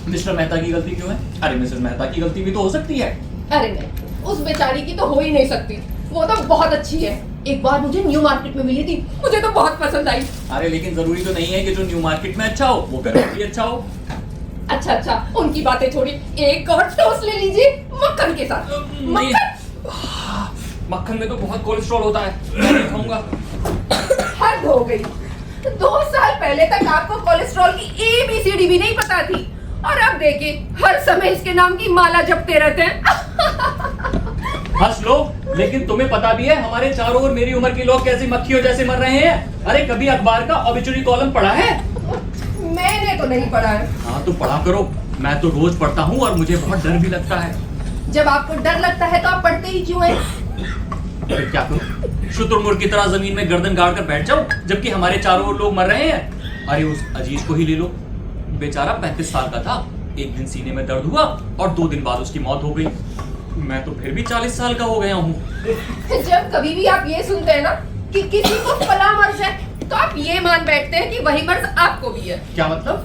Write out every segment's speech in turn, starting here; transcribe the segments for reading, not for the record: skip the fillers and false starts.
Mister Mehta की गलती क्यों है? अरे मिसेस मेहता की गलती भी तो हो सकती है। अरे नहीं, उस बेचारी की तो हो ही नहीं सकती। वो तो बहुत अच्छी है। एक बार मुझे न्यू मार्केट में मिली थी, मुझे तो बहुत पसंद आई। अरे लेकिन जरूरी तो नहीं है कि जो न्यू मार्केट में अच्छा हो वो घर में भी अच्छा हो। अच्छा, उनकी बातें छोड़ी, एक और टोस्ट ले लीजिए मक्खन के साथ। नहीं, मक्खन में तो बहुत कोलेस्ट्रॉल होता है, मैं नहीं खाऊंगा। हद हो गई। 2 साल पहले तक आपको कोलेस्ट्रॉल की ABCD भी नहीं पता थी, और अब देखिए हर समय इसके नाम की माला जपते रहते हैं। हंस लो, लेकिन तुम्हें पता भी है हमारे चारों ओर मेरी उम्र के लोग कैसी मक्खियों जैसे मर रहे हैं। अरे कभी अखबार का ऑबिचुरी कॉलम पढ़ा है? मैंने तो नहीं पढ़ा है। हाँ तो पढ़ा करो, मैं तो रोज पढ़ता हूँ और मुझे बहुत डर भी लगता है। जब आपको डर लगता है तो आप पढ़ते ही क्यों हैं? फिर क्या करूं? शुतुरमुर्ग की तरह जमीन में गर्दन गाड़ कर बैठ जाऊं जबकि हमारे चारों ओर लोग मर रहे हैं। अरे उस अजीज को ही ले लो, बेचारा 35 साल का था, एक दिन सीने में दर्द हुआ और 2 दिन बाद उसकी मौत हो गई। मैं तो फिर भी 40 साल का हो गया हूँ। जब कभी भी आप ये सुनते हैं ना कि किसी को फला मर्ज है, तो आप ये मान बैठते हैं कि वही मर्ज आपको भी है। क्या मतलब?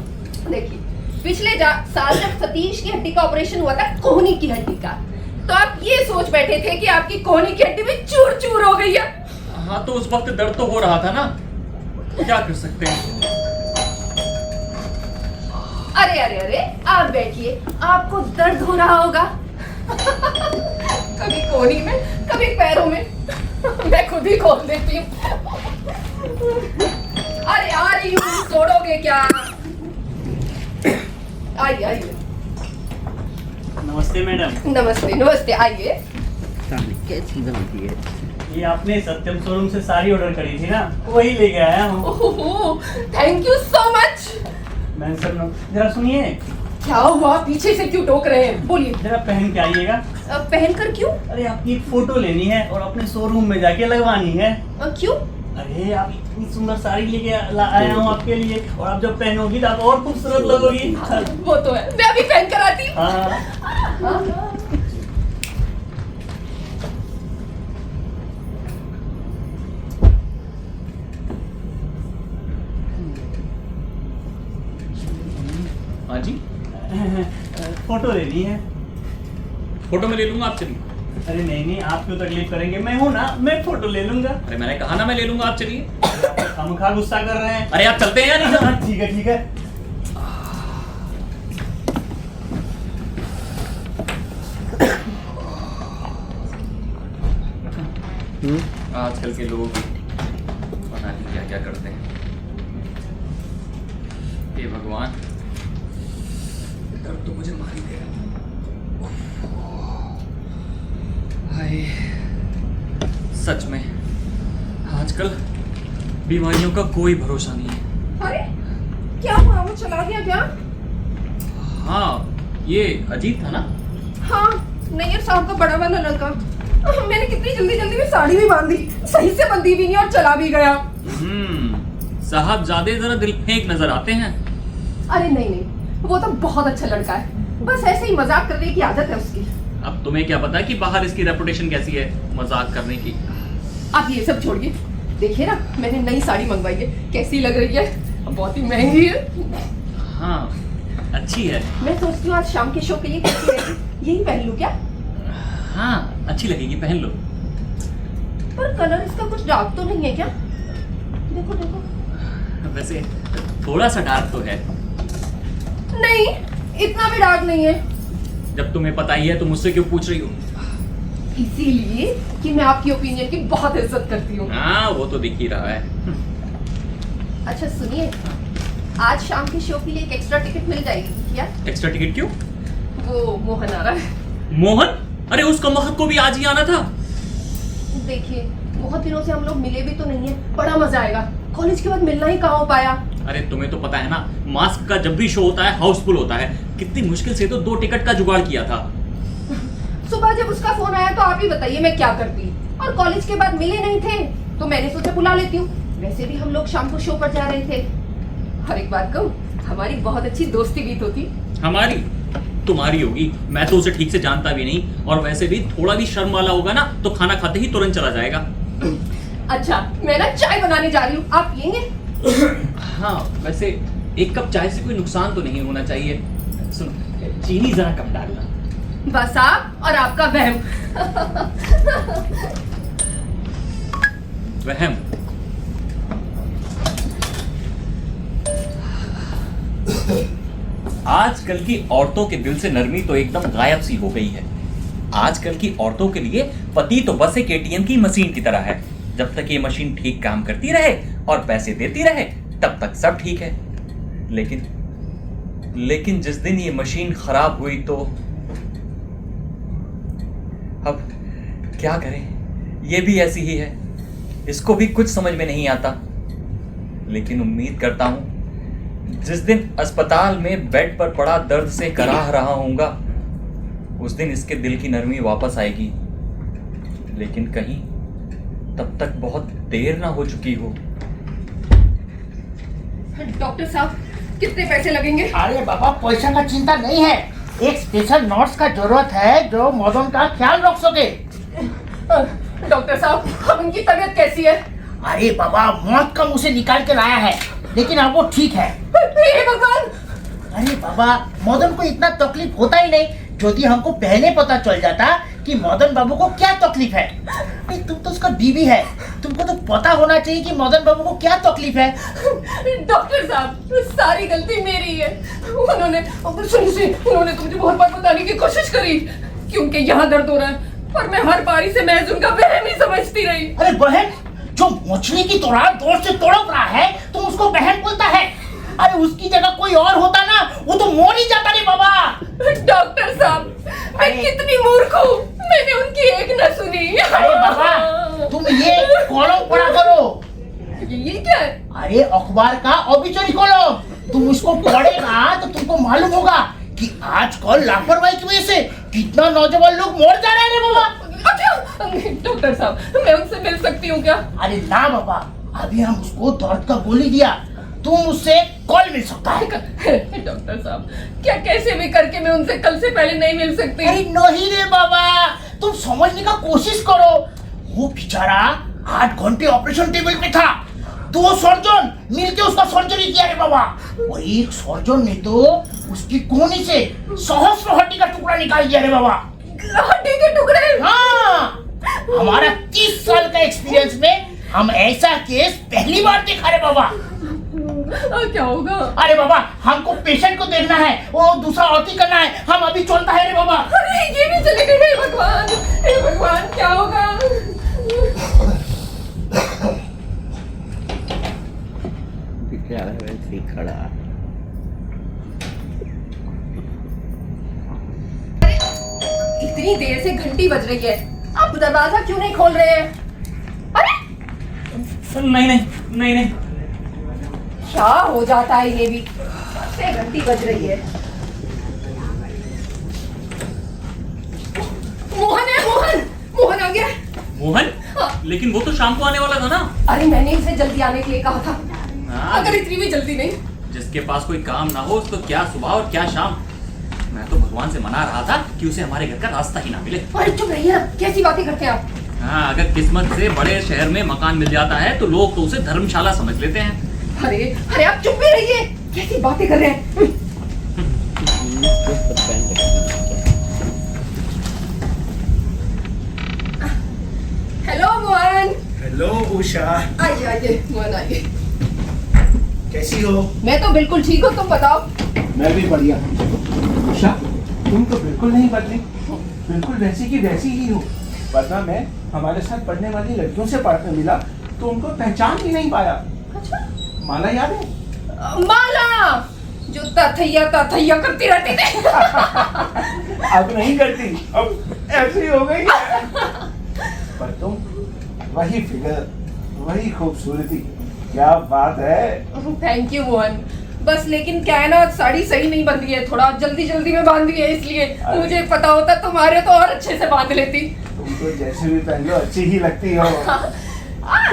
देखिए, पिछले साल जब सतीश की हड्डी का ऑपरेशन हुआ था, कोहनी की हड्डी का, तो आप ये सोच बैठे थे कि आपकी कोहनी की हड्डी में चूर चूर हो गई है। हाँ तो उस वक्त दर्द तो हो रहा था ना, क्या कर सकते हैं। अरे आप बैठिए, आपको दर्द हो रहा होगा। कभी कोहनी में, कभी पैरों में। मैं खुद ही खोल देती हूँ। अरे आ रही हूँ, छोड़ोगे क्या? आइए। नमस्ते मैडम। नमस्ते, आइए। ये आपने सत्यम शोरूम से साड़ी ऑर्डर करी थी ना, वही लेके आया हूँ। Thank you so much. मैंने सर जरा सुनिए। क्या हुआ? पीछे से क्यों टोक रहे हैं? बोलिए। जरा पहन के आइएगा। पहन कर क्यों? अरे आपकी एक फोटो लेनी है और अपने शोरूम में जाके लगवानी है। क्यों? अरे आप इतनी सुंदर साड़ी लेके आया हूँ आपके लिए, और आप जब पहनोगी तो आप और खूबसूरत लगोगी। वो तो है, मैं अभी पहन कर आती हूँ। हाँ। हाँ जी, फोटो लेनी है। फोटो में ले लूंगा, आप चलिए। अरे नहीं, आप क्यों तकलीफ करेंगे, मैं हूँ ना, मैं फोटो ले लूंगा। अरे मैंने कहा ना मैं ले लूंगा, आप चलिए। खामखा गुस्सा कर रहे हैं। अरे आप चलते हैं या नहीं? हाँ, ठीक है। आजकल के लोग पता नहीं क्या क्या करते हैं। हे भगवान, दर्द तो मुझे मार ही दे रहा है। सच में आजकल बीमारियों का कोई भरोसा नहीं है। अरे क्या हुआ? वो चला गया क्या? हाँ, ये अजीब था ना। हाँ, नैयर साहब का बड़ा वाला लड़का। मैंने कितनी जल्दी में साड़ी भी बांधी, सही से बंधी भी नहीं और चला भी गया। साहब ज्यादा जरा दिल फेंक नजर आते हैं। अरे नहीं, वो तो बहुत अच्छा लड़का है, बस ऐसे ही मजाक करने की आदत है उसकी। अब तुम्हें क्या पता कि बाहर इसकी रेपुटेशन कैसी है मजाक करने की। आप ये सब छोड़िए, देखिए ना मैंने नई साड़ी मंगवाई है, कैसी लग रही है? बहुत ही महंगी है। हाँ अच्छी है। मैं सोचती हूँ आज शाम के शो के लिए कैसी रहेगी, यही पहन लूं क्या? हाँ अच्छी लगेगी, पहन लो। पर कलर इसका कुछ डार्क तो नहीं है क्या? देखो। वैसे थोड़ा सा डार्क तो है। नहीं, इतना भी डार्क नहीं है। जब तुम्हें पता ही है तो मुझसे क्यों पूछ रही हो? इसीलिए कि मैं आपकी ओपिनियन की बहुत इज्जत करती हूँ। हाँ वो तो दिख ही रहा है। अच्छा सुनिए, आज शाम के शो के लिए एक एक्स्ट्रा टिकट मिल जाएगी क्या? एक्स्ट्रा टिकट क्यों? वो मोहन आ रहा है। मोहन? अरे उसका महक को भी आज ही आना था। देखिए बहुत दिनों से हम लोग मिले भी तो नहीं है, बड़ा मजा आएगा। कॉलेज के बाद मिलना ही कहाँ हो पाया। अरे तुम्हें तो पता है ना, मास्क का जब भी शो होता है हाउसफुल होता है। कितनी मुश्किल से तो 2 टिकट का जुगाड़ किया था। सुबह जब उसका फोन आया तो आप ही बताइए मैं क्या करती। और कॉलेज के बाद मिले नहीं थे तो मैंने सोचा बुला लेती हूँ। वैसे भी हम लोग शाम को शो पर जा रहे थे। हर एक बात कहूँ, हमारी बहुत अच्छी दोस्ती भी तो थी। हमारी? तुम्हारी होगी, मैं तो उसे ठीक से जानता भी नहीं। और वैसे भी थोड़ा भी शर्म वाला होगा ना तो खाना खाते ही तुरंत चला जाएगा। अच्छा मैं ना चाय बनाने जा रही हूँ, आप पियेंगे? हाँ वैसे 1 कप चाय से कोई नुकसान तो नहीं होना चाहिए। सुनो, चीनी जरा कम डालना। बस आप और आपका वहम। वहम। आजकल की औरतों के दिल से नरमी तो एकदम गायब सी हो गई है। आजकल की औरतों के लिए पति तो बस एक एटीएम की मशीन की तरह है। जब तक ये मशीन ठीक काम करती रहे और पैसे देती रहे तब तक सब ठीक है। लेकिन जिस दिन ये मशीन खराब हुई तो अब क्या करें। ये भी ऐसी ही है, इसको भी कुछ समझ में नहीं आता। लेकिन उम्मीद करता हूं जिस दिन अस्पताल में बेड पर पड़ा दर्द से कराह रहा होऊंगा उस दिन इसके दिल की नरमी वापस आएगी। लेकिन कहीं तब तक बहुत देर ना हो चुकी हो। डॉक्टर साहब, कितने पैसे लगेंगे? अरे बाबा, पैसा का चिंता नहीं है। एक स्पेशल नर्स का जरूरत है जो मदन का ख्याल रख सके। डॉक्टर साहब, अब उनकी तबीयत कैसी है? अरे बाबा, मौत का मुंह से निकाल के लाया है, लेकिन अब वो ठीक है। हे भगवान! अरे बाबा, मदन को इतना तकलीफ होता ही नहीं। यदि हमको पहले पता चल जाता कि मदन बाबू को क्या तकलीफ है। अरे तुम तो उसका बीवी है, तुमको तो पता होना चाहिए कि मदन बाबू को क्या तकलीफ है। डॉक्टर साहब, सारी गलती मेरी है। उन्होंने तो मुझे बहुत बार बताने की कोशिश करी क्योंकि यहाँ दर्द हो रहा है, पर मैं हर बारी से महज उनका वहम ही समझती रही। अरे बहन, जो मछली की तरह जोर से तड़प रहा है तुम उसको बहन बोलता है। अरे उसकी जगह कोई और होता ना, वो तो मोर ही जाता रे बाबा। डॉक्टर साहब, मैं कितनी मूर्ख हूँ, मैंने उनकी एक न सुनी। अरे बाबा, तुम ये कॉलम पढ़ा करो। ये क्या है? अरे अखबार का ऑबिचुरी कॉलम, तुम उसको पढ़ेगा तो तुमको मालूम होगा कि आजकल लापरवाही की वजह से कितना नौजवान लोग मर जा रहे हैं रे बाबा। डॉक्टर साहब, मैं उनसे मिल सकती हूँ क्या? अरे ना बाबा, अभी हम उसको दर्द का गोली दिया, तुम उससे कॉल मिल सकता है। डॉक्टर साहब, क्या कैसे भी करके मैं उनसे कल से पहले नहीं मिल सकती? अरे नहीं रे बाबा, तुम समझने का कोशिश करो। वो बेचारा 8 घंटे ऑपरेशन टेबल पे था, 2 सर्जन मिलके उसका सर्जरी किया रे बाबा। और एक सर्जन ने तो उसकी कोहनी से सहस्र हड्डी का टुकड़ा निकाल दिया रे बाबा। हड्डी के टुकड़े? हाँ, हमारा 30 साल का एक्सपीरियंस में हम ऐसा केस पहली बार देखा रे बाबा। क्या होगा? अरे बाबा, हमको पेशेंट को देखना है, वो दूसरा औरती करना है, हम अभी चलता है रे बाबा। अरे ये भी चले गए। हे भगवान, हे भगवान, क्या होगा? खड़ा। इतनी देर से घंटी बज रही है, आप दरवाजा क्यों नहीं खोल रहे हैं? अरे नहीं, क्या हो जाता है ये भी? से घंटी बज रही है। मोहन है, मोहन आ गया। मोहन? लेकिन वो तो शाम को आने वाला था ना। अरे मैंने इसे जल्दी आने के लिए कहा था। हाँ, अगर इतनी भी जल्दी नहीं। जिसके पास कोई काम ना हो उसको क्या सुबह और क्या शाम। मैं तो भगवान से मना रहा था कि उसे हमारे घर का रास्ता ही ना मिले। अरे चुप रहिए ना, कैसी बातें करते हैं आप? हाँ, अगर किस्मत से बड़े शहर में मकान मिल जाता है तो लोग तो उसे धर्मशाला समझ लेते हैं। अरे आप चुप भी रहिए, कैसी बातें कर रहे हैं? हेलो मोहन। हेलो उषा, आइए मोहन आइए। कैसी हो? मैं तो बिल्कुल ठीक हूँ, तुम बताओ। मैं भी बढ़िया हूँ। उषा, तुम तो बिल्कुल नहीं बदली, बिल्कुल वैसी की वैसी ही हो। वरना मैं हमारे साथ पढ़ने वाली लड़कियों से मिला तो उनको पहचान भी नहीं पाया। अच्छा, माला याद है? माला, जो तथैया करती रहती थी। अब नहीं करती, अब ऐसी हो गई है। पर तुम वही फिगर, वही खूबसूरती, क्या बात है। Thank you Mohan. बस लेकिन क्या है ना, साड़ी सही नहीं बंधी है, थोड़ा जल्दी में बांध दी है, इसलिए मुझे पता होता तुम्हारे तो और अच्छे से बांध लेती। तुम तो जैसे भी पहन लो अच्छी ही लगती हो।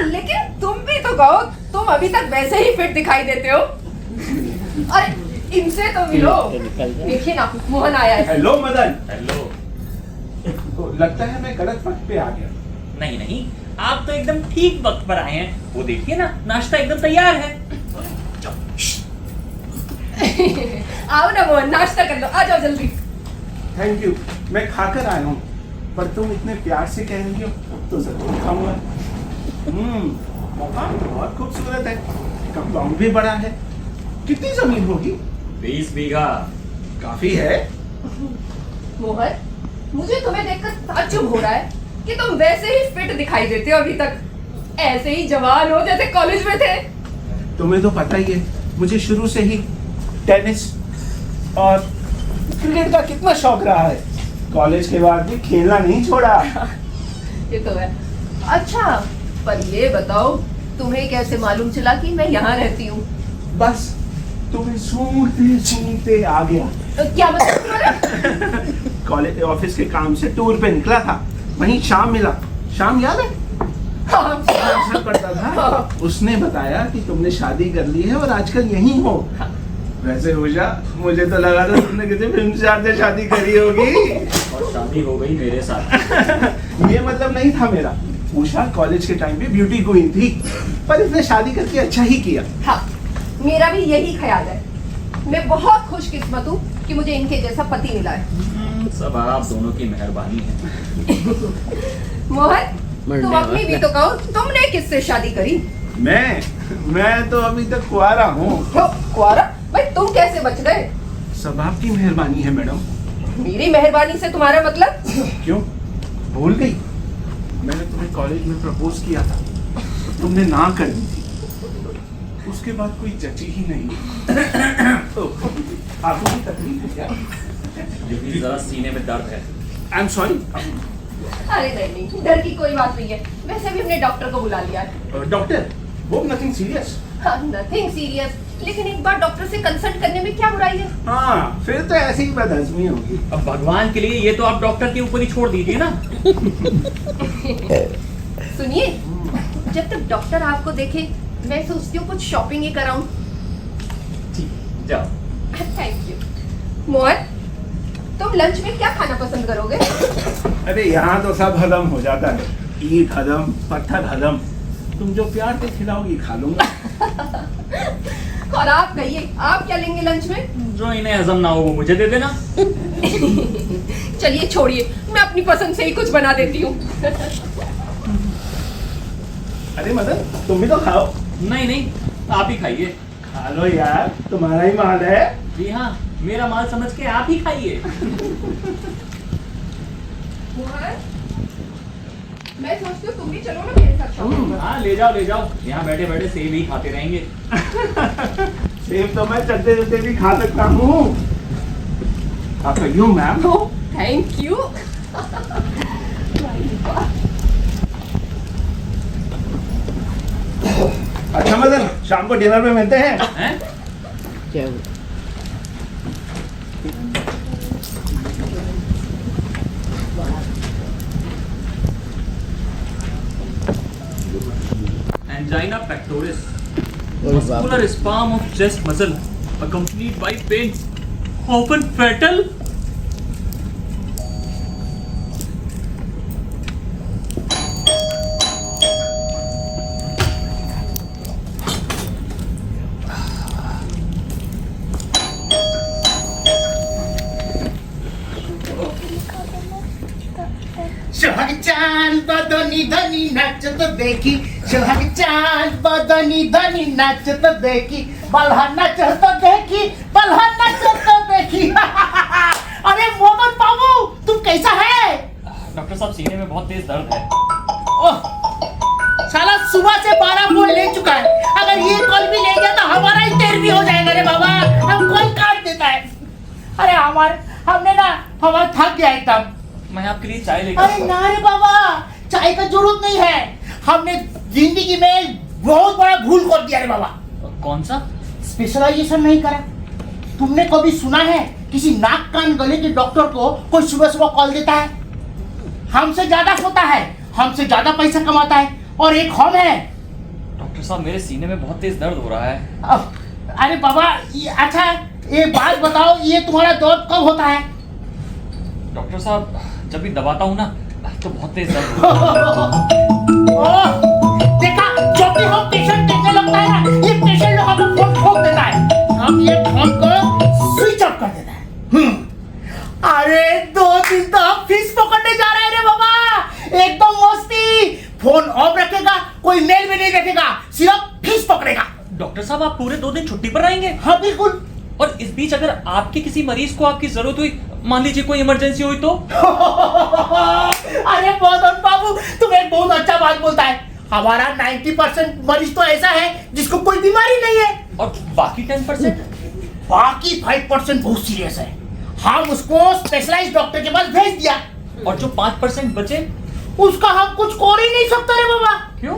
लेकिन तुम भी तो कहो, तुम अभी तक वैसे ही फिट दिखाई देते हो। अरे इनसे तो मिलो, देखिए ना मोहन आया है। हेलो मदन। हेलो। तो लगता है मैं गलत वक्त पे आ गया। नहीं, आप तो एकदम ठीक वक्त पर आए हैं। वो देखिए ना, नाश्ता एकदम तैयार है। आओ ना मोहन, नाश्ता कर लो, आ जाओ जल्दी। थैंक यू, मैं खाकर आया हूँ, पर तुम इतने प्यार से कह रही हो तो जरूर खाऊंगा। मकान बहुत खूबसूरत है, कंपाउंड भी बड़ा है। कितनी जमीन होगी? 20 बीघा। काफी है। मोहन, मुझे तुम्हें देखकर ताज्जुब हो रहा है कि तुम वैसे ही फिट दिखाई देते हो अभी तक, ऐसे ही जवान हो जैसे कॉलेज में थे। तुम्हें तो पता ही है, मुझे शुरू से ही टेनिस और क्रिकेट का कितना शौक रहा है। कॉलेज के बाद भी खेलना नहीं छोड़ा। ये तो है। अच्छा, पर ये बताओ, तुम्हें कैसे मालूम चला कि मैं यहाँ रहती हूँ? बस तुम्हें सूंघते सूंघते आ गया। क्या मतलब तुम्हारा? कॉलेज ऑफिस के काम से टूर पे निकला था, वहीं शाम मिला। शाम याद है? हाँ। असर पड़ता था। उसने बताया कि तुमने शादी कर ली है और आजकल यहीं हो। वैसे उषा, मुझे तो लगा था तुमने किसी फिल्म स्टार से शादी करी होगी। और शादी हो गई मेरे साथ। ये मतलब नहीं था मेरा। उषा कॉलेज के टाइम पे ब्यूटी क्वीन थी, पर इसने शादी करके अच्छा ही किया। हाँ, मेरा भी यही ख्याल है। मैं बहुत खुशकिस्मत हूँ कि मुझे इनके जैसा पति मिला है। सब आप दोनों की मेहरबानी है। मोहन, तुम अपनी भी तो कहो, तुमने किससे शादी करी? मैं तो अभी तक कुआरा हूँ। कुआरा? भाई तुम कैसे बच गए? सब आपकी मेहरबानी है मैडम। मेरी मेहरबानी से तुम्हारा मतलब? क्यों, भूल गई? मैंने तुम्हें कॉलेज में प्रपोज किया था, तुमने ना कर दी थी। उसके बाद कोई जची ही नहीं। आपको भी तकलीफ है क्या? लेकिन जरा सीने में दर्द है। I am sorry. अरे नहीं, डर की कोई बात नहीं है। वैसे भी हमने डॉक्टर को बुला लिया है। डॉक्टर, वो नथिंग सीरियस। नथिंग सीरियस, लेकिन एक बार डॉक्टर से कंसल्ट करने में क्या बुराई है? हाँ, फिर तो ऐसी ही बदहजमी होगी। अब भगवान के लिए ये तो आप डॉक्टर के ऊपर ही छोड़ दीजिए ना। सुनिए, जब तक डॉक्टर आपको देखे, मैं सोचती हूँ कुछ शॉपिंग ही कराऊं। ठीक, जाओ। Thank you. मोहन, तुम लंच में क्या खाना पसंद करोगे? अरे यहाँ तो सब हजम हो जाता है। ईट हजम, पत्थर हजम। तुम जो प्यार से खिलाओगी खा लूंगा। और आप कहिए, आप क्या लेंगे लंच में? जो इन्हें हजम ना हो वो मुझे दे देना। चलिए छोड़िए, मैं अपनी पसंद से ही कुछ बना देती हूँ। अरे मदन, तुम भी तो खाओ। नहीं नहीं, आप ही खाइए। खा लो यार, तुम्हारा ही माल है। जी हाँ, मेरा माल समझ के आप ही खाइए। मोहन, मैं सोचती हूँ तुम भी चलो ना मेरे साथ शॉपिंग पर। हाँ, ले जाओ ले जाओ। यहाँ बैठे बैठे सेब ही खाते रहेंगे। सेब तो मैं चलते चलते भी खा सकता हूँ। आप कहियो मैम। Thank you. अच्छा मदन, शाम को डिनर पे मिलते हैं। हैं? Angina pectoris, muscular spasm of chest muscle, accompanied by pain, often fatal. सोहाग चाल बदनी धनी नाचत देखी, सोहाग चाल बदनी धनी नाचत देखी, बल्हा नाचत देखी, बल्हा नाचत देखी। अरे मोहन बाबू, तुम कैसा है? डॉक्टर साहब, सीने में बहुत तेज दर्द है। ओह, साला सुबह से 12 कॉल ले चुका है। अगर ये कॉल भी ले गया तो हमारा ही तेर भी हो जाएगा रे बाबा। हम कॉल काट देता है। अरे हमने ना, हमारा थक गया एकदम। मैं आपके लिए चाय लेकर अरे ना रे बाबा, चाय का जरूरत नहीं है। हमने जिंदगी में बहुत बड़ा भूल कर दिया रे बाबा। कौन सा? स्पेशलाइजेशन नहीं करा। तुमने कभी सुना है किसी नाक कान गले के डॉक्टर को कोई सुबह सुबह कॉल देता है? हमसे ज्यादा सोता है, हमसे ज्यादा पैसा कमाता है, और एक हम है। डॉक्टर साहब, मेरे सीने में बहुत तेज दर्द हो रहा है। अरे बाबा, अच्छा एक बात बताओ, ये तुम्हारा दर्द कब होता है? डॉक्टर साहब, जब भी दबाता हूँ ना तो बहुत तेज दर्द होता है। देखा, जब भी हम पेशेंट देखने लगता है ना, ये पेशेंट लोग हमें फोन ठोक देता है। हाँ? अब ये फोन को स्विच ऑफ कर देता है। अरे 2 दिन तो हम फिश पकड़ने जा रहे हैं रे बाबा, एकदम मस्ती। फोन ऑफ रखेगा, कोई मेल भी नहीं देखेगा, सिर्फ फिश पकड़ेगा। डॉक्टर साहब आप पूरे 2 दिन छुट्टी पर रहेंगे? हाँ बिल्कुल। और इस बीच अगर आपके किसी मरीज को आपकी जरूरत हुई, मान लीजिए कोई इमरजेंसी हुई तो? अरे मदन बाबू, तुम एक बहुत अच्छा बात बोलता है। हमारा 90% मरीज तो ऐसा है जिसको कोई बीमारी नहीं है, और बाकी 10%? बाकी 5% बहुत सीरियस है। हम उसको स्पेशलाइज्ड डॉक्टर के पास भेज दिया। और जो 5% बचे? उसका हम कुछ कर ही नहीं सकते रे बाबा। क्यों?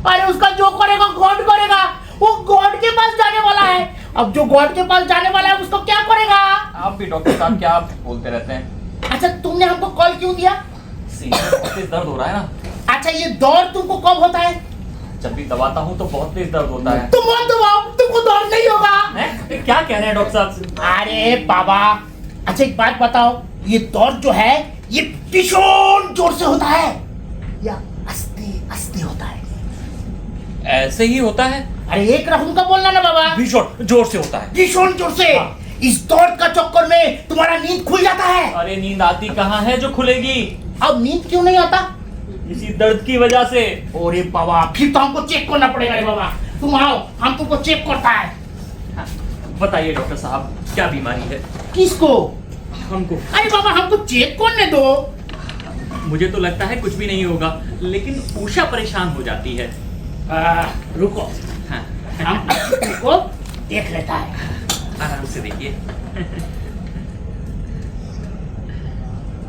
अरे उसका जो करेगा गॉड करेगा, वो गॉड के पास जाने वाला है। अब जो गॉड के पास जाने वाला है उसको क्या करेगा? आप भी डॉक्टर साहब क्या आप बोलते रहते हैं? अच्छा तुमने हमको कॉल क्यों दिया? सीने में बहुत तेज दर्द हो रहा है ना। अच्छा ये दौर तुमको कब होता है? जब भी दबाता हूँ तो बहुत तेज दर्द होता है। तुम मत दबाओ, तुमको दौर नहीं होगा। हैं? क्या कह रहे हैं डॉक्टर साहब? अरे बाबा, अच्छा एक बात बताओ, ये दौर जो है ये भीषण जोर से होता है या आस्ते आस्ते होता है? ऐसे ही होता है। अरे एक रकम का बोलना ना बाबा। भीषण जोर से होता है। भीषण जोर से। इस दौड़ का चक्कर में तुम्हारा नींद खुल जाता है। अरे नींद आती कहाँ है जो खुलेगी? अब नींद क्यों नहीं आता? इसी दर्द की वजह से। अरे बाबा, फिर तो हमको चेक करना पड़ेगा रे बाबा। तुम आओ, हम तुमको चेक करता है। बताइए डॉक्टर साहब क्या बीमारी है? किसको? हमको। अरे बाबा हमको चेक करने दो। मुझे तो लगता है कुछ भी नहीं होगा, लेकिन उषा परेशान हो जाती है। रुको, हाँ। हम तुमको देख लेता है। आराम से देखिए।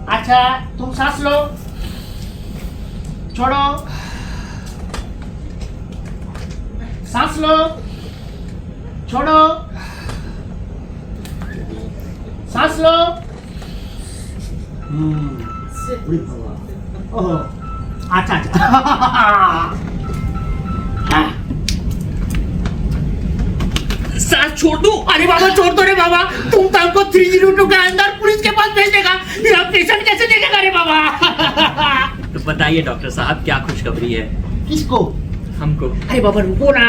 अच्छा तुम सांस लो, छोड़ो, सांस लो, छोड़ो, सांस लो। ओह, अच्छा अच्छा। हाँ। सांस छोड़ दूं? अरे बाबा छोड़ दो रे बाबा, तुम तो हमको 302 के अंदर पुलिस के पास भेज देगा, फिर हम पेशेंट कैसे देखेगा रे बाबा? तो बताइए डॉक्टर साहब क्या खुशखबरी है? किसको? हमको। अरे बाबा रुको ना।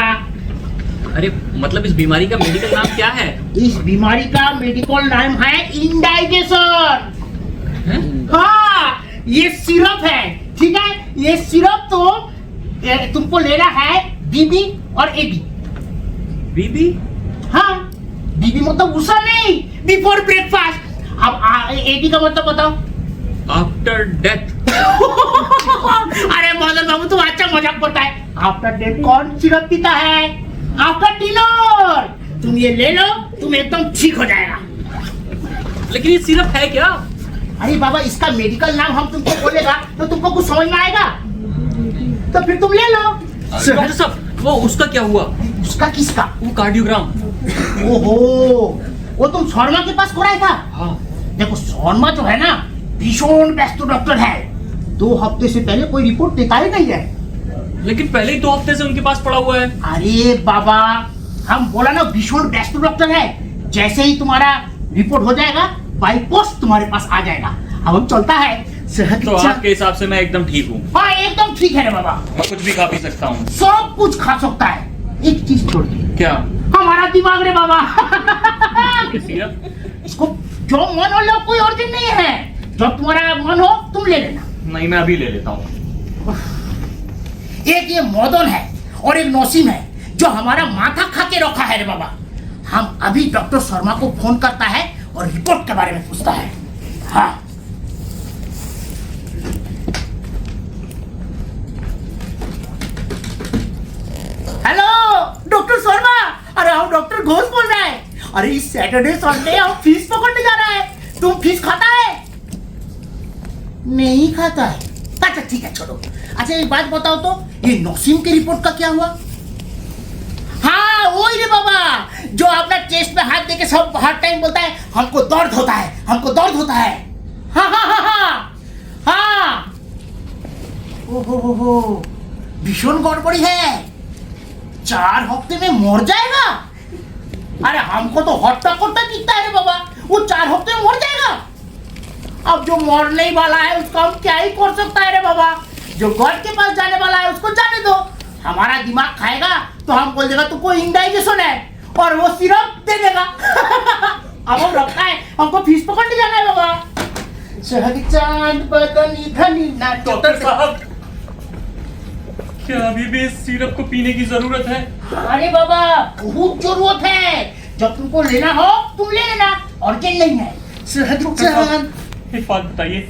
अरे मतलब इस बीमारी का मेडिकल नाम क्या है? इस बीमारी का मेडिकल नाम है इंडाइजेशन। हाँ, ये सिरप है, ठीक है? ये सिरप तो तुमको लेना है बीबी और एबी। बीबी? हाँ, बीबी मतलब उषा नहीं, बिफोर ब्रेकफास्ट। अब एबी का मतलब बताओ। After death. अरे मदन बाबू तुम अच्छा मजाक करता है। आफ्टर डेथ कौन सिरप पीता है? After dinner. तुम ये ले लो, तुम एकदम ठीक हो जाएगा। लेकिन ये सिरप है क्या? अरे बाबा इसका मेडिकल नाम हम तुमको बोलेगा तो तुमको कुछ समझ में आएगा, तो फिर तुम ले लो। डॉक्टर साहब वो उसका क्या हुआ? उसका किसका? वो कार्डियोग्राम। ओहो, वो तुम शर्मा के पास कराया था? हाँ। देखो शर्मा जो है ना भीषण व्यस्त डॉक्टर है, 2 हफ्ते से पहले कोई रिपोर्ट देता ही नहीं है। लेकिन पहले ही 2 हफ्ते से उनके पास पड़ा हुआ है। अरे बाबा हम बोला ना भीषण व्यस्त डॉक्टर है, जैसे ही तुम्हारा रिपोर्ट हो जाएगा बाई पोस्ट तुम्हारे पास आ जाएगा। अब हम चलता है। तो आपके हिसाब से मैं एकदम ठीक हूँ? हाँ एकदम ठीक है रे बाबा। मैं कुछ भी खा पी सकता हूँ? सब कुछ खा सकता है, एक चीज छोड़ के। क्या? हमारा दिमाग रे बाबा। सिरप? इसको जो मन हो लो, कोई अर्जेंट नहीं है। जब तुम्हारा मन हो तुम ले लेना। नहीं मैं अभी ले लेता हूँ। एक ये मदन है और एक नौसीम है जो हमारा माथा खा के रखा है रे बाबा। हम अभी डॉक्टर शर्मा को फोन करता है और रिपोर्ट के बारे में पूछता है। हाँ हेलो डॉक्टर शर्मा। अरे हम डॉक्टर घोष बोल रहे हैं। अरे इस सैटरडे संडे हम फिश पकड़ने जा रहे हैं। तुम फिश खाता है? नहीं खाता है? अच्छा ठीक है छोड़ो। अच्छा एक बात बताओ तो, ये नौसीम के रिपोर्ट का क्या हुआ? हाँ वही रे बाबा जो अपना चेस्ट में हाथ देके सब हर टाइम बोलता है हमको दर्द होता है, हमको दर्द होता है। हाँ हाँ हाँ हाँ हाँ। ओहो भीषण गड़बड़ी है, 4 हफ्ते में मर जाएगा। अरे हमको तो हट्टा कट्टा दिखता है रे बाबा, वो 4 हफ्ते में मर जाएगा। अब जो मरने वाला है उसको हम क्या ही कर सकता है रे बाबा। जो गॉड के पास जाने वाला है उसको जाने दो। हमारा दिमाग खाएगा तो हम बोल देगा तुमको इंडाइजेशन है, और वो सिरप दे देगा। अब हम रखा है, हमको फीस पकड़ने जाना है बाबा। शहर चांद बदनी धनी ना। डॉक्टर साहब, क्या अभी भी इस सिरप को पीने की जरूरत है? अरे बाबा बहुत जरूरत है, जब तुमको लेना हो तुम ले लेना, अर्जेंट नहीं है। शहर चांद। एक बात बताइए,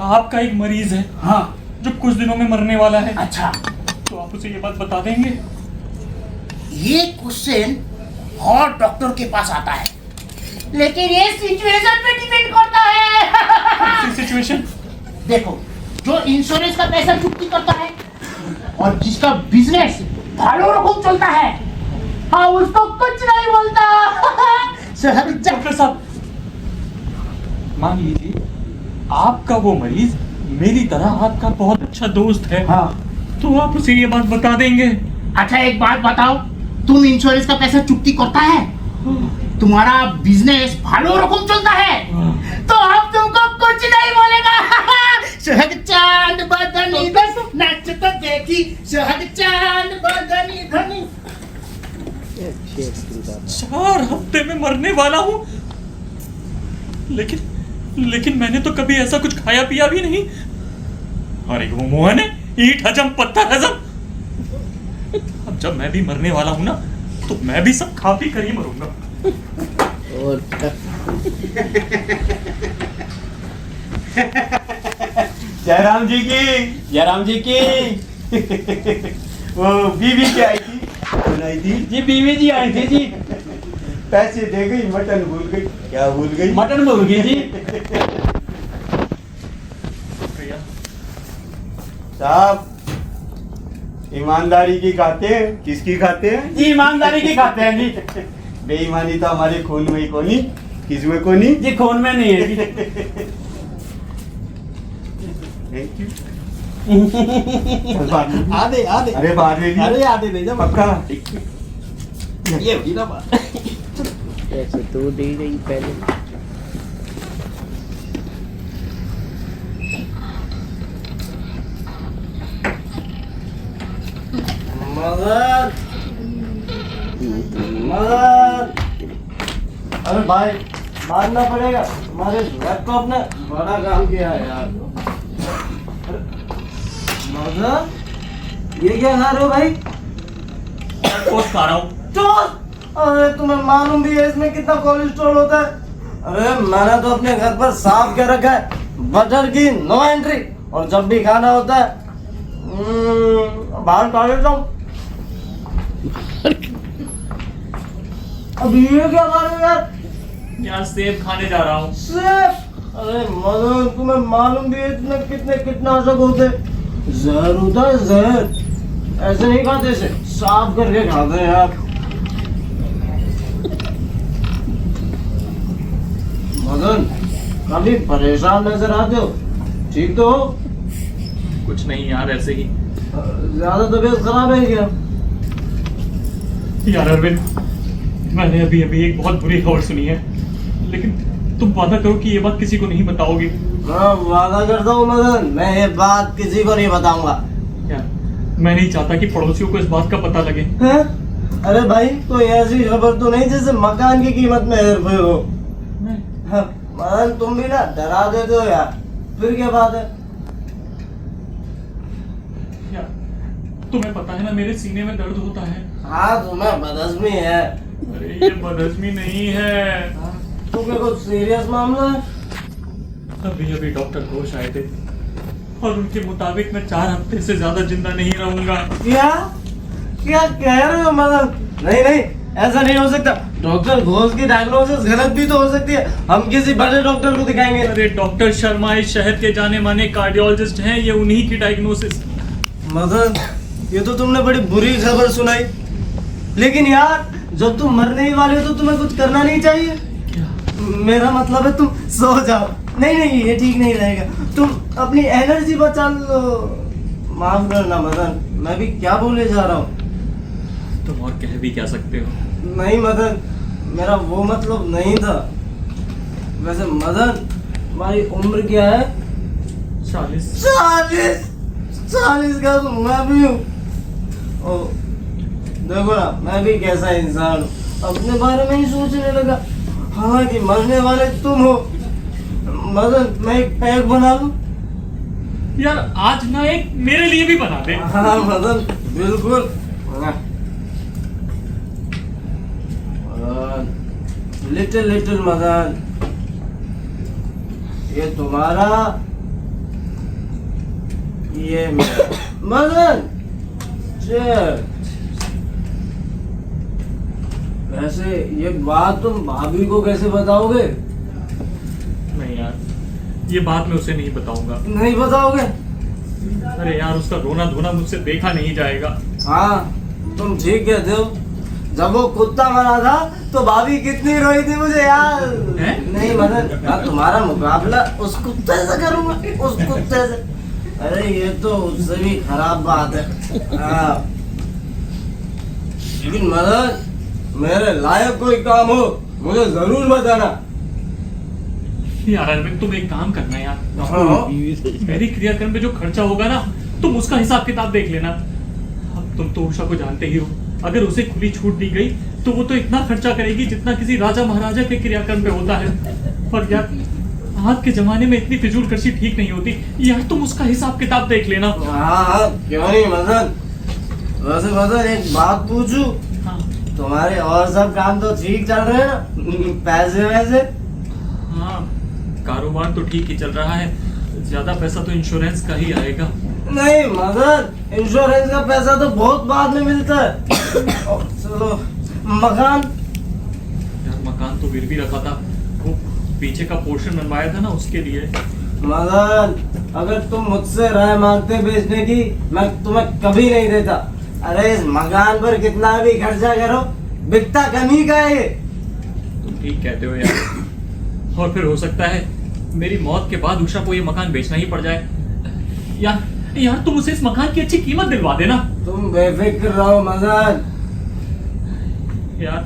आपका एक मरीज है हाँ जो कुछ दिनों में मरने वाला है, अच्छा, तो आप उसे ये बात बता देंगे? ये क्वेश्चन हर डॉक्टर के पास आता है, लेकिन ये सिचुएशन पे डिपेंड करता है। सिचुएशन? देखो, जो इंश्योरेंस का पैसा चुकती करता है और जिसका बिजनेस भालो रकम चलता है, हाँ उसको कुछ नहीं बोलता। डॉक्टर साहब, मान लीजिए आपका वो मरीज मेरी तरह आपका बहुत अच्छा दोस्त है, हाँ तो आप उसे ये बात बता देंगे? अच्छा एक बात बताओ, तुम इंश्योरेंस का पैसा चुकती करता है, तुम्हारा बिजनेस भालो रकम चलता है, तो हम तुमको कुछ नहीं बोलेगा। शहद चांद बदनी धनी नाच तो देखी, शहद चांद बदनी धनी। 4 हफ्ते में मरने वाला हूँ, लेकिन मैंने तो कभी ऐसा कुछ खाया पिया भी नहीं। अरे वो मोहन है, ईट हजम पत्थर हजम। अब जब मैं भी मरने वाला हूँ ना, तो मैं भी सब खा पी कर ही मरूंगा। जयराम जी की वो बीवी क्या आई थी? आई थी जी बीवी जी आई थी जी। पैसे दे गई, मटन भूल गई। क्या भूल गई? मटन भूल गई जी। साहब, ईमानदारी की खाते हैं, किसकी खाते हैं? जी ईमानदारी की खाते हैं जी। बेईमानी तो हमारे खून में ही कोनी, किस में कोनी? जी खून में नहीं है जी। Thank you. आधे आधे अरे बाद में भी अरे आधे दे जा पक्का। ये होगी ना बात। ऐसे तो दे गई पहले। मगर अरे भाई मानना पड़ेगा, हमारे लैपटॉप ने बड़ा काम किया है यार। मगर ये क्या खा रहे हो भाई? टोस्ट खा रहा हूँ। टोस्ट? अरे तुम्हें मालूम भी है इसमें कितना कोलेस्ट्रॉल होता है? अरे मैंने तो अपने घर पर साफ के रखा है, बटर की नो एंट्री, और जब भी खाना होता है बाहर खा लेता हूँ। अब ये क्या खा रहे हो यार? यार सेब खाने जा रहा हूँ। सेब? अरे मदन तुम्हें मालूम भी है इसमें कितने कीटनाशक होते हैं? जहर होता है जहर, ऐसे नहीं खाते, इसे साफ करके खाते हैं यार। मदन कभी परेशान नजर आते हो, ठीक तो हो? कुछ नहीं यार, ऐसे ही। ज्यादा तबीयत खराब है क्या? यार अरविंद, मैंने अभी एक बहुत बुरी खबर सुनी है, लेकिन तुम वादा करो कि ये बात किसी को नहीं बताओगे। हाँ वादा करता हूँ मदन, मैं ये बात किसी को नहीं बताऊंगा। यार मैं नहीं चाहता कि पड़ोसियों को इस बात का पता लगे। हैं? अरे भाई कोई ऐसी खबर तो नहीं जैसे मकान की कीमत में हेरफेर हो? हाँ, मदन तुम भी ना डरा देते हो यार, फिर क्या बात है? यार तुम्हें पता है ना, मेरे सीने में दर्द होता है। हाँ तुम्हें बदहजमी है। अरे ये बदहजमी नहीं है, तुम्हें कुछ सीरियस मामला है? अभी डॉक्टर घोष आए थे और उनके मुताबिक मैं 4 हफ्ते से ज्यादा जिंदा नहीं रहूंगा। क्या क्या कह रहे हो मदन? नहीं नहीं ऐसा नहीं हो सकता, डॉक्टर घोष की डायग्नोसिस गलत भी तो हो सकती है, हम किसी बड़े डॉक्टर को दिखाएंगे। अरे डॉक्टर शर्मा इस शहर के जाने माने कार्डियोलॉजिस्ट हैं, ये उन्हीं की डायग्नोसिस। मदन ये तो तुमने बड़ी बुरी खबर सुनाई, लेकिन यार जब तुम मरने ही वाले हो तो तुम्हें कुछ करना नहीं चाहिए? मेरा मतलब है तुम सो जाओ। नहीं नहीं ये ठीक नहीं रहेगा, तुम अपनी एनर्जी बचा लो। माफ करना मदन, मैं भी क्या बोले जा रहा हूँ। तुम और कह भी क्या सकते हो? नहीं मदन, मेरा वो मतलब नहीं था। वैसे मदन तुम्हारी उम्र क्या है? 40। 40 का तो मैं भी हूँ। देखो ना, मैं भी कैसा इंसान हूँ, अपने बारे में ही सोचने लगा। हालांकि मरने वाले तुम हो। मदन, मैं एक पैक बना लूं? यार आज ना एक मेरे लिए भी बना दे। हाँ मदन, बिल्कुल। लिटिल लिटिल मदन, ये तुम्हारा, ये मेरा। मदन, चल। वैसे ये बात तुम भाभी को कैसे बताओगे? नहीं यार, ये बात मैं उसे नहीं बताऊंगा। नहीं बताओगे? अरे यार, उसका रोना धोना मुझसे देखा नहीं जाएगा। हाँ, तुम ठीक कहते हो। जब वो कुत्ता मरा था तो भाभी कितनी रोई थी मुझे यार। हैं? नहीं मदन, मैं तुम्हारा मुकाबला उस कुत्ते से करूंगा, उस कुत्ते से। अरे ये तो उससे भी खराब बात है। हाँ। लेकिन मदन, मेरे लायक कोई काम हो मुझे जरूर बताना। यार अरविंद, तुम एक काम करना यार, हाँ। मेरी क्रियाक्रम में जो खर्चा होगा ना, तुम उसका हिसाब किताब देख लेना। अब तुम तो उषा को जानते ही हो, अगर उसे खुली छूट दी गई तो वो तो इतना खर्चा करेगी जितना किसी राजा महाराजा के क्रियाक्रम पे होता है। पर यार, आज के जमाने में इतनी फिजूल खर्ची ठीक नहीं होती। यार तुम उसका हिसाब किताब देख लेना। हाँ, क्यों नहीं मदन। वैसे मदन, एक बात पूछूं? हाँ तुम्हारे और सब काम तो ठीक चल रहे हैं ना? पैसे वैसे? हाँ, कारोबार तो ठीक ही चल रहा है। ज्यादा पैसा तो इंश्योरेंस का ही आएगा। नहीं मदन, इंश्योरेंस का पैसा तो बहुत बाद में मिलता है। चलो, मकान? यार मकान तो गिरवी रखा था, वो पीछे का पोर्शन बनवाया था ना, उसके लिए। मदन, अगर तुम मुझसे राय मांगते बेचने की, मैं तुम्हें कभी नहीं देता। अरे इस मकान पर कितना भी खर्चा करो, बिकता कमी का है ये। तुम ठीक कहते हो यार। और फिर हो सकता है मेरी मौत के बाद उषा को ये मकान बेचना ही पड़ जाए। यार तुम उसे इस मकान की अच्छी कीमत दिलवा देना। तुम बेफिक्र रहो मदन। यार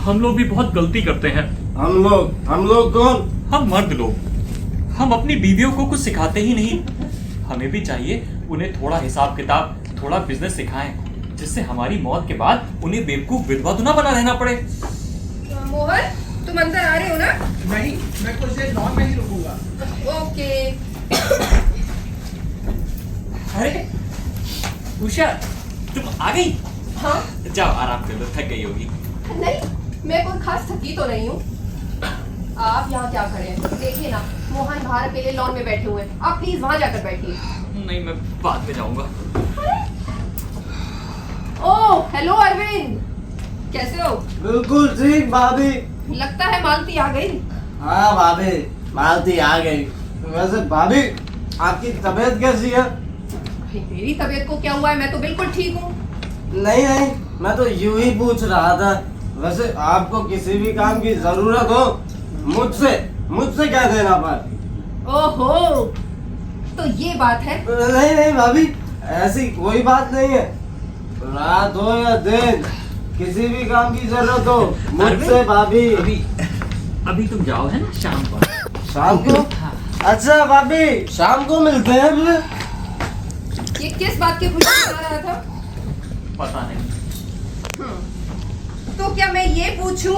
हम लोग भी बहुत गलती करते हैं। हम लोग कौन? हम मर्द लोग। हम अपनी बीवियों को कुछ सिखाते ही नहीं। हमें भी चाहिए उन्हें थोड़ा हिसाब किताब, थोड़ा बिजनेस सिखाएं, जिससे हमारी मौत के बाद उन्हें बेवकूफ विधवा तो ना बना रहना पड़े। मोहन, तुम अंदर आ रहे हो ना? नहीं, मैं कुछ देर लॉन में ही रुकूंगा। ओके। अरे उषा, तुम आ गई? हाँ? जाओ आराम कर लो, थक गई होगी। नहीं, मैं कोई खास थकी तो नहीं हूँ। आप यहाँ क्या खड़े हैं? देखिए ना, मोहन बाहर अकेले लॉन में बैठे हुए हैं। आप प्लीज वहाँ जाकर बैठिए। नहीं, मैं बाद में जाऊंगा। ओह, हेलो अरविंद, कैसे हो? बिल्कुल ठीक भाभी। लगता है मालती आ गई। हाँ भाभी, मालती आ गई। वैसे भाभी, आपकी तबीयत कैसी है? मेरी तबीयत को क्या हुआ है? मैं तो बिल्कुल ठीक हूँ। नहीं नहीं, मैं तो यूं ही पूछ रहा था। वैसे आपको किसी भी काम की जरूरत हो, मुझसे कह देना पर। ओहो, तो ये बात है। नहीं नहीं भाभी, ऐसी कोई बात नहीं है। रात हो या दिन, किसी भी काम की जरूरत हो, मुझसे भाभी। अभी तुम जाओ, है ना, शाम को। शाम को? अच्छा भाभी, शाम को मिलते हैं फिर। ये किस बात की खुशी मना रहा था? पता नहीं। तो क्या मैं ये पूछूं,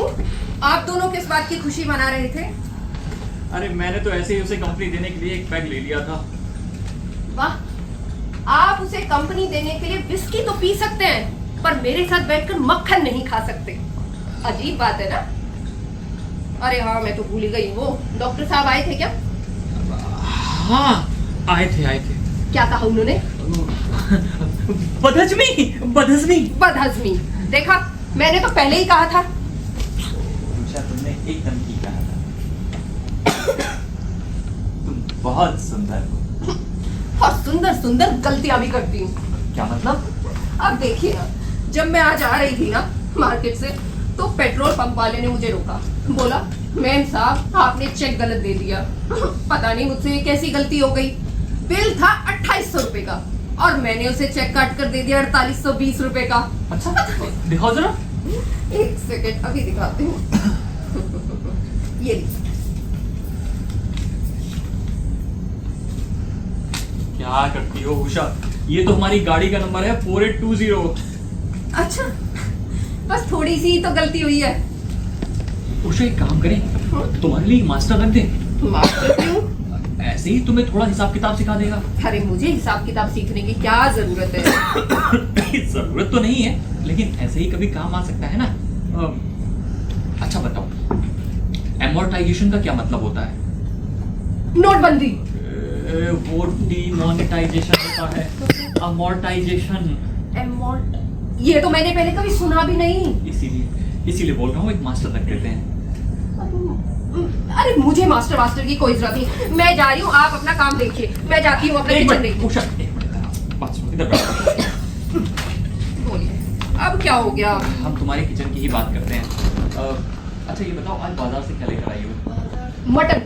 आप दोनों किस बात की खुशी मना रहे थे? अरे मैंने तो ऐसे ही उसे कंपनी देने के लिए एक पैक ले लिया था। वाह, आप उसे कंपनी देने के लिए विस्की तो पी सकते हैं, पर मेरे साथ बैठकर मक्खन नहीं खा सकते। अजीब बात है ना? अरे हाँ, मैं तो भूल ही गई, वो डॉक्टर साहब आए थे क्या? हाँ, आए थे। क्या कहा उन्होंने? बदहजमी। देखा, मैंने तो पहले ही कहा था। तुमने एकदम ठीक कहा था। तुम बहुत सुंदर हो। और सुंदर गलतियां भी करती हूँ। क्या मतलब? अब देखिए ना, जब मैं आज आ रही थी ना मार्केट से, तो पेट्रोल पंप वाले ने मुझे रोका। बोला, मैम साहब, आपने चेक गलत दे दिया। पता नहीं मुझसे कैसी गलती हो गई। बिल था 2800 रुपए का, और मैंने उसे चेक काट कर दे दिया 4820 रुपए का। अच्छा, दिखाओ जरा। एक सेकंड, अभी दिखाती हूँ। ये लीजिए। क्या करती हो उषा? ये तो हमारी गाड़ी का नंबर है 4820। अच्छा, बस थोड़ी सी तो गलती हुई है। उषा एक काम करें, तुम्हारे लिए मास्टर रख दें। मास्टर क्यों? ऐसे ही तुम्हें थोड़ा हिसाब किताब सिखा देगा। अरे मुझे हिसाब किताब सीखने की क्या जरूरत है? जरूरत तो नहीं है, लेकिन ऐसे ही कभी काम आ सकता है ना। अच्छा बताओ, एमोर्टाइजेशन का क्या मतलब होता है? नोटबंदी। वो डीमोनेटाइजेशन होता है, अमोर्टाइजेशन। ये तो मैंने पहले कभी सुना भी नहीं। इसीलिए बोल रहा हूँ, एक मास्टर रख देते हैं। अरे मुझे मास्टर की कोई जरूरत नहीं। मैं जा रही हूँ, आप अपना काम देखिए। मैं जाती हूँ अपना किचन देखिए। उषा, एक मिनट, बात सुनो, इधर बैठो। बोलिए, अब क्या हो गया? हम तुम्हारे किचन की ही बात करते हैं। अच्छा ये बताओ, आज बाजार से क्या लेकर आई हो? मटन।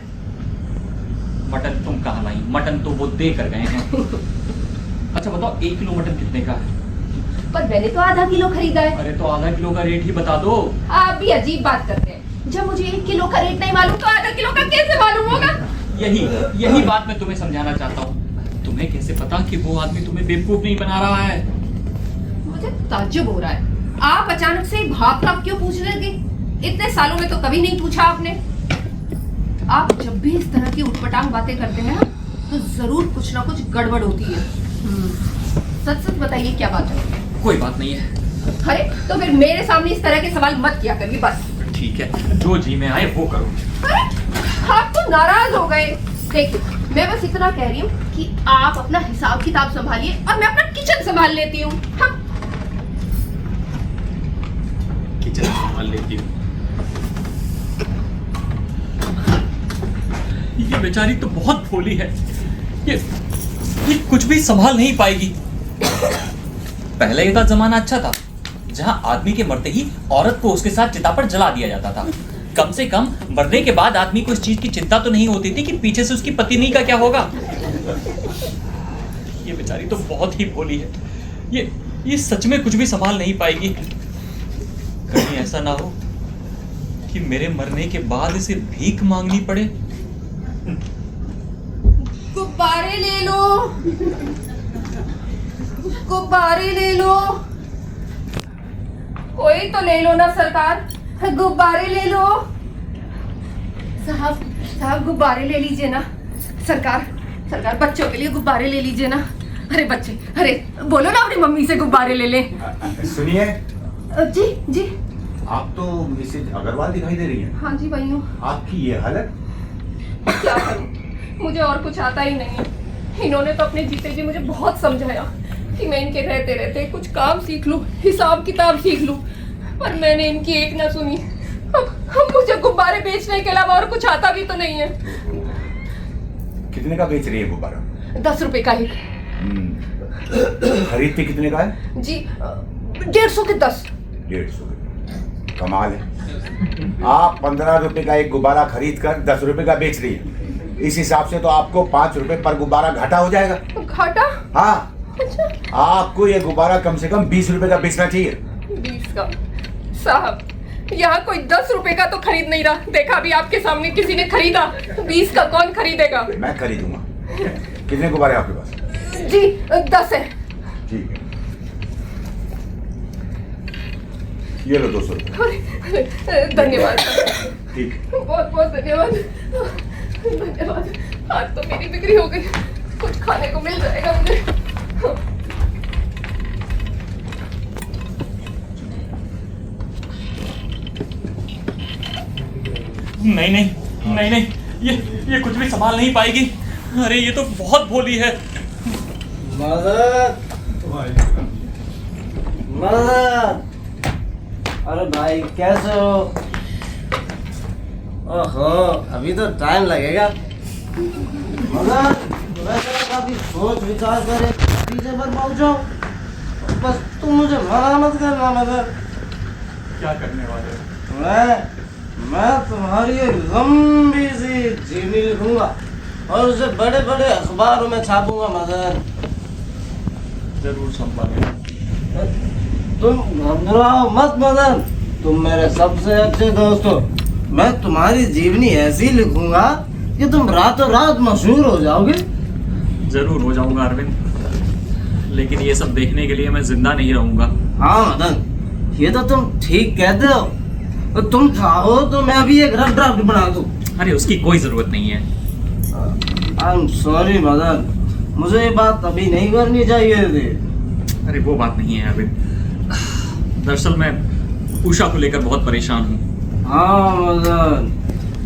मटन तुम कहाँ लाई? मटन तो वो दे कर गए हैं। अच्छा बताओ, 1 किलो मटन कितने का है? पर मैंने तो आधा किलो खरीदा है। अरे तो आधा किलो का रेट ही बता दो। आप भी अजीब बात करते हैं। जब मुझे 1 किलो का रेट नहीं मालूम तो आधा किलो का कैसे मालूम होगा? यही बात मैं तुम्हें समझाना चाहता हूँ। तुम्हें कैसे पता कि वो आदमी तुम्हें बेवकूफ नहीं बना रहा है? मुझे ताज्जुब हो रहा है, आप अचानक से भाव का क्यों पूछने लगे? इतने सालों में तो कभी नहीं पूछा आपने। आप जब भी इस तरह की उटपटांग बातें करते हैं ना, तो जरूर कुछ ना कुछ गड़बड़ होती है। सच सच बताइए, क्या बात है? कोई बात नहीं है। अरे तो फिर मेरे सामने इस तरह के सवाल मत किया करिए, बस। ठीक है, जो जी में आए वो करो। अरे आप तो नाराज हो गए। देखिए, मैं बस इतना कह रही हूँ कि आप अपना हिसाब किताब संभालिए और मैं अपना किचन संभाल लेती हूँ। हाँ। किचन संभाल लेती हूँ। ये बेचारी तो बहुत भोली है। ये कुछ भी संभाल नहीं पाएगी। पहले ये जमाना अच्छा था, जहां आदमी के मरते ही औरत को उसके साथ चिता पर जला दिया जाता था। कम से कम मरने के बाद आदमी को इस चीज की चिंता तो नहीं होती थी कि पीछे से उसकी पत्नी का क्या होगा। ये बेचारी तो बहुत ही भोली है। ये सच में कुछ भी संभाल नहीं पाएगी। कहीं ऐसा ना हो कि मेरे मरने के बाद इसे भीख मांगनी पड़े। गुब्बारे ले लो, गुब्बारे ले लो। कोई तो ले लो ना सरकार, गुब्बारे ले लो। साहब गुब्बारे ले लीजिए ना। सरकार बच्चों के लिए गुब्बारे ले लीजिए ना। अरे बच्चे, अरे बोलो ना अपनी मम्मी से गुब्बारे ले ले। सुनिए, जी। आप तो मिसेज अग्रवाल दिखाई दे रही हैं। हाँ जी भाई हूँ। आपकी ये हालत? क्या करूं, मुझे और कुछ आता ही नहीं है। इन्होंने तो अपने जीते जी मुझे बहुत समझाया कि मैं इनके रहते रहते कुछ काम सीख लूं, हिसाब किताब सीख लूं, पर मैंने इनकी एक ना सुनी। अब मुझे गुब्बारे बेचने के अलावा और कुछ आता भी तो नहीं है। कितने का बेच रही है गुब्बारा? 10 रुपए का ही। खरीदते कितने का है? जी 150 के 10। 150। कमाल है, आप 15 रुपए का एक गुब्बारा खरीद कर 10 रुपए का बेच रही है। इस हिसाब से तो आपको 5 रुपए पर गुब्बारा घाटा हो जाएगा। घाटा? हाँ। अच्छा। आपको ये गुब्बारा कम से कम 20 रुपए का बेचना चाहिए। 20 का? साहब, यहाँ कोई 10 रुपए का तो खरीद नहीं रहा। देखा अभी आपके सामने किसी ने खरीदा। 20 का कौन खरीदेगा? मैं खरीदूंगा। कितने गुब्बारे आपके पास? जी 10 है। ठीक है, ये लो 200 रुपए। धन्यवाद। ठीक, बहुत बहुत धन्यवाद। धन्यवाद, आज तो मेरी बिक्री हो गई। कुछ खाने को मिल जाएगा मुझे। नहीं, ये कुछ भी संभाल नहीं पाएगी। अरे ये तो बहुत भोली है। मदद, अरे भाई कैसे हो? ओहो, अभी तो टाइम लगेगा। मदद, वैसे काफी सोच विचार करे पीछे पर पहुंचो। बस तुम मुझे मना मत करना मदद। क्या करने वाले हो? मैं तुम्हारी एक लंबी सी जीवनी लिखूंगा और उसे बड़े बड़े अखबारों में छापूंगा मदद। जरूर संभालेगा। तुम घबराओ मत मदन, तुम मेरे सबसे अच्छे दोस्त हो। मैं तुम्हारी जीवनी ऐसी लिखूंगा कि तुम रातों रात मशहूर हो जाओगे। जरूर हो जाऊंगा अरविंद, लेकिन ये सब देखने के लिए मैं जिंदा नहीं रहूंगा। हाँ मदन, ये तो तुम ठीक कहते हो। और तुम चाहो तो मैं अभी एक रफ ड्राफ्ट बना दूं। अरे उसकी कोई जरूरत नहीं है। आई एम सॉरी मदन, मुझे ये बात अभी नहीं करनी चाहिए थी। अरे वो बात नहीं है अभी। दरअसल मैं उषा को लेकर बहुत परेशान हूँ। हाँ मदन,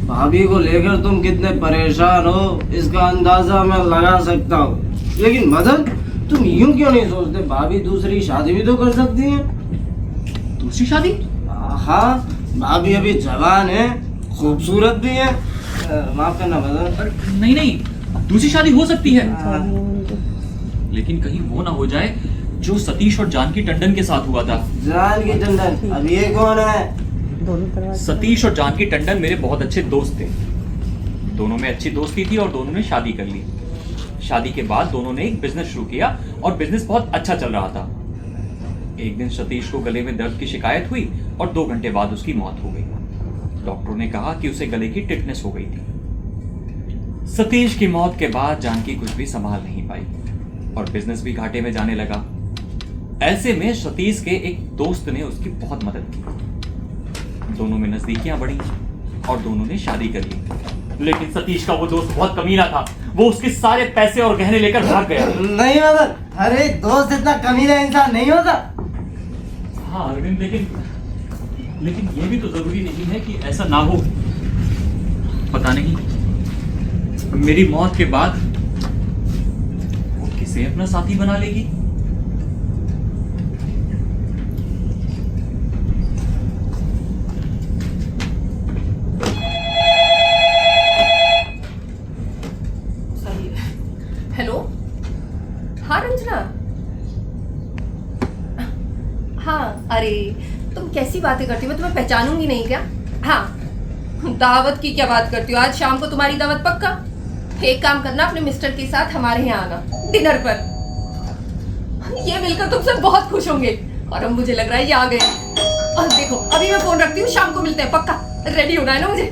भाभी को लेकर तुम कितने परेशान हो इसका अंदाजा मैं लगा सकता हूँ। लेकिन मदन, तुम यूं क्यों नहीं सोचते, भाभी दूसरी शादी भी तो कर सकती हैं। दूसरी शादी? हाँ, भाभी अभी जवान है, खूबसूरत भी है। माफ करना मदन। अरे नहीं नहीं, दूसरी शादी हो सकती है, लेकिन कहीं वो ना हो जाए जो सतीश और जानकी टंडन के साथ हुआ था। जानकी टंडन? अब ये कौन है? दोनों करवा सतीश और जानकी टंडन मेरे बहुत अच्छे दोस्त थे। दोनों में अच्छी दोस्ती थी और दोनों ने शादी कर ली। शादी के बाद दोनों ने एक बिजनेस शुरू किया और बिजनेस बहुत अच्छा चल रहा था। एक दिन सतीश को गले में दर्द की शिकायत हुई और 2 घंटे बाद उसकी मौत हो गई। डॉक्टरों ने कहा कि उसे गले की टिटनेस हो गई थी। सतीश की मौत के बाद जानकी कुछ भी संभाल नहीं पाई और बिजनेस भी घाटे में जाने लगा। ऐसे में सतीश के एक दोस्त ने उसकी बहुत मदद की। दोनों में नजदीकियां बढ़ी और दोनों ने शादी कर ली। लेकिन सतीश का वो दोस्त बहुत कमीना था। वो उसके सारे पैसे और गहने लेकर भाग गया। नहीं मदन, हर एक दोस्त इतना कमीना इंसान नहीं होता। हाँ अरविंद, लेकिन ये भी तो जरूरी नहीं है कि ऐसा ना हो। पता नहीं मेरी मौत के बाद वो किसे अपना साथी बना लेगी। हेलो, हाँ रंजना। हाँ, अरे तुम कैसी बातें करती हो, मैं तुम्हें पहचानूंगी नहीं क्या? हाँ, दावत की क्या बात करती हो? आज शाम को तुम्हारी दावत पक्का? एक काम करना, अपने मिस्टर के साथ हमारे यहाँ आना डिनर पर। ये मिलकर तुम सब बहुत खुश होंगे और अब मुझे लग रहा है ये आ गए। और देखो, अभी मैं फोन रखती हूँ, शाम को मिलते हैं पक्का। रेडी होना है ना मुझे?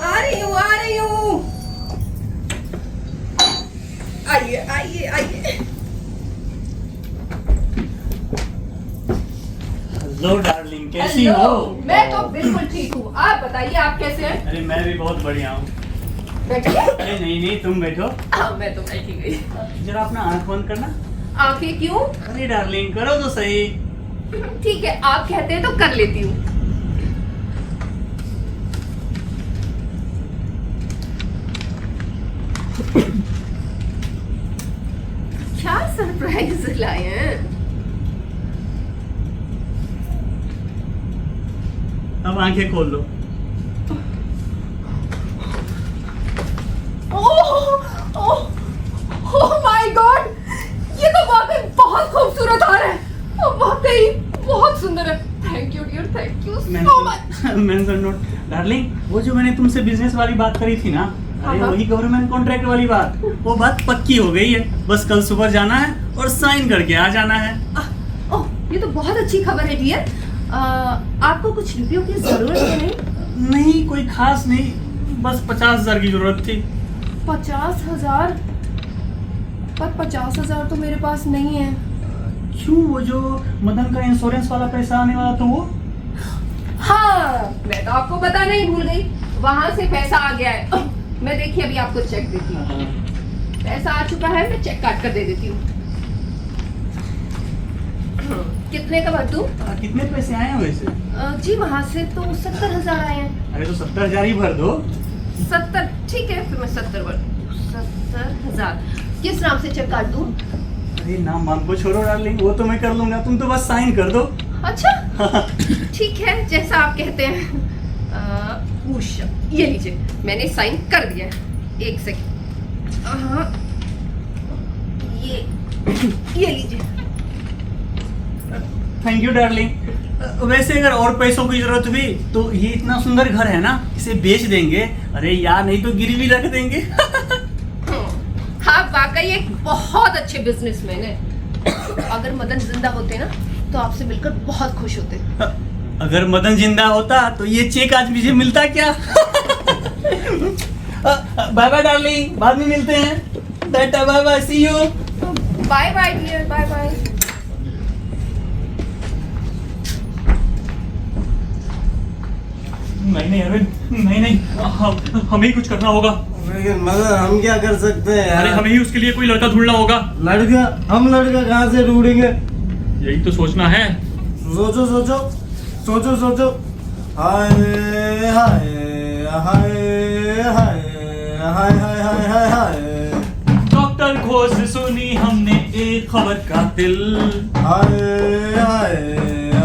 आ रही हूँ। आइए। हेलो डार्लिंग, कैसी हेलो, हो? मैं तो बिल्कुल ठीक हूँ। आप बताइए, आप कैसे हैं? अरे मैं भी बहुत बढ़िया हूँ। बैठिए। अरे नहीं तुम बैठो। हाँ, मैं तो बैठी गई। जरा अपना आँख बंद करना। आंखें क्यों? अरे डार्लिंग करो तो सही। ठीक है, आप कहते हैं तो कर लेती हूँ। क्या सरप्राइज लाए हैं? अब आंखें खोल लो। ओह माय गॉड, ये तो वाकई बहुत खूबसूरत हार है। वाकई बहुत सुंदर है। Thank you dear, thank you so much. Mention note. Darling, वो जो मैंने तुमसे बिजनेस वाली बात करी थी ना, अरे हाँ। वही गवर्नमेंट कॉन्ट्रैक्ट वाली बात, वो बात पक्की हो गई है। बस कल सुबह जाना है और साइन करके आ जाना है। ओह, ये तो बहुत अच्छी खबर है डियर। आपको कुछ रुपयों की जरूरत है? नहीं कोई खास नहीं, बस 50,000 की जरूरत थी। 50,000? पर 50,000 तो मेरे पास नहीं है। क्यों, वो जो मदन का इंश्योरेंस वाला पैसा आने वाला था वो? हाँ, मैं तो आपको बताना ही भूल गई, वहां से पैसा आ गया है। मैं देखिए अभी आपको चेक देती हूँ। पैसा आ चुका है, मैं चेक काट कर दे देती हूँ। कितने का भर दूं? कितने पैसे आए हैं वैसे? जी वहां से तो 70,000 आए हैं। अरे तो 70,000 ही भर दो। 70? ठीक है, फिर मैं 70 भर दूं। 70,000 किस नाम से चेक काट दूं? अरे नाम वाम को छोड़ो डार्लिंग, वो तो मैं कर लूंगा, तुम तो बस साइन कर दो। अच्छा ठीक है, जैसा आप कहते हैं। उषा, ये लीजिए, मैंने साइन कर दिया है। एक सेकंड। हाँ, ये लीजिए। Thank you darling. वैसे अगर और पैसों की जरूरत हुई तो ये इतना सुंदर घर है ना, इसे बेच देंगे। अरे यार नहीं तो गिरवी रख देंगे। हाँ, वाकई एक बहुत अच्छे बिजनेसमैन है। अगर मदन जिंदा होते ना तो आपसे मिलकर बहुत खुश होते। अगर मदन जिंदा होता तो ये चेक आज मुझे मिलता क्या? बाय बाय डार्लिंग, बाद में मिलते हैं। Tata bye bye, see you. Bye bye dear, bye bye. नहीं अरविंद, नहीं हमें ही कुछ करना होगा। लेकिन मगर हम क्या कर सकते हैं अरे यार? हमें ही उसके लिए कोई लड़का ढूंढना होगा। लड़का? हम लड़का कहाँ से ढूंढेंगे? यही तो सोचना है। सोचो सोचो सोचो सोचो। हाय हाय हाय हाय हाय हाय हाय हाय हाय। डॉक्टर घोष सुनी हमने एक खबर कातिल। हाय हाय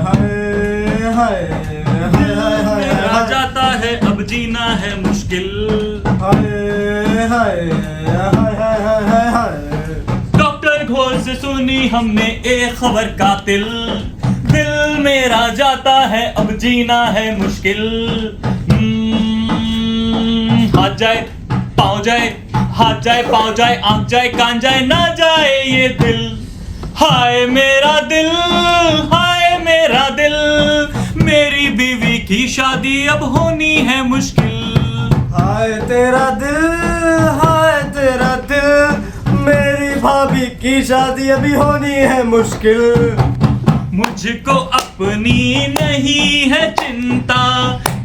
हाय हाय मेरा जाता है अब जीना है मुश्किल। हाय हाय हाय हाय हाय हाय। डॉक्टर घोष सुनी हमने एक खबर कातिल। दिल मेरा जाता है अब जीना है मुश्किल। हाथ जाए पाँव जाए, हाथ जाए पाँव जाए, आँख जाए कान जाए, ना जाए ये दिल। हाय मेरा दिल, हाय मेरा दिल, मेरी बीवी की शादी अब होनी है मुश्किल। हाय तेरा दिल, हाय तेरा दिल, मेरी भाभी की शादी अभी होनी है मुश्किल। मुझको अपनी नहीं है चिंता,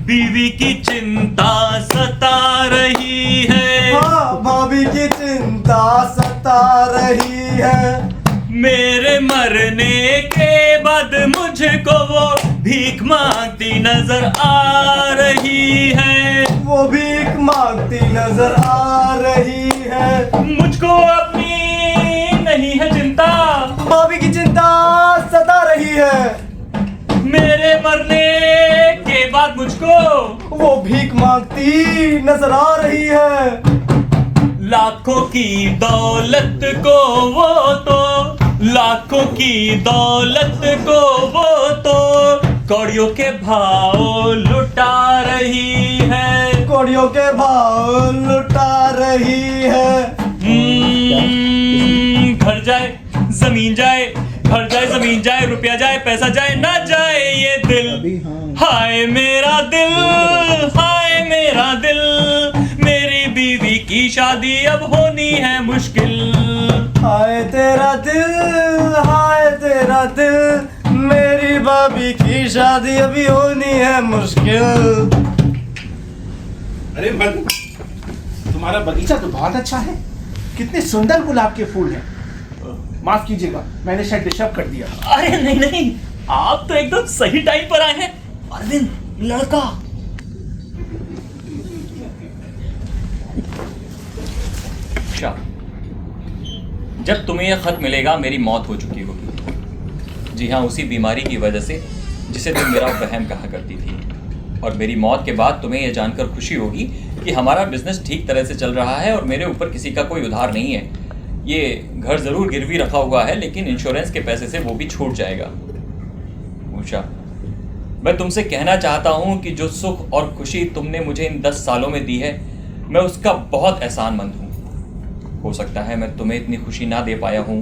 बीवी की चिंता सता रही है। हाँ, भाभी की चिंता सता रही है। मेरे मरने के बाद मुझको वो भीख मांगती नजर आ रही है। वो भीख मांगती नजर आ रही है। मुझको अपनी नहीं है चिंता, भाभी की चिंता सता रही है। मेरे मरने के बाद मुझको वो भीख मांगती नजर आ रही है। लाखों की दौलत को वो तो, लाखों की दौलत को वो तो कौड़ियों के भाव लुटा रही है। कौड़ियों के भाव लुटा रही है। घर जाए जमीन जाए, घर जाए जमीन जाए, रुपया जाए पैसा जाए, ना जाए ये दिल। हाय मेरा दिल, हाय मेरा दिल, मेरी बीवी की शादी अब होनी है मुश्किल। हाय तेरा दिल, हाय तेरा दिल, मेरी भाभी की शादी अभी होनी है मुश्किल। अरे मत, तुम्हारा बगीचा तो बहुत अच्छा है। कितने सुंदर गुलाब के फूल हैं। माफ कीजिएगा, मैंने शायद डिस्टर्ब कर दिया। अरे नहीं, आप तो एकदम सही टाइम पर आए हैं। अरविंद, लड़का। अच्छा, जब तुम्हें यह खत मिलेगा मेरी मौत हो चुकी होगी। जी हाँ, उसी बीमारी की वजह से जिसे तुम मेरा वहम कहा करती थी। और मेरी मौत के बाद तुम्हें यह जानकर खुशी होगी कि हमारा बिजनेस ठीक तरह से चल रहा है और मेरे ऊपर किसी का कोई उधार नहीं है। ये घर ज़रूर गिरवी रखा हुआ है, लेकिन इंश्योरेंस के पैसे से वो भी छूट जाएगा। उषा, मैं तुमसे कहना चाहता हूँ कि जो सुख और खुशी तुमने मुझे इन 10 सालों में दी है, मैं उसका बहुत एहसानमंद हूँ। हो सकता है मैं तुम्हें इतनी खुशी ना दे पाया हूँ,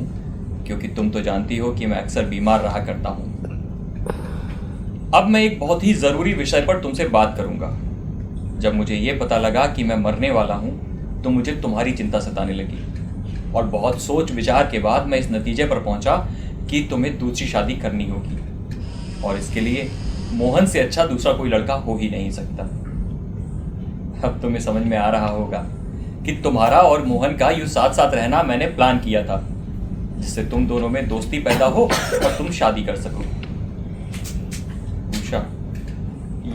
क्योंकि तुम तो जानती हो कि मैं अक्सर बीमार रहा करता हूँ। अब मैं एक बहुत ही ज़रूरी विषय पर तुमसे बात करूँगा। जब मुझे ये पता लगा कि मैं मरने वाला हूँ, तो मुझे तुम्हारी चिंता सताने लगी। और बहुत सोच विचार के बाद मैं इस नतीजे पर पहुँचा कि तुम्हें दूसरी शादी करनी होगी। और इसके लिए मोहन से अच्छा दूसरा कोई लड़का हो ही नहीं सकता। अब तुम्हें समझ में आ रहा होगा कि तुम्हारा और मोहन का यूँ साथ साथ रहना मैंने प्लान किया था, जिससे तुम दोनों में दोस्ती पैदा हो और तुम शादी कर सको। उषा,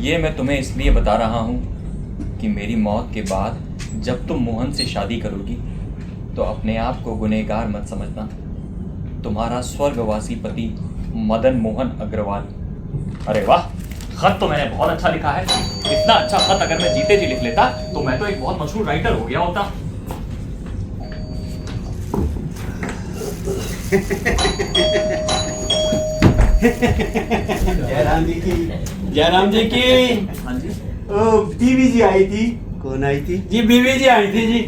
ये मैं तुम्हें इसलिए बता रहा हूँ कि मेरी मौत के बाद जब तुम मोहन से शादी करोगी तो अपने आप को गुनहगार मत समझना। तुम्हारा स्वर्गवासी पति मदन मोहन अग्रवाल। अरे वाह, खत तो मैंने बहुत अच्छा लिखा है। इतना अच्छा खत अगर मैं जीते जी लिख लेता तो मैं तो एक बहुत मशहूर राइटर हो गया होता। जयराम जी की हाँ जी, टीवी जी आई थी। कौन आई थी जी? बीवी जी आई थी जी।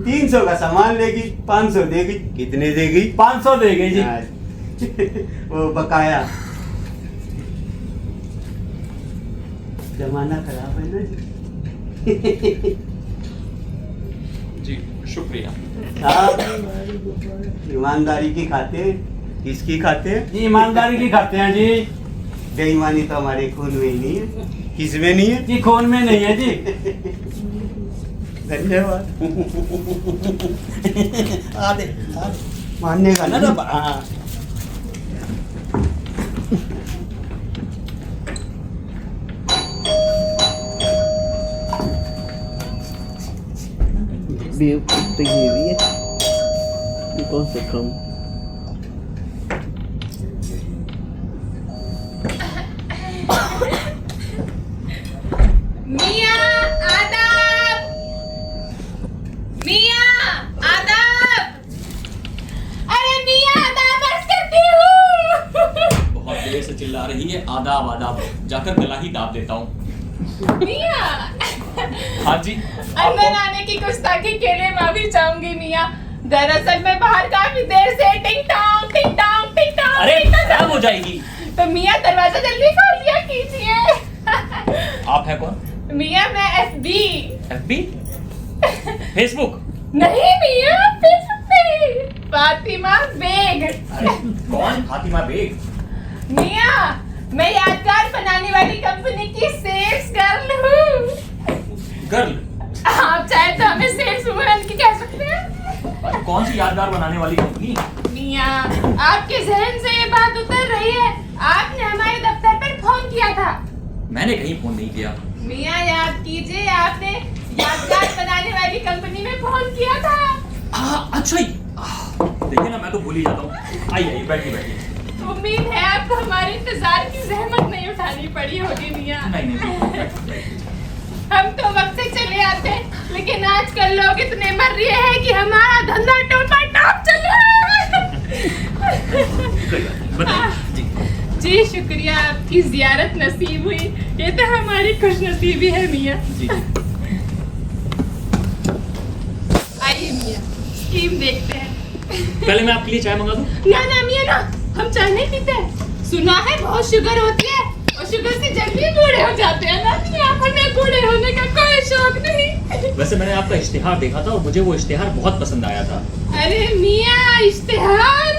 300 का सामान लेगी, 500 देगी। कितने देगी? 500 देगी जी। वो बकाया। जमाना खराब है ना जी शुक्रिया। साहब ईमानदारी की खाते किसकी खाते? जी ईमानदारी की खाते हैं जी। बेईमानी तो हमारे खून में ही नहीं है। किसमें नहीं है? जी खून में नहीं है जी। धन्यवाद। मानने का ना ना। हाँ। तो ये भी है, ये कौन सा कम? मिया आदाब, मिया आदाब, अरे मिया आदाब अर्ज करती हूँ। बहुत देर से चिल्ला रही है आदाब आदाब, जाकर गला ही दाब देता हूँ। मिया हाँ जी। अंदर आने की गुस्ताखी के लिए माफी चाहूंगी मिया। दरअसल मैं बाहर काफी देर से टिंग टॉन्ग टिंग टॉन्ग टिंग टॉन्ग अरे टिंग टॉन्ग खराब हो जाएगी। तो मिया दरवाजा जल्दी खोल दिया कीजिए। आप है कौन? मिया मैं एफबी। एफबी? फेसबुक? नहीं मिया फेसबुक नहीं, फातिमा बेग। अरे कौन फातिमा बेग? मिया मैं यादगार बनाने वाली कंपनी की सेल्स गर्ल हूँ। गर्ल? आप चाहे तो हमें सेल्स वुमन की कह सकते हैं। कौन सी यादगार बनाने वाली कंपनी? मिया आपके जहन से ये बात उतर रही है, आपने हमारे दफ्तर पर फोन किया था। मैंने कहीं फोन नहीं किया। मिया याद कीजिए, आपने यादगार बनाने वाली कंपनी में फोन किया था। अच्छा ही देखिए ना, मैं तो भूल ही जाता हूँ। आइए बैठिए बैठिए। उम्मीद है आपको हमारे इंतजार की जहमत नहीं उठानी पड़ी होगी मिया। नहीं। हम तो वक्त से चले आते हैं, लेकिन आजकल लोग इतने मर रहे हैं कि हमारा धंधा टॉप चल रहा है। जी शुक्रिया, आपकी जियारत नसीब हुई, ये तो हमारी खुशनसीबी है मियाँ। आइए मियाँ, स्कीम देखते हैं। पहले मैं आपके लिए चाय मंगा दूं? ना मियाँ ना, हम चाय नहीं पीते। सुना है बहुत शुगर होती है और शुगर से जल्दी बूढ़े हो जाते हैं ना मियाँ। हमें बूढ़े होने का कोई शौक नहीं। वैसे मैंने आपका इश्तिहार देखा था और मुझे वो इश्तिहार बहुत पसंद आया था। अरे मियाँ इश्तिहार,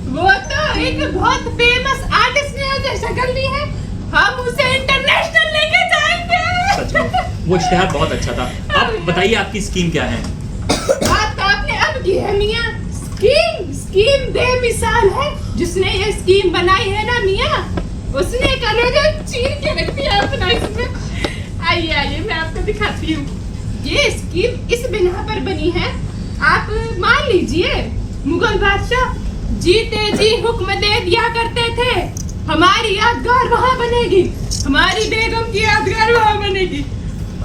वो तो एक बहुत फेमस आर्टिस्ट ने उसे शक्ल दी है, हम उसे इंटरनेशनल लेके जाएंगे। सच में वो इश्तिहार बहुत अच्छा था। आप बताइए आपकी स्कीम क्या है? बात तो आपने अब की है मियाँ। स्कीम बेमिसाल है। जिसने ये स्कीम बनाई है ना मियाँ, उसने कलेजा चीर के रख दिया अपना इसमें। आइए मैं आपको दिखाती हूँ। ये स्कीम इस बिना पर बनी है, आप मान लीजिए मुगल बादशाह जीते जी हुक्म दे दिया करते थे, हमारी यादगार वहाँ बनेगी, हमारी बेगम की यादगार वहाँ बनेगी।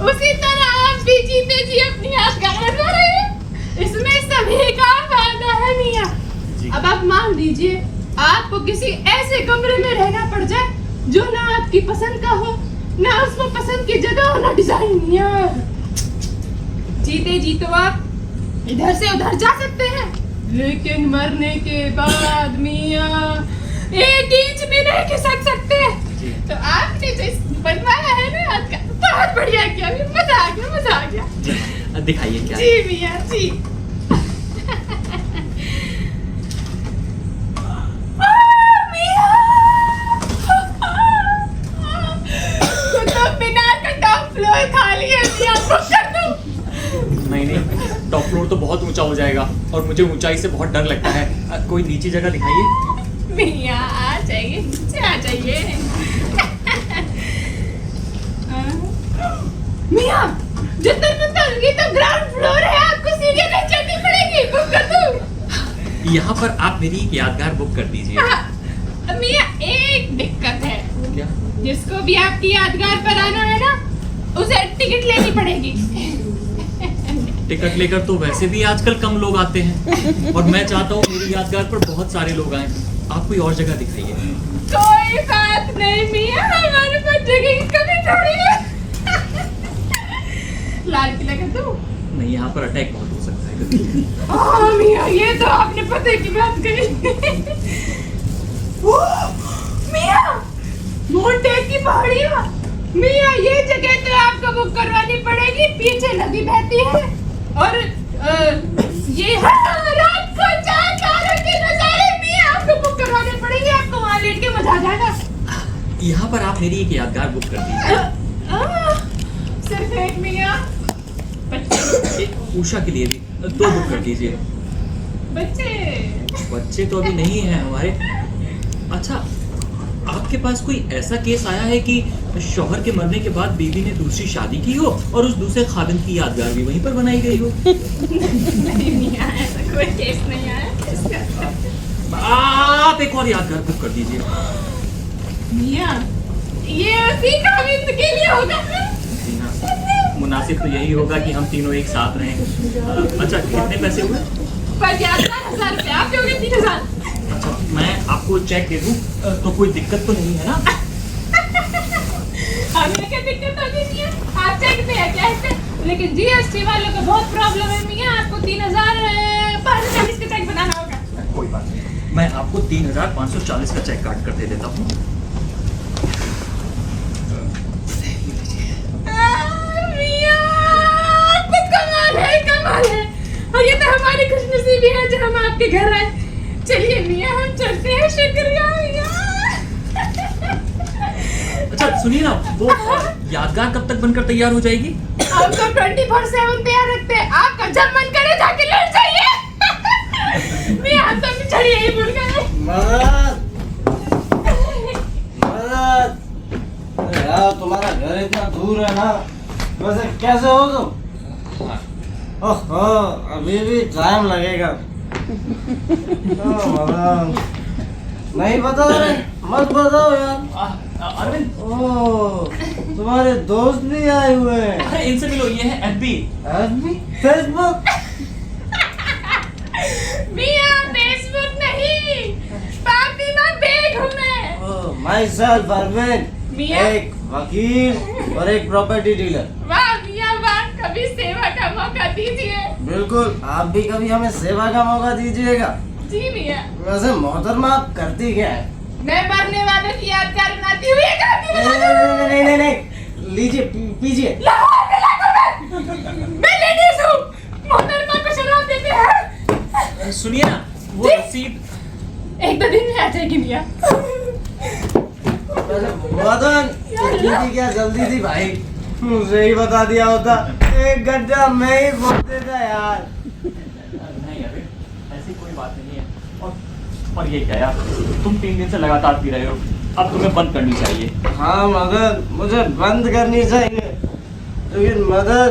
उसी तरह आप भी जीते जी अपनी यादगार बना रहे हैं। इसमें सभी का फायदा है मियाँ। अब आप मान लीजिए आपको किसी ऐसे कमरे में रहना पड़ जाए जो ना आपकी पसंद का हो, ना उसको पसंद की जगह हो, ना डिजाइन। मियाँ जीते जी तो आप इधर से उधर जा सकते हैं, लेकिन मरने के बाद मियाँ 1 इंच भी नहीं खिसक सकते। तो आपने जो बनवाया है ना आज का, बहुत बढ़िया किया, मजा आ गया। दिखाइए क्या? जी मियाँ जी। फ्लोर खाली है मियाँ, बुक कर दो। नहीं टॉप फ्लोर तो बहुत ऊंचा हो जाएगा और मुझे ऊंचाई से बहुत डर लगता है। कोई नीची जगह दिखाइए। मियाँ आ जाइए, नीचे आ जाइए। मियाँ ये तो ग्राउंड फ्लोर है, आपको सीढ़ियाँ नहीं चढ़नी पड़ेगी, बुक कर दो। यहाँ पर आप मेरी एक यादगार बुक कर दीजिए। मियाँ एक दिक्कत है। क्या? जिसको भी आपकी यादगार पर आना है ना, उसे टिकट लेनी पड़ेगी। टिकट लेकर तो वैसे भी आजकल कम लोग आते हैं और मैं चाहता हूँ मेरी यादगार पर बहुत सारे लोग आए। आप कोई और जगह दिखाइए। कोई बात नहीं मियाँ, हमारे पास जगह की कमी थोड़ी है। लाल किला कर दूं? नहीं, यहाँ पर अटैक बहुत हो सकता है। हाँ मियाँ, ये तो आपने पते की बात कही। मियाँ मोटे की पहाड़ियाँ, मियाँ ये जगह तो आपको बुक करवानी पड़ेगी। पीछे नदी बहती है और ये रात को 4 तारों के नजारे भी आपको बुक करवाने पड़ेंगे, आपको वहाँ लेट के मजा आ जाएगा। यहाँ पर आप मेरी एक यादगार बुक कर दीजिए। सिर्फ एक मियाँ। उषा के लिए भी 2 बुक कर दीजिए। बच्चे तो अभी नहीं हैं हमारे। अच्छा, आपके पास कोई ऐसा केस आया है कि शौहर के मरने के बाद बीवी ने दूसरी शादी की हो और उस दूसरे खादिम की यादगार भी वहीं पर बनाई गई हो? नहीं मियाँ, ऐसा कोई केस नहीं आया। आप एक और यादगार बुक कर दीजिए। मियाँ, ये उसी खाविंद के लिए होगा। मुनासिब तो यही होगा कि हम तीनों एक साथ रहें। अच्छा, कितने पैसे हुए? 50,000 रुपये। आप दोगे 3,000? अच्छा, मैं आपको चेक दे दूं तो कोई दिक्कत तो नहीं है ना? हमें क्या दिक्कत होगी मियाँ? आप चेक पे या कैश पे? लेकिन जीएसटी वालों को बहुत प्रॉब्लम है मियाँ, आपको 3,540 का चेक बनाना होगा। कोई बात नहीं, मैं आपको 3,540 का चेक काट कर दे देता हूँ। कमाल है। और ये तो हमारी खुशनसीबी है जो हम आपके घर आए। चलिए मियाँ, हम चलते हैं। शुक्रिया मियाँ। अच्छा सुनिए ना, वो यादगार कब तक बनकर तैयार हो जाएगी? हम तो 24/7 तैयार रखते हैं, आपका जब मन करे जाके लेट जाइए। मियाँ, हम तो चढ़िए ही भूल गए। मदद, यार तुम्हारा घर इतना दूर है ना, वैसे कैसे हो तुम? ओहो, अभी भी टाइम लगेगा। नहीं बता रहे, मत बताओ यार। अरविंद, ओह, तुम्हारे दोस्त भी आए हुए हैं। अरे इनसे मिलो, ये है एफबी। एफबी? फेसबुक? मियाँ, फेसबुक नहीं, फातिमा बेग हूँ मैं। ओह, माय सेल्फ अरविंद, मियाँ? एक वकील और एक प्रॉपर्टी डीलर। वाह मियाँ वाह, कभी सेवा का मौका दीजिए। बिल्कुल, आप भी कभी हमें सेवा का मौका दीजिएगा। जी मियाँ। वैसे मोहतरमा आप करती क्या है? मैं मरने वालों की यादगार बनाती हुई नहीं, लीजिए पीजिए। मैं लेडीज हूँ, मोहतरमा को शराब देते हैं। सुनिए ना, वो रसीद 1-2 दिन में आ जाएगी मियाँ। मदन, इतनी क्या जल्दी थी भाई? मुझे ही बता दिया होता, 1 घंटा मैं ही बोल देता यार। नहीं अभी ऐसी कोई बात नहीं है। और ये क्या यार, तुम 3 दिन से लगातार पी रहे हो, अब तुम्हें बंद करनी चाहिए। हाँ मदन, मुझे बंद करनी चाहिए, लेकिन मदन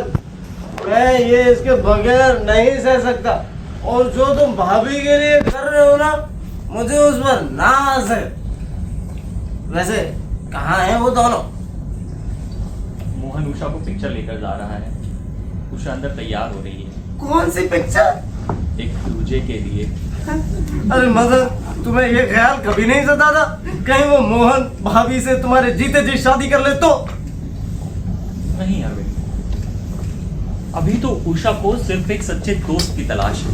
मैं ये इसके बगैर नहीं सह सकता। और जो तुम भाभी के लिए कर रहे हो ना, मुझे उस पर नाज है। वैसे कहाँ है वो दोनों? मोहन उषा को पिक्चर लेकर जा रहा है। उषा अंदर तैयार हो रही है। कौन सी पिक्चर? एक दूजे के लिए। अरे मदन, तुम्हें ये ख्याल कभी नहीं सता था कहीं वो मोहन भाभी से तुम्हारे जीते जी शादी कर ले तो? नहीं अरविंद, अभी तो उषा को सिर्फ एक सच्चे दोस्त की तलाश है।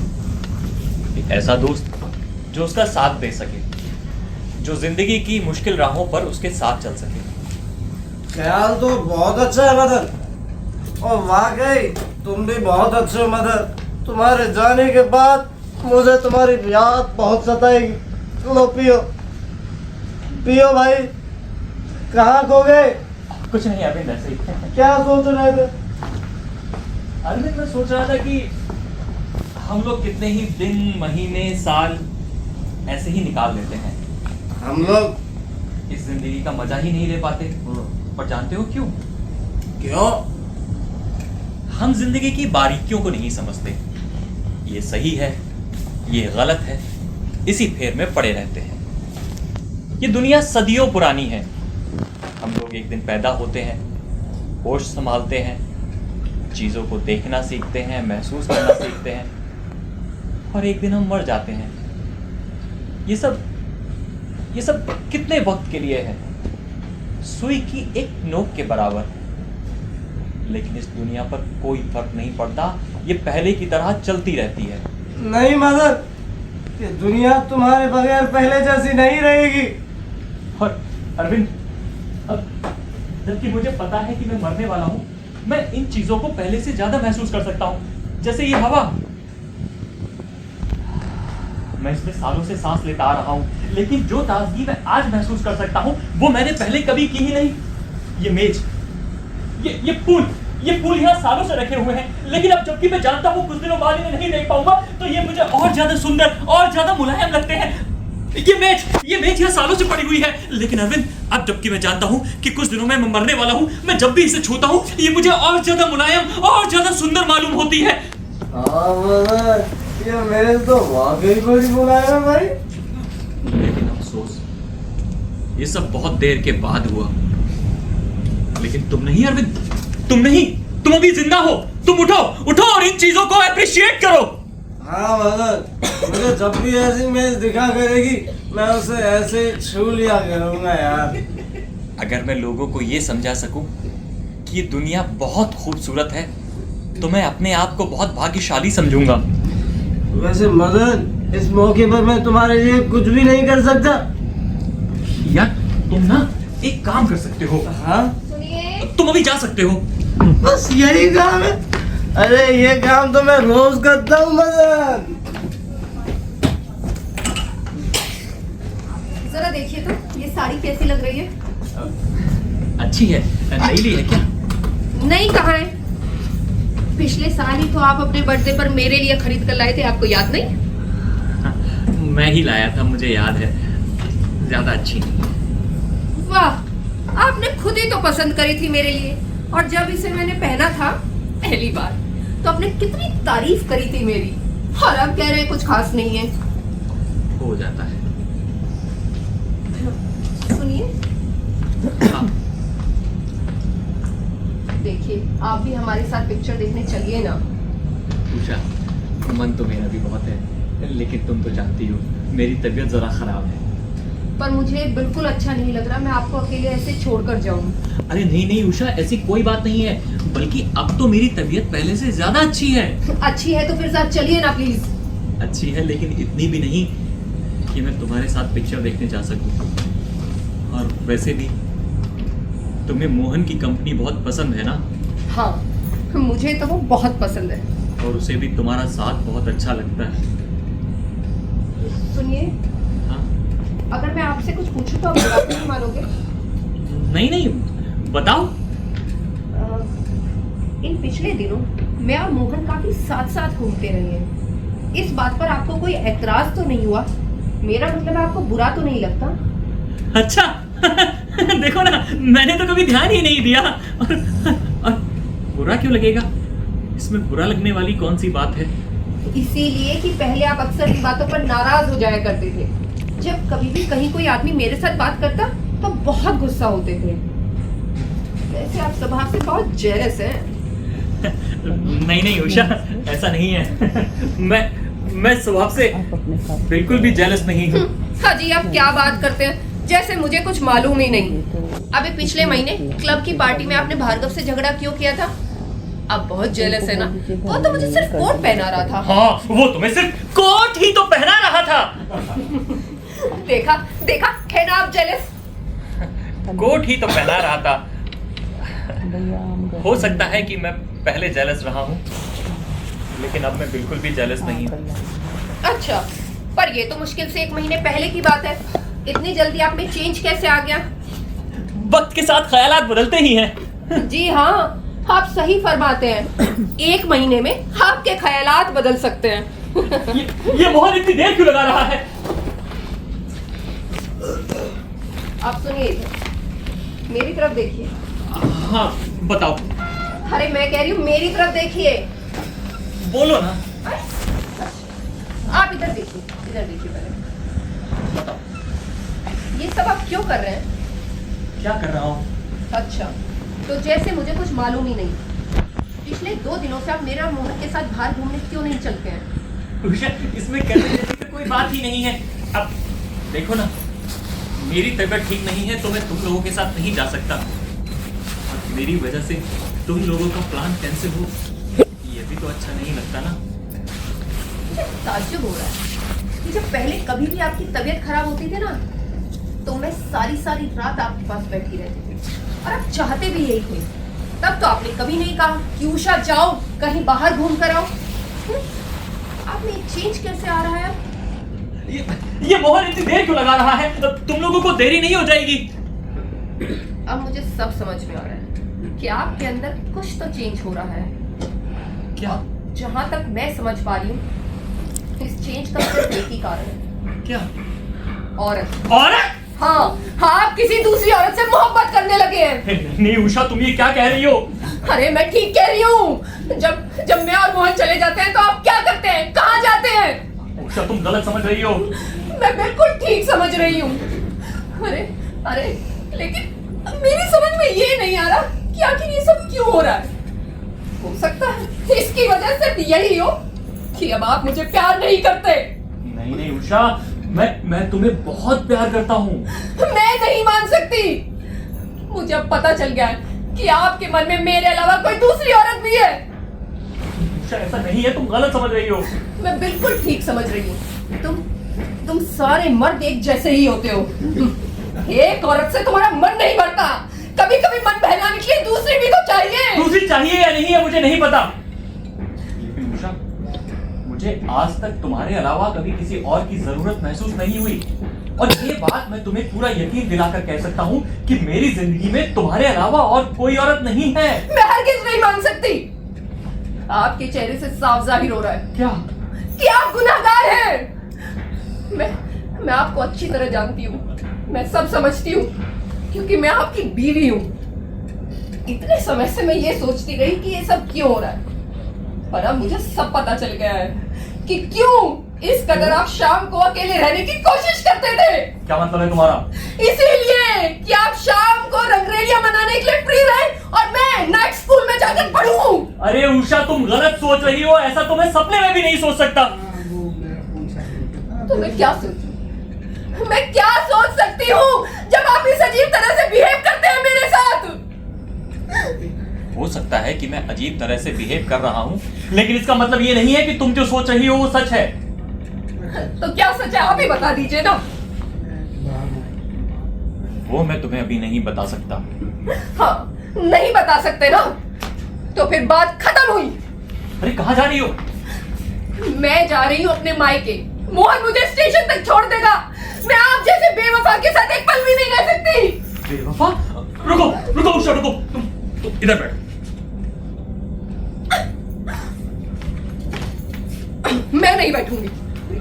एक ऐसा दोस्त जो उसका साथ दे सके, जो जिंदगी की मुश्किल राहों पर उसके साथ चल सके। ख्याल तो बहुत अच्छा है मदन, और वाकई तुम भी बहुत अच्छे हो मदन। तुम्हारे जाने के बाद मुझे तुम्हारी याद बहुत सताएगी। लो पियो पियो भाई। कहाँ खो गए? कुछ नहीं अरविंद, ऐसे ही। क्या सोच रहे थे? अरविंद, मैं सोच रहा था कि हम लोग कितने ही दिन, महीने, साल ऐसे ही निकाल लेते हैं। हम लोग इस जिंदगी का मजा ही नहीं ले पाते। और जानते हो क्यों? क्यों? हम जिंदगी की बारीकियों को नहीं समझते। ये सही है, ये गलत है, इसी फेर में पड़े रहते हैं। ये दुनिया सदियों पुरानी है। हम लोग एक दिन पैदा होते हैं, होश संभालते हैं, चीज़ों को देखना सीखते हैं, महसूस करना सीखते हैं, और एक दिन हम मर जाते हैं। ये सब कितने वक्त के लिए है? सुई की एक नोक के बराबर। लेकिन इस दुनिया पर कोई फर्क नहीं पड़ता, ये पहले की तरह चलती रहती है। नहीं मदर, ये दुनिया तुम्हारे बगैर पहले जैसी नहीं रहेगी। और अरविंद, अब जबकि मुझे पता है कि मैं मरने वाला हूँ, मैं इन चीजों को पहले से ज्यादा महसूस कर सकता हूँ। जैसे ये हवा, मैं इसमें सालों से सांस लेता आ रहा हूँ, लेकिन जो ताजगी मैं आज महसूस कर सकता हूँ वो मैंने पहले कभी की ही नहीं। ये मेज, ये फूल यहाँ सालों से रखे हुए हैं, लेकिन अब जबकि मैं जानता हूँ कुछ दिनों बाद इन्हें नहीं देख पाऊंगा, तो ये मुझे और ज्यादा सुंदर और ज्यादा मुलायम लगते हैं। ये मेज यहाँ सालों से पड़ी हुई है, लेकिन अरविंद अब जबकि मैं जानता हूँ कि कुछ दिनों में मैं मरने वाला हूँ, मैं जब भी इसे छूता हूँ ये मुझे और ज्यादा मुलायम और ज्यादा सुंदर मालूम होती है। हाँ मगर ये मेरे तो वाकई बड़ी मुलायम है भाई। लेकिन अफसोस ये सब बहुत देर के बाद हुआ। लेकिन तुम नहीं अरविंद, तुम नहीं, तुम अभी जिंदा हो। तुम उठो और इन चीजों को अप्रिशिएट करो। हाँ मगर मुझे जब भी ऐसी मेज दिखा करेगी मैं उसे ऐसे छू लिया करूंगा यार। अगर मैं लोगों को ये समझा सकूं कि ये दुनिया बहुत खूबसूरत है तो मैं अपने आप को बहुत भाग्यशाली समझूंगा। वैसे मदन, इस मौके पर मैं तुम्हारे लिए कुछ भी नहीं कर सकता। यार तुम ना एक काम कर सकते हो। हाँ सुनिए, तुम अभी जा सकते हो। बस यही काम है? अरे ये काम तो मैं रोज करता हूँ मदन। जरा देखिए तो ये साड़ी कैसी लग रही है? अच्छी है, नई ली है क्या? नहीं, कहाँ है? पिछले साल ही तो आप अपने बर्थडे पर मेरे लिए खरीद कर लाए थे, आपको याद नहीं? मैं ही लाया था, मुझे याद है। ज्यादा अच्छी। वाह, आपने खुद ही तो पसंद करी थी मेरे लिए, और जब इसे मैंने पहना था पहली बार तो आपने कितनी तारीफ करी थी मेरी, और अब कह रहे हैं कुछ खास नहीं है। हो जाता है। सुनिए, हाँ। देखिए आप भी हमारे साथ पिक्चर देखने चलिए ना। पूछा, मन तो मेरा भी बहुत है, लेकिन तुम तो जानती हो मेरी तबीयत जरा खराब है। पर मुझे बिल्कुल अच्छा नहीं लग रहा मैं आपको अकेले ऐसे छोड़कर जाऊं। अरे नहीं उषा, ऐसी कोई बात नहीं है, बल्कि अब तो मेरी तबीयत पहले से ज्यादा अच्छी है। अच्छी है तो फिर साथ चलिए ना प्लीज। अच्छी है, लेकिन इतनी भी नहीं कि मैं तुम्हारे साथ पिक्चर देखने जा सकूं। और वैसे भी तुम्हें मोहन की कंपनी बहुत पसंद है ना? हाँ, मुझे तो वो बहुत पसंद है। और उसे भी तुम्हारा साथ बहुत अच्छा लगता है। सुनिए, हाँ? अगर मैं आपसे कुछ पूछूं तो आप बात नहीं मानोगे? नहीं, बताओ। इन पिछले दिनों मैं और मोहन काफी साथ साथ घूमते रहे हैं। इस बात पर आपको कोई एतराज तो नहीं हुआ? मेरा मतलब आपको बुरा तो नहीं लगता? अच्छा देखो ना, मैंने तो कभी ध्यान ही नहीं दिया। और बुरा क्यों लगेगा? इसमें बुरा लगने वाली कौन सी बात है? इसीलिए कि पहले आप अक्सर इन बातों पर नाराज हो जाया करते थे। जब कभी भी कहीं कोई आदमी मेरे साथ बात करता तो बहुत गुस्सा होते थे। वैसे आप स्वभाव से बहुत जेलस हैं। नहीं उषा, ऐसा नहीं है। मैं स्वभाव से बिल्कुल भी जेलस नहीं हूँ। हाँ जी, आप क्या बात करते हैं, जैसे मुझे कुछ मालूम ही नहीं। अभी पिछले महीने क्लब की पार्टी में आपने भार्गव से झगड़ा क्यों किया था? आप बहुत जेलस है ना? वो तो मुझे सिर्फ कोट पहना रहा था। हाँ, वो तुम्हें सिर्फ कोट ही तो पहना रहा था। देखा है ना आप जेलस? कोट ही तो पहना रहा था। हो सकता है कि मैं पहले जेलस रहा हूँ, लेकिन अब मैं बिल्कुल भी जेलस नहीं हूँ। अच्छा, पर ये तो मुश्किल से 1 महीने पहले की बात है। इतनी जल्दी आप में चेंज कैसे आ गया? वक्त के साथ ख्यालात बदलते ही हैं। जी हाँ, आप सही फरमाते हैं। 1 महीने में आपके ख्यालात बदल सकते हैं। ये मोहन इतनी देर क्यों लगा रहा है? आप सुनिए, मेरी तरफ देखिए। हाँ, बताओ। अरे मैं कह रही हूँ मेरी तरफ देखिए। बोलो ना। आप इधर देखिए पहले। बताओ, ये सब आप क्यों कर रहे हैं? क्या कर रहा हूँ? अच्छा, तो जैसे मुझे कुछ मालूम ही नहीं। पिछले 2 दिनों से आप मेरे और मोहन के साथ बाहर घूमने क्यों नहीं चलते हैं? इसमें कहने जैसी तो कोई बात ही नहीं है। अब देखो ना, मेरी तबीयत ठीक नहीं है तो मैं तुम लोगों के साथ नहीं जा सकता, और मेरी वजह से तुम लोगों का प्लान कैंसिल हो, ये भी तो अच्छा नहीं लगता ना। मुझे ताज्जुब हो रहा है कि जब पहले कभी भी आपकी तबीयत खराब होती थी ना, तो मैं सारी रात आपके पास बैठी रहती थी, और आप चाहते भी यही थे। तब तो आपने कभी नहीं कहा कि उषा जाओ कहीं बाहर घूम कर आओ। आप में एक चेंज कैसे आ रहा है? ये मोहन इतनी देर क्यों लगा रहा है? तुम लोगों को देरी नहीं हो जाएगी? अब मुझे सब समझ में आ रहा है कि आपके अंदर कुछ तो चेंज हो रहा है। क्या? जहां तक मैं समझ पा रही हूँ, इस चेंज का सिर्फ एक ही कारण है। क्या? औरत। औरत? हाँ हाँ, आप किसी दूसरी औरत से मोहब्बत करने लगे हैं। नहीं उषा, तुम ये क्या कह रही हो? अरे मैं ठीक कह रही हूँ। जब मैं और मोहन चले जाते हैं तो आप क्या करते हैं, कहाँ जाते हैं? उषा, तुम गलत समझ रही हो। मैं बिल्कुल ठीक समझ रही हूँ। अरे अरे, लेकिन मेरी समझ में ये नहीं आ रहा कि आखिर ये सब क्यों हो रहा है। हो सकता है इसकी वजह सिर्फ यही हो कि अब आप मुझे प्यार नहीं करते। नहीं उषा, मैं तुम्हें बहुत प्यार करता हूँ। मैं नहीं मान सकती। मुझे अब पता चल गया है कि आपके मन में मेरे अलावा कोई दूसरी औरत भी है। उषा, ऐसा नहीं है, तुम गलत समझ रही हो। मैं बिल्कुल ठीक समझ रही हूँ। तुम सारे मर्द एक जैसे ही होते हो। एक औरत से तुम्हारा मन नहीं भरता। कभी कभी मन बहलाने के लिए दूसरी भी तो चाहिए। दूसरी चाहिए या नहीं है मुझे नहीं पता, लेकिन उषा, मुझे आज तक तुम्हारे अलावा कभी किसी और की जरूरत महसूस नहीं हुई। और ये बात मैं तुम्हें पूरा यकीन दिलाकर कह सकता हूँ कि मेरी जिंदगी में तुम्हारे अलावा और कोई औरत नहीं है। मैं हरगिज़ नहीं मान सकती। आपके चेहरे से साफ जाहिर हो रहा है क्या? कि आप गुनहगार हैं। मैं आपको अच्छी तरह जानती हूँ। मैं सब समझती हूँ क्योंकि मैं आपकी बीवी हूँ। इतने समय से मैं ये सोचती रही कि ये सब क्यों हो रहा है, पर अब मुझे सब पता चल गया है कि क्यों इस कदर आप शाम को अकेले रहने की कोशिश करते थे। क्या मतलब है तुम्हारा? इसीलिए कि आप शाम को रंगरेलियां मनाने के लिए फ्री रहे और मैं नाइट स्कूल में जाकर पढ़ूं। अरे उषा, तुम गलत सोच रही हो। ऐसा तो मैं सपने में भी नहीं सोच सकता। तो मैं क्या सोचूं? मैं क्या सोच सकती हूँ जब आप इस अजीब तरह से बिहेव करते हैं मेरे साथ? हो सकता है कि मैं अजीब तरह से बिहेव कर रहा हूँ, लेकिन इसका मतलब ये नहीं है कि तुम जो सोच रही हो वो सच है। तो क्या सच है, आप ही बता दीजिए ना। वो मैं तुम्हें अभी नहीं बता सकता। हाँ, नहीं बता सकते ना, तो फिर बात खत्म हुई। अरे कहाँ जा रही हो? मैं जा रही हूँ अपने मायके। मोहन मुझे स्टेशन तक छोड़ देगा। मैं आप जैसे बेवफा के साथ एक पल भी नहीं रह सकती। बेवफा? रुको उषा, रुको। तुम इधर बैठो। मैं नहीं बैठूंगी।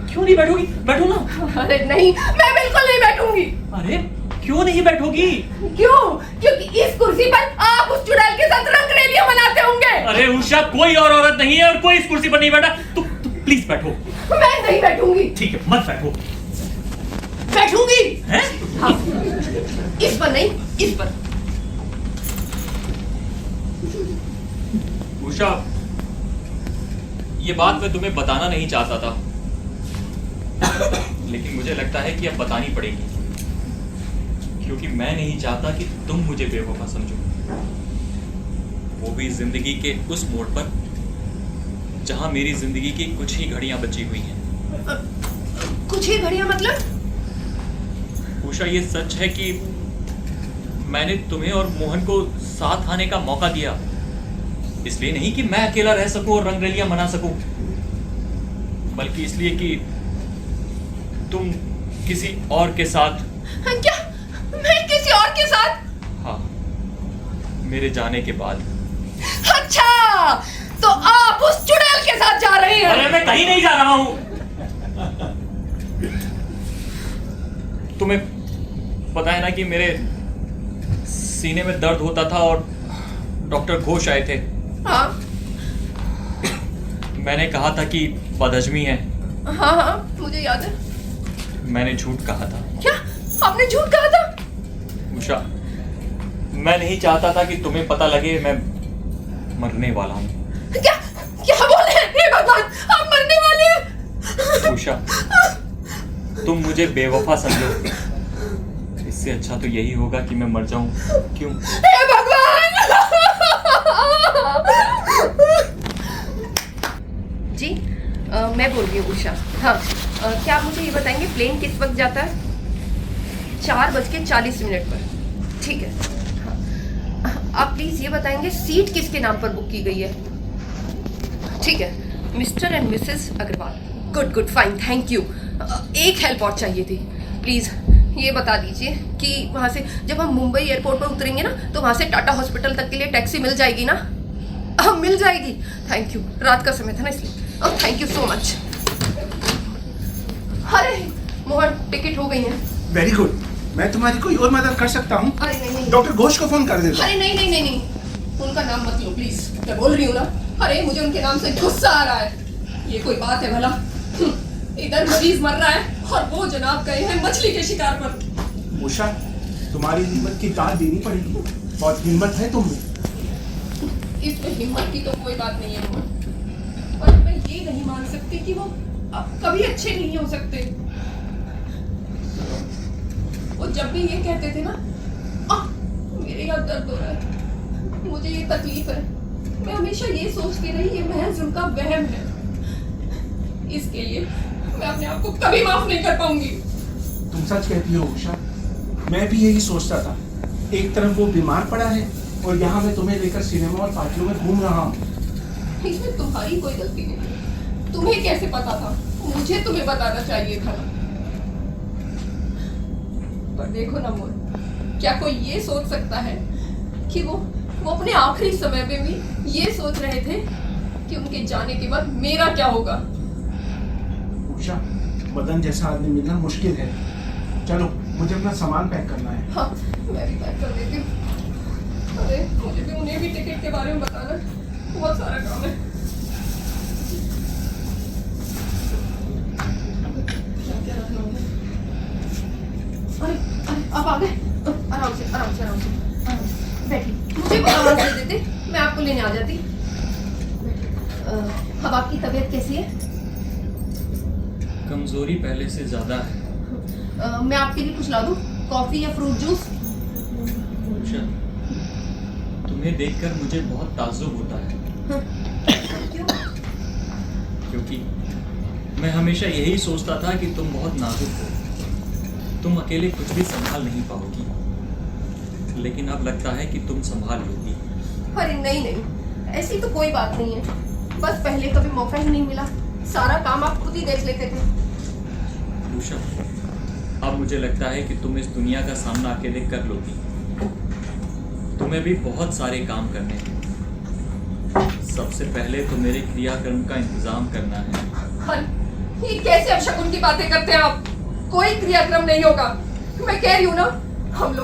क्यों नहीं बैठोगी? बैठो ना। अरे नहीं, मैं बिल्कुल नहीं बैठूंगी। अरे क्यों नहीं बैठोगी? क्यों? क्योंकि इस कुर्सी पर आप उस चुड़ैल के साथ रंगरेलियां मनाते होंगे। अरे उषा, कोई और औरत नहीं है और कोई इस कुर्सी पर नहीं बैठा। तुम प्लीज बैठो। मैं नहीं बैठूंगी। ठीक है, मत बैठो। बैठूंगी। हैं? हाँ, इस पर नहीं, इस पर। उषा, ये बात मैं तुम्हें बताना नहीं चाहता था, लेकिन मुझे लगता है कि अब बतानी पड़ेगी, क्योंकि मैं नहीं चाहता कि तुम मुझे बेवफा समझो, वो भी जिंदगी के उस मोड़ पर जहां मेरी जिंदगी की कुछ ही घड़ियां बची हुई हैं। कुछ ही घड़ियां मतलब? उषा, ये सच है कि मैंने तुम्हें और मोहन को साथ आने का मौका दिया, इसलिए नहीं कि मैं अकेला रह सकूं और रंगरेलियां मना सकूं, बल्कि इसलिए कि तुम किसी और के साथ। क्या? मैं किसी और के साथ? हाँ, मेरे जाने के बाद। अच्छा, तो आप उस चुड़ैल के साथ जा रहे हैं? अरे मैं कहीं नहीं जा रहा हूं। तुम्हें पता है ना कि मेरे सीने में दर्द होता था और डॉक्टर घोष आए थे। हाँ। मैंने कहा था कि बदहजमी है। हाँ, मुझे याद है। मैंने झूठ कहा था। क्या? आपने झूठ कहा था? उषा, मैं नहीं चाहता था कि तुम्हें पता लगे मैं मरने वाला हूँ। क्या बोले? हे भगवान, आप मरने वाले हैं? उषा, तुम मुझे बेवफा समझो, इससे अच्छा तो यही होगा कि मैं मर जाऊं। क्यों? हे भगवान! जी, मैं बोल रही हूँ उषा। हाँ, क्या आप मुझे ये बताएंगे प्लेन किस वक्त जाता है? 4:40 पर। ठीक है। हाँ, आप प्लीज ये बताएंगे सीट किसके नाम पर बुक की गई है? ठीक है, mister and missus Agarwal. Good, fine, thank you. एक हेल्प और चाहिए थी प्लीज। ये बता दीजिए कि वहाँ से जब हम मुंबई एयरपोर्ट पर उतरेंगे ना तो वहाँ से टाटा हॉस्पिटल तक के लिए टैक्सी मिल जाएगी ना? मिल जाएगी। थैंक यू, रात का समय था ना इसलिए। Thank you so much. अरे मोहन, टिकट हो गई है। Very good. मैं तुम्हारी कोई और मदद कर सकता हूँ? अरे नहीं, डॉक्टर घोष को फोन कर देता। अरे नहीं नहीं नहीं नहीं, उनका नाम मत लो प्लीज। मैं बोल रही हूँ ना, अरे मुझे उनके नाम से गुस्सा आ रहा है। ये कोई बात है भला? इधर मरीज मर रहा है और वो जनाब गए हैं मछली के शिकार पर। उषा, तुम्हारी हिम्मत की दाद देनी पड़ेगी। बहुत हिम्मत है तुम में। इसमें हिम्मत की तो कोई बात नहीं है मोहन, पर मैं ये नहीं मान सकती कि वो अब कभी अच्छे नहीं हो सकते। वो जब भी ये कहते थे ना, मेरे यहाँ दर्द हो रहा है, मुझे ये तकलीफ है, मैं हमेशा ये सोचती रही ये महज उनका वहम है। इसके लिए मैं अपने आप को कभी माफ नहीं कर पाऊंगी। तुम सच कहती हो उषा, मैं भी यही सोचता था। एक तरफ वो बीमार पड़ा है और यहाँ मैं तुम्हें लेकर सिनेमा और पार्टियों में घूम रहा हूँ। इसमें तुम्हारी कोई गलती नहीं। तुम्हें कैसे पता था? मुझे तुम्हें बताना चाहिए था। पर देखो ना मोहन, क्या कोई ये सोच सकता है कि वो अपने आखिरी समय में भी ये सोच रहे थे कि उनके जाने के बाद मेरा क्या होगा? उषा, मदन जैसा आदमी मिलना मुश्किल है। चलो, मुझे अपना सामान पैक करना है। हाँ, मैं भी पैक कर देती हूँ। अरे मुझे भी उन्हें भी टिकट के बारे में बताना, बहुत सारा काम है। क्या रखना होगा? अरे आप आ गए? आराम से बैठिए। मुझे भी आवाज दे देते, मैं आपको लेने आ जाती। अब आपकी तबीयत कैसी है? कमजोरी पहले से ज्यादा है। मैं आपके लिए कुछ ला दूं? कॉफी या फ्रूट जूस? उषा, तुम्हें देखकर मुझे बहुत ताज्जुब होता है। क्यों? क्योंकि मैं हमेशा यही सोचता था कि तुम बहुत नाजुक हो, तुम अकेले कुछ भी संभाल नहीं पाओगी, लेकिन अब लगता है कि तुम संभाल लोगी। अरे नहीं, ऐसी तो कोई बात नहीं है। बस पहले कभी मौका ही नहीं मिला। सारा काम आप खुद ही देख लेते थे। उषा, अब मुझे लगता है कि तुम इस दुनिया का सामना अकेले कर लोगी। तुम्हें भी बहुत सारे काम करने हैं। सबसे पहले तो मेरे क्रियाक्रम का इंतजाम करना है। ये कैसे अपशकुन की बातें करते हैं आप? कोई क्रियाक्रम नहीं होगा। मैं कह रही हूँ ना, हम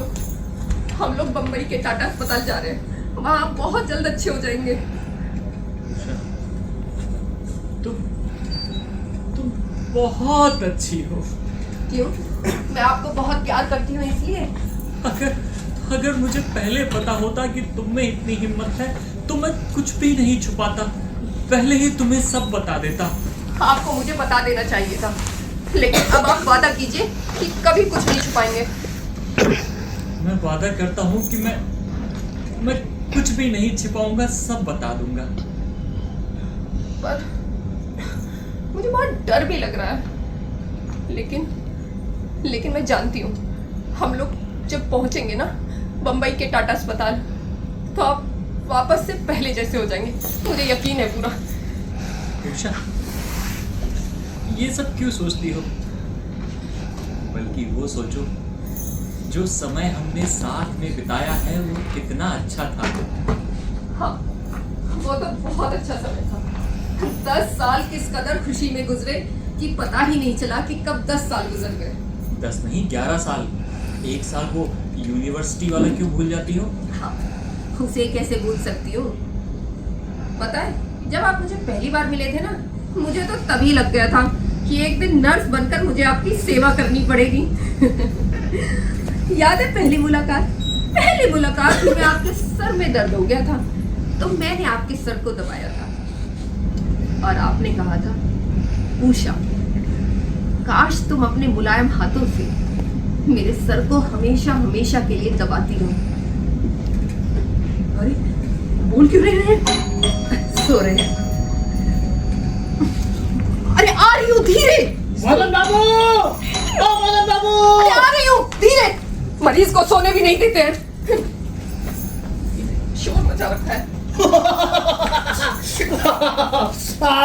लोग बम्बई के टाटा अस्पताल जा रहे हैं। वहाँ आप बहुत जल्द अच्छे हो जाएंगे। उषा, तुम बहुत अच्छी हो। क्यों? मैं आपको बहुत प्यार करती हूँ इसलिए। अगर मुझे पहले पता होता कि तुम में इतनी हिम्मत है तो मैं कुछ भी नहीं छुपाता, पहले ही तुम्हें सब बता देता। आपको मुझे बता देना चाहिए था, लेकिन अब आप वादा कीजिए कि कभी कुछ नहीं छुपाएंगे। मैं वादा करता हूँ कि मैं कुछ भी नहीं छिपाऊंगा, सब बता दूंगा। पर मुझे बहुत डर भी लग रहा है। लेकिन मैं जानती हूँ, हम लोग जब पहुंचेंगे ना बम्बई के टाटा अस्पताल, तो आप वापस से पहले जैसे हो जाएंगे। मुझे यकीन है पूरा। उषा, ये सब क्यों सोचती हो? बल्कि वो सोचो जो समय हमने साथ में बिताया है वो कितना अच्छा था। हाँ, वो तो बहुत अच्छा समय था। 10 साल किस कदर खुशी में गुजरे कि पता ही नहीं चला कि कब 10 साल गुजर गए। 10 नहीं, 11 साल। एक साल वो यूनिवर्सिटी वाला क्यों भूल जाती हो? हाँ, उसे कैसे भूल सकती हूँ? पता है, जब आप मुझे पहली बार मिले थे ना, मुझे तो तभी लग गया था कि एक दिन नर्स बनकर मुझे आपकी सेवा करनी पड़ेगी। याद है पहली मुलाकात में आपके सर में दर्द हो गया था, तो मैंने आपके सर को दबाया था और आपने कहा था, उषा, काश तुम अपने मुलायम हाथों से मेरे सर को हमेशा हमेशा के लिए दबाती रहो। अरे बोल क्यों रहे हैं? सो रहे हैं। अरे आ रही हूँ, धीरे। मदन बाबू, ओ मदन बाबू, अरे आ रही हूँ, धीरे। मरीज को सोने भी नहीं देते हैं। शोर मचा रखा है।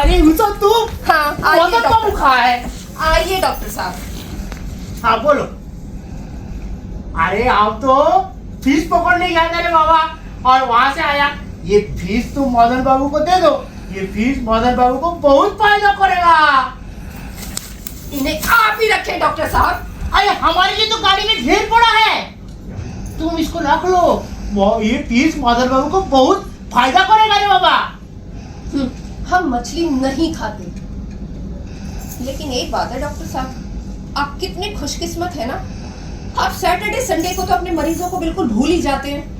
अरे घुसा तुम। हाँ, मदन बाबू कहाँ है? आइए डॉक्टर साहब। हाँ बोलो। अरे आप तो फीस पकड़ने गया था रे बाबा, और वहां से आया। ये फीस तुम मदन बाबू को दे दो, ये फीस मदन बाबू को बहुत फायदा करेगा। इन्हें आप ही रखें डॉक्टर साहब। अरे हमारे लिए तो गाड़ी में ढेर पड़ा है, तुम इसको रख लो। ये फीस मदन बाबू को बहुत फायदा करेगा रे बाबा। हम मछली नहीं खाते, लेकिन एक बात है डॉक्टर साहब, आप कितने खुशकिस्मत है ना, आप सैटरडे संडे को तो अपने मरीजों को बिल्कुल भूल ही जाते हैं।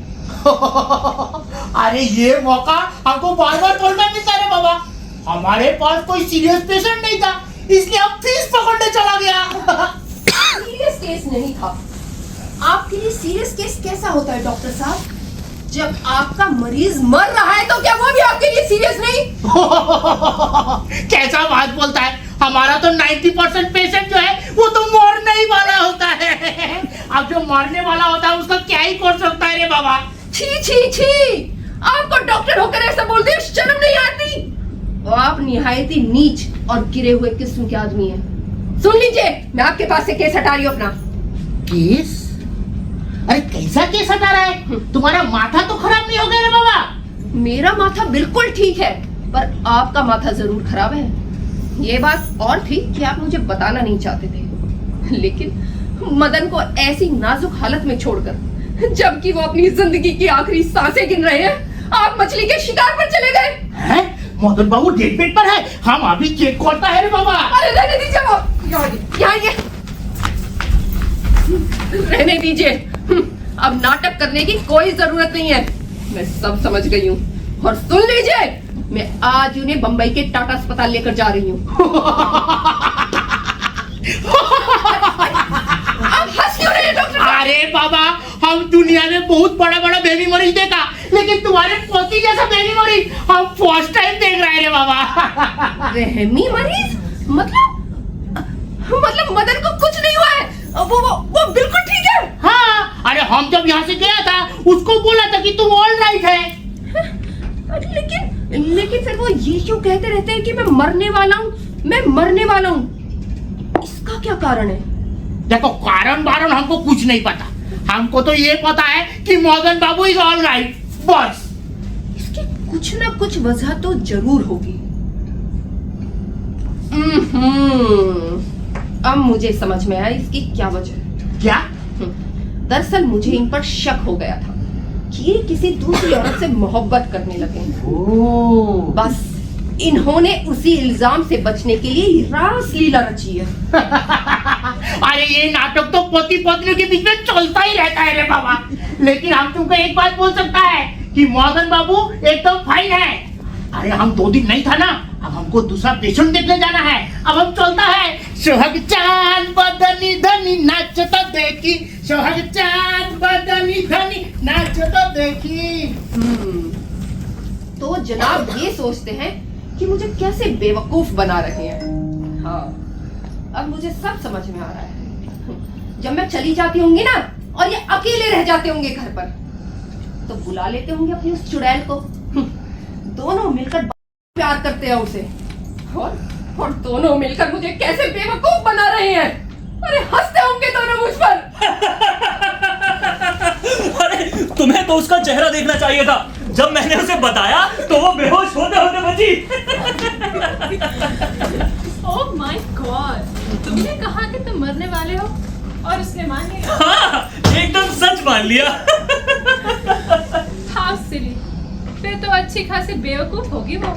अरे ये मौका हमको बार बार बोलना मिलता है बाबा। हमारे पास कोई सीरियस पेशेंट नहीं था, इसलिए हम फीस पकड़ने चला गया। सीरियस केस नहीं था। आपके लिए सीरियस केस कैसा होता है डॉक्टर साहब? जब आपका मरीज मर रहा है तो क्या वो भी आपके लिए सीरियस नहीं? कैसा बात बोलता है, हमारा तो 90% पेशेंट जो है वो तो मरने ही वाला होता है। अब जो मरने वाला होता है उसका क्या ही कर सकता है रे बाबा। छी छी छी, आपको डॉक्टर होकर ऐसा बोलते हैं, शर्म नहीं आती? तो आप निहायत ही नीच और गिरे हुए किस्म के आदमी हैं। सुन लीजिए, मैं आपके पास से केस हटा रही हूँ अपना। केस? अरे कैसा केस हटा रहा है? तुम्हारा माथा तो खराब नहीं हो गया रे बाबा? मेरा माथा बिल्कुल ठीक है, पर आपका माथा जरूर खराब है। ये बात और थी कि आप मुझे बताना नहीं चाहते थे, लेकिन मदन को ऐसी नाजुक हालत में छोड़कर, जबकि वो अपनी जिंदगी की आखिरी सांसें गिन रहे हैं, आप मछली के शिकार पर चले गए। हैं? मदन बाबू डेड बेड पर है, हम अभी चेक करता है रे बाबा। अरे रहने दीजिए, वो यहाँ ये रहने दीजिए। अब नाटक करने की कोई जरूरत नहीं है, मैं सब समझ गई हूँ। और सुन लीजिए, मैं आज उन्हें बंबई के टाटा अस्पताल लेकर जा रही हूँ। आप हंस क्यों रहे हैं डॉक्टर? अरे बाबा, हम दुनिया में बहुत बड़ा बड़ा बेबी मरीज देखा, लेकिन तुम्हारे पोती जैसा बेबी मरीज हम फर्स्ट टाइम देख रहे हैं रे बाबा। रहमी मरीज? मतलब मदन को कुछ नहीं हुआ है, वो बिल्कुल ठीक है। हाँ, अरे हम जब यहाँ से गया था उसको बोला था कि तुम ऑल राइट है। लेकिन फिर वो ये क्यों कहते रहते हैं कि मैं मरने वाला हूँ? इसका क्या कारण है? देखो, कारण बारण हमको कुछ नहीं पता, हमको तो ये पता है कि मदन बाबू इज ऑल राइट, बस। इसकी कुछ ना कुछ वजह तो जरूर होगी। अब मुझे समझ में आया इसकी क्या वजह है। क्या? दरअसल मुझे इन पर शक हो गया था कि ये किसी दूसरी औरत से मोहब्बत करने लगे। बस इन्होंने उसी इल्जाम से बचने के लिए रास लीला रची है। अरे ये नाटक तो पति पत्नी के बीच में चलता ही रहता है रे बाबा, लेकिन हम तुमको एक बात बोल सकता है कि मदन बाबू एकदम फाइन है। अरे हम 2 दिन नहीं था ना, अब हमको दूसरा पेशेंट देखने जाना है। अब हम चलता है। सोहग चांद बदनी धनी नाचता देखी, सोहग चांद बदनी धनी नाचता देखी। तो जनाब ये सोचते हैं कि मुझे कैसे बेवकूफ बना रहे हैं। हाँ, अब मुझे सब समझ में आ रहा है। जब मैं चली जाती होंगी ना और ये अकेले रह जाते होंगे घर पर, तो बुला लेते होंगे अपनी उस चुड़ैल को। दोनों मिलकर प्यार करते हैं उसे, और दोनों मिलकर मुझे कैसे बेवकूफ बना रहे हैं। अरे हंसते होंगे दोनों मुझ पर। अरे तुम्हें तो उसका चेहरा देखना चाहिए था, जब मैंने उसे बताया तो वो बेहोश होते होते बची। ओह माय गॉड, तुमने कहा कि तुम मरने वाले हो और उसने मान लिया। हाँ, एकदम सच मान लिया। हाउ सिली, फिर तो अच्छी खासी बेवकूफ होगी वो।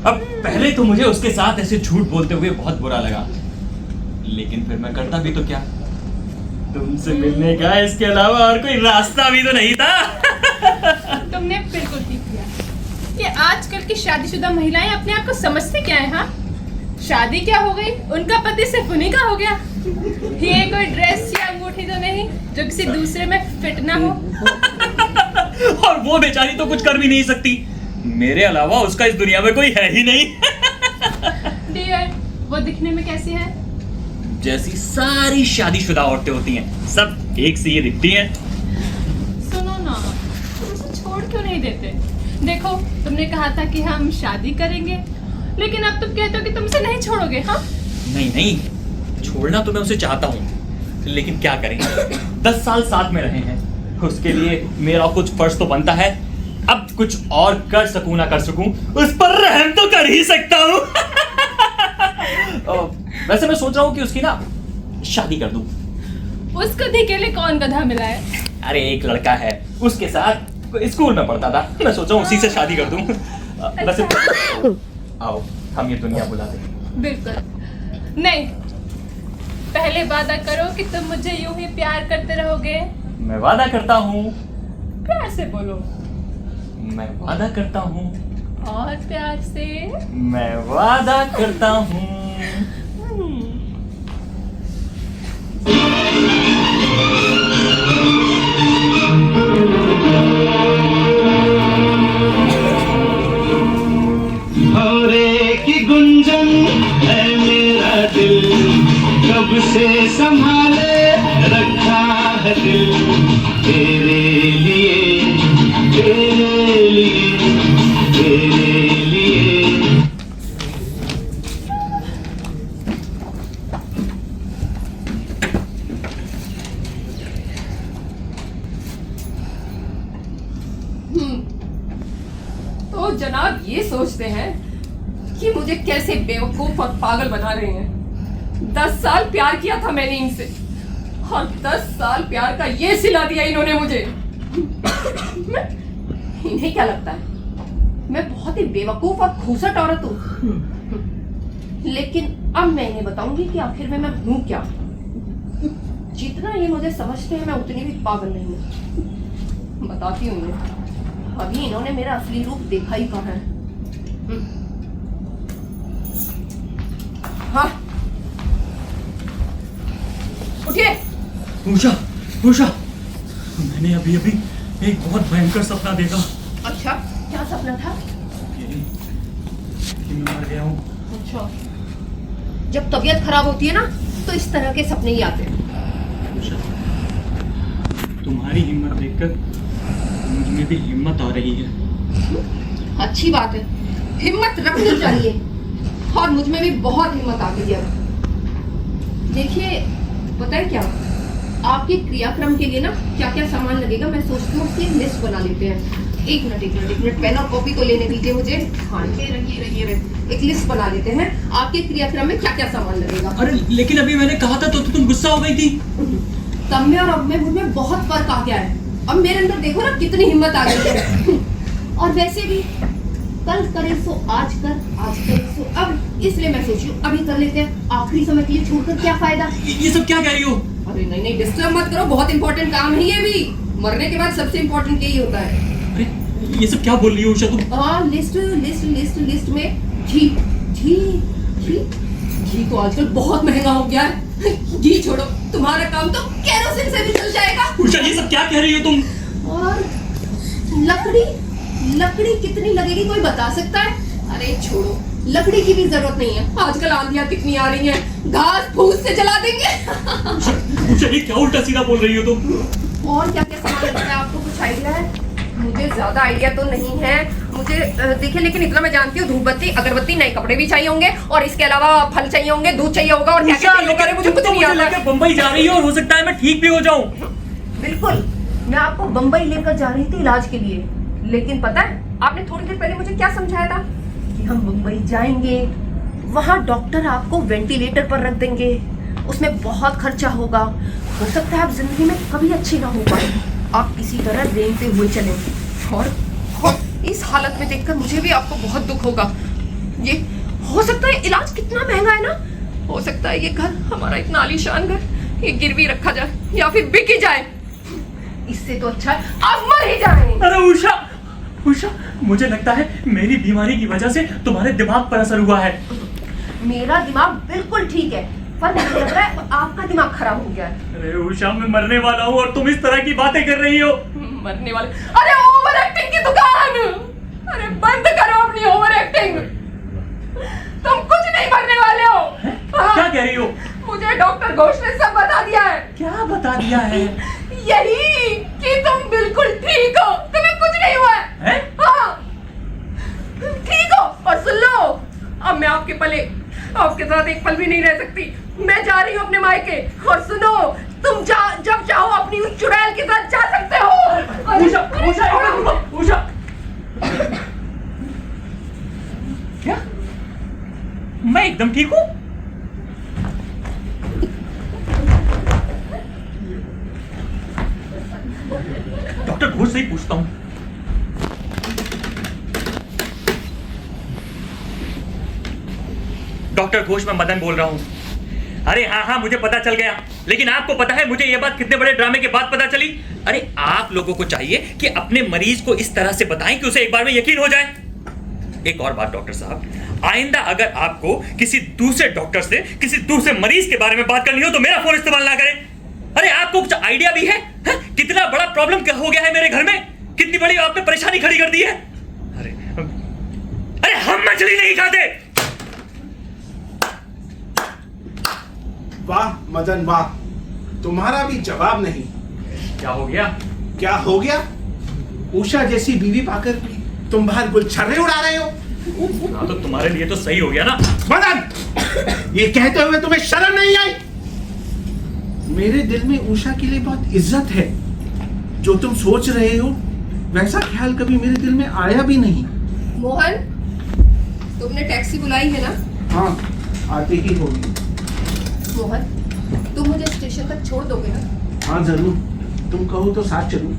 अब पहले तो मुझे उसके साथ ऐसे झूठ बोलते हुए बहुत बुरा लगा, लेकिन फिर मैं करता भी तो क्या, तुमसे मिलने का इसके अलावा और कोई रास्ता भी तो नहीं था। तुमने बिल्कुल ठीक किया। ये आजकल की शादीशुदा महिलाएं अपने आप को समझते क्या है? हाँ, शादी क्या हो गई, उनका पति सिर्फ उन्हीं का हो गया। ये कोई ड्रेस या अंगूठी तो नहीं जो किसी दूसरे में फिट ना हो। और वो बेचारी तो कुछ कर भी नहीं सकती, मेरे अलावा उसका इस दुनिया में कोई है ही नहीं। डियर, वो दिखने में कैसी है? जैसी सारी शादीशुदा औरतें होती हैं, सब एक सी ये दिखती हैं। सुनो ना, तुम उसे छोड़ क्यों नहीं देते? देखो, तुमने कहा था कि हम शादी करेंगे, लेकिन अब तुम कहते हो कि तुमसे नहीं छोड़ोगे। हाँ, नहीं नहीं, छोड़ना तो मैं उसे चाहता हूँ, लेकिन क्या करें, 10 साल साथ में रहे हैं, उसके लिए मेरा कुछ फर्ज तो बनता है। अब कुछ और कर सकूं ना कर सकूं, उस पर रहम तो कर ही सकता हूँ। वैसे मैं सोच रहा हूँ कि उसकी ना शादी कर दूं। उस गधे के लिए कौन गधा मिला है? अरे एक लड़का है, उसके साथ स्कूल में पढ़ता था, मैं सोचा उसी से शादी कर दूं। वैसे आओ हम ये दुनिया बुला दें। बिल्कुल नहीं, पहले वादा करो कि तुम मुझे यूं ही प्यार करते रहोगे। मैं वादा करता हूँ। प्यार से बोलो। मैं वादा करता हूँ। और प्यार से। मैं वादा करता हूँ। भौरे की गुंजन है मेरा दिल, कब से संभाले रखा है दिल, तेरे लिए तेरे लिए तेरे लिए। तो जनाब ये सोचते हैं कि मुझे कैसे बेवकूफ और पागल बना रहे हैं। 10 साल प्यार किया था मैंने इनसे, और 10 साल प्यार का ये सिला दिया इन्होंने मुझे। इन्हें क्या लगता है मैं बहुत ही बेवकूफ और खूसट औरत हूँ? लेकिन अब मैं इन्हें बताऊंगी कि आखिर में मैं हूँ क्या। जितना ये मुझे समझते हैं मैं उतनी भी पागल नहीं हूँ। बताती हूँ इन्हें। अभी इन्होंने मेरा असली रूप देखा ही कहाँ है। हाँ उठिए। उषा, उषा, मैंने अभी अभी एक बहुत भयंकर सपना देखा। अच्छा क्या सपना था? यही कि मैं मर गया हूँ। अच्छा, जब तबीयत खराब होती है ना तो इस तरह के सपने ही आते हैं। उषा, तुम्हारी हिम्मत देखकर मुझ में भी हिम्मत आ रही है। अच्छी बात है, हिम्मत रखनी चाहिए, और मुझ में भी बहुत हिम्मत आ गई है। देखिए पता है क्या, आपके क्रियाक्रम के लिए ना क्या क्या सामान लगेगा मैं सोचती हूँ उसकी लिस्ट बना लेते हैं। एक मिनट पेन और कॉपी को लेने दीजिए मुझे। हाँ ये रहिए, एक लिस्ट बना लेते हैं आपके क्रियाक्रम में क्या क्या सामान लगेगा। अरे लेकिन अभी मैंने कहा था तो तुम गुस्सा हो गई थी। तब में और अब में मुझ में बहुत फर्क आ गया है। अब मेरे अंदर देखो ना कितनी हिम्मत आ गई है। और वैसे भी कल करे सो आज कर, आज करे सो अब, इसलिए मैं सोची अभी कर लेते हैं। आखिरी समय के लिए छोड़कर क्या फायदा। ये सब क्या कह रही हो? अरे नहीं डिस्टर्ब मत करो, बहुत इंपॉर्टेंट काम है ये भी। मरने के बाद सबसे इंपॉर्टेंट यही होता है। अरे ये सब क्या बोल रही हो उषा तुम? हाँ लिस्ट में घी तो आजकल बहुत महंगा हो गया है। घी छोड़ो, तुम्हारा काम तो केरोसिन से भी चल जाएगा। उषा ये सब क्या कह रही हो तुम? और लकड़ी कितनी लगेगी कोई बता सकता है? अरे छोड़ो, लकड़ी की भी जरूरत नहीं है, आजकल आंधियां कितनी आ रही हैं, घास फूस से जला देंगे। उषा ये क्या उल्टा सीधा बोल रही हो तुम? और क्या क्या सामान लगता है आपको कुछ आइडिया है? मुझे ज्यादा आइडिया तो नहीं है, मुझे देखिए लेकिन इतना मैं जानती हूँ, धूपबत्ती, अगरबत्ती, नए कपड़े भी चाहिए होंगे, और इसके अलावा फल चाहिए होंगे, दूध चाहिए होगा, और क्या क्या चाहिए होगा मुझे कुछ नहीं आता है। बम्बई जा रही है और हो सकता है मैं ठीक भी हो जाऊं। बिल्कुल, मैं आपको बम्बई लेकर जा रही थी इलाज के लिए, लेकिन पता है आपने थोड़ी देर पहले मुझे क्या समझाया था कि हम मुंबई जाएंगे, वहाँ डॉक्टर आपको वेंटिलेटर पर रख देंगे, उसमें बहुत खर्चा होगा, हो सकता है आप जिंदगी में कभी अच्छी ना हो पाए, आप इसी तरह रेंगते हुए चलें, और इस हालत में देखकर मुझे भी आपको बहुत दुख होगा। ये हो सकता है इलाज कितना महंगा है ना, हो सकता है ये घर, हमारा इतना आलीशान घर, ये गिरवी रखा जाए या फिर बिक ही जाए। इससे तो अच्छा है आप मर ही जाएं। अरे उषा, मुझे लगता है मेरी बीमारी की वजह से तुम्हारे दिमाग पर असर हुआ है। मेरा दिमाग बिल्कुल ठीक है, पर मुझे लग रहा है आपका दिमाग खराब हो गया है। अरे उषा मैं मरने वाला हूँ और तुम इस तरह की बातें कर रही हो। मरने वाले? अरे ओवर एक्टिंग की दुकान, अरे बंद करो अपनी ओवर एक्टिंग। तुम कुछ नहीं मरने वाले हो। क्या कह रही हो? मुझे डॉक्टर घोष ने सब बता दिया है। क्या बता दिया है? यही कि तुम बिल्कुल ठीक हो, तुम्हें कुछ नहीं हुआ है? हाँ ठीक हो। और सुन लो, अब मैं आपके पले आपके साथ एक पल भी नहीं रह सकती। मैं जा रही हूँ अपने मायके। और सुनो, तुम जब चाहो अपनी उस चुड़ैल के साथ जा सकते हो। उषा क्या? मैं एकदम ठीक हूँ। डॉक्टर घोष से ही पूछता हूँ। डॉक्टर घोष, मैं मदन बोल रहा हूँ। अरे हाँ, मुझे पता चल गया, लेकिन आपको पता है मुझे यह बात कितने बड़े ड्रामे के बाद पता चली? अरे आप लोगों को चाहिए कि अपने मरीज को इस तरह से बताएं कि उसे एक बार में यकीन हो जाए। एक और बात डॉक्टर साहब, आइंदा अगर आपको किसी दूसरे डॉक्टर से किसी दूसरे मरीज के बारे में बात करनी हो तो मेरा फोन इस्तेमाल ना करें। अरे आपको कुछ आइडिया भी है? कितना बड़ा प्रॉब्लम हो गया है मेरे घर में, कितनी बड़ी आपने परेशानी खड़ी कर दी है। अरे हम मछली नहीं खाते। वाह मदन वाह, तुम्हारा भी जवाब नहीं। क्या हो गया? क्या हो गया? उषा जैसी बीवी पाकर भी तुम बाहर गुलछर्रे उड़ा रहे हो। हाँ, तो तुम्हारे लिए तो सही हो गया ना। मदन, ये कहते हुए तुम्हें शर्म नहीं आई? मेरे दिल में उषा के लिए बहुत इज्जत है। जो तुम सोच रहे हो वैसा ख्याल कभी मेरे दिल में आया भी नहीं। मोहन, तुमने टैक्सी बुलाई है ना? हाँ, आते ही होगी। मोहन, तुम मुझे स्टेशन तक छोड़ दोगे ना? हाँ जरूर, तुम कहो तो साथ चलूं।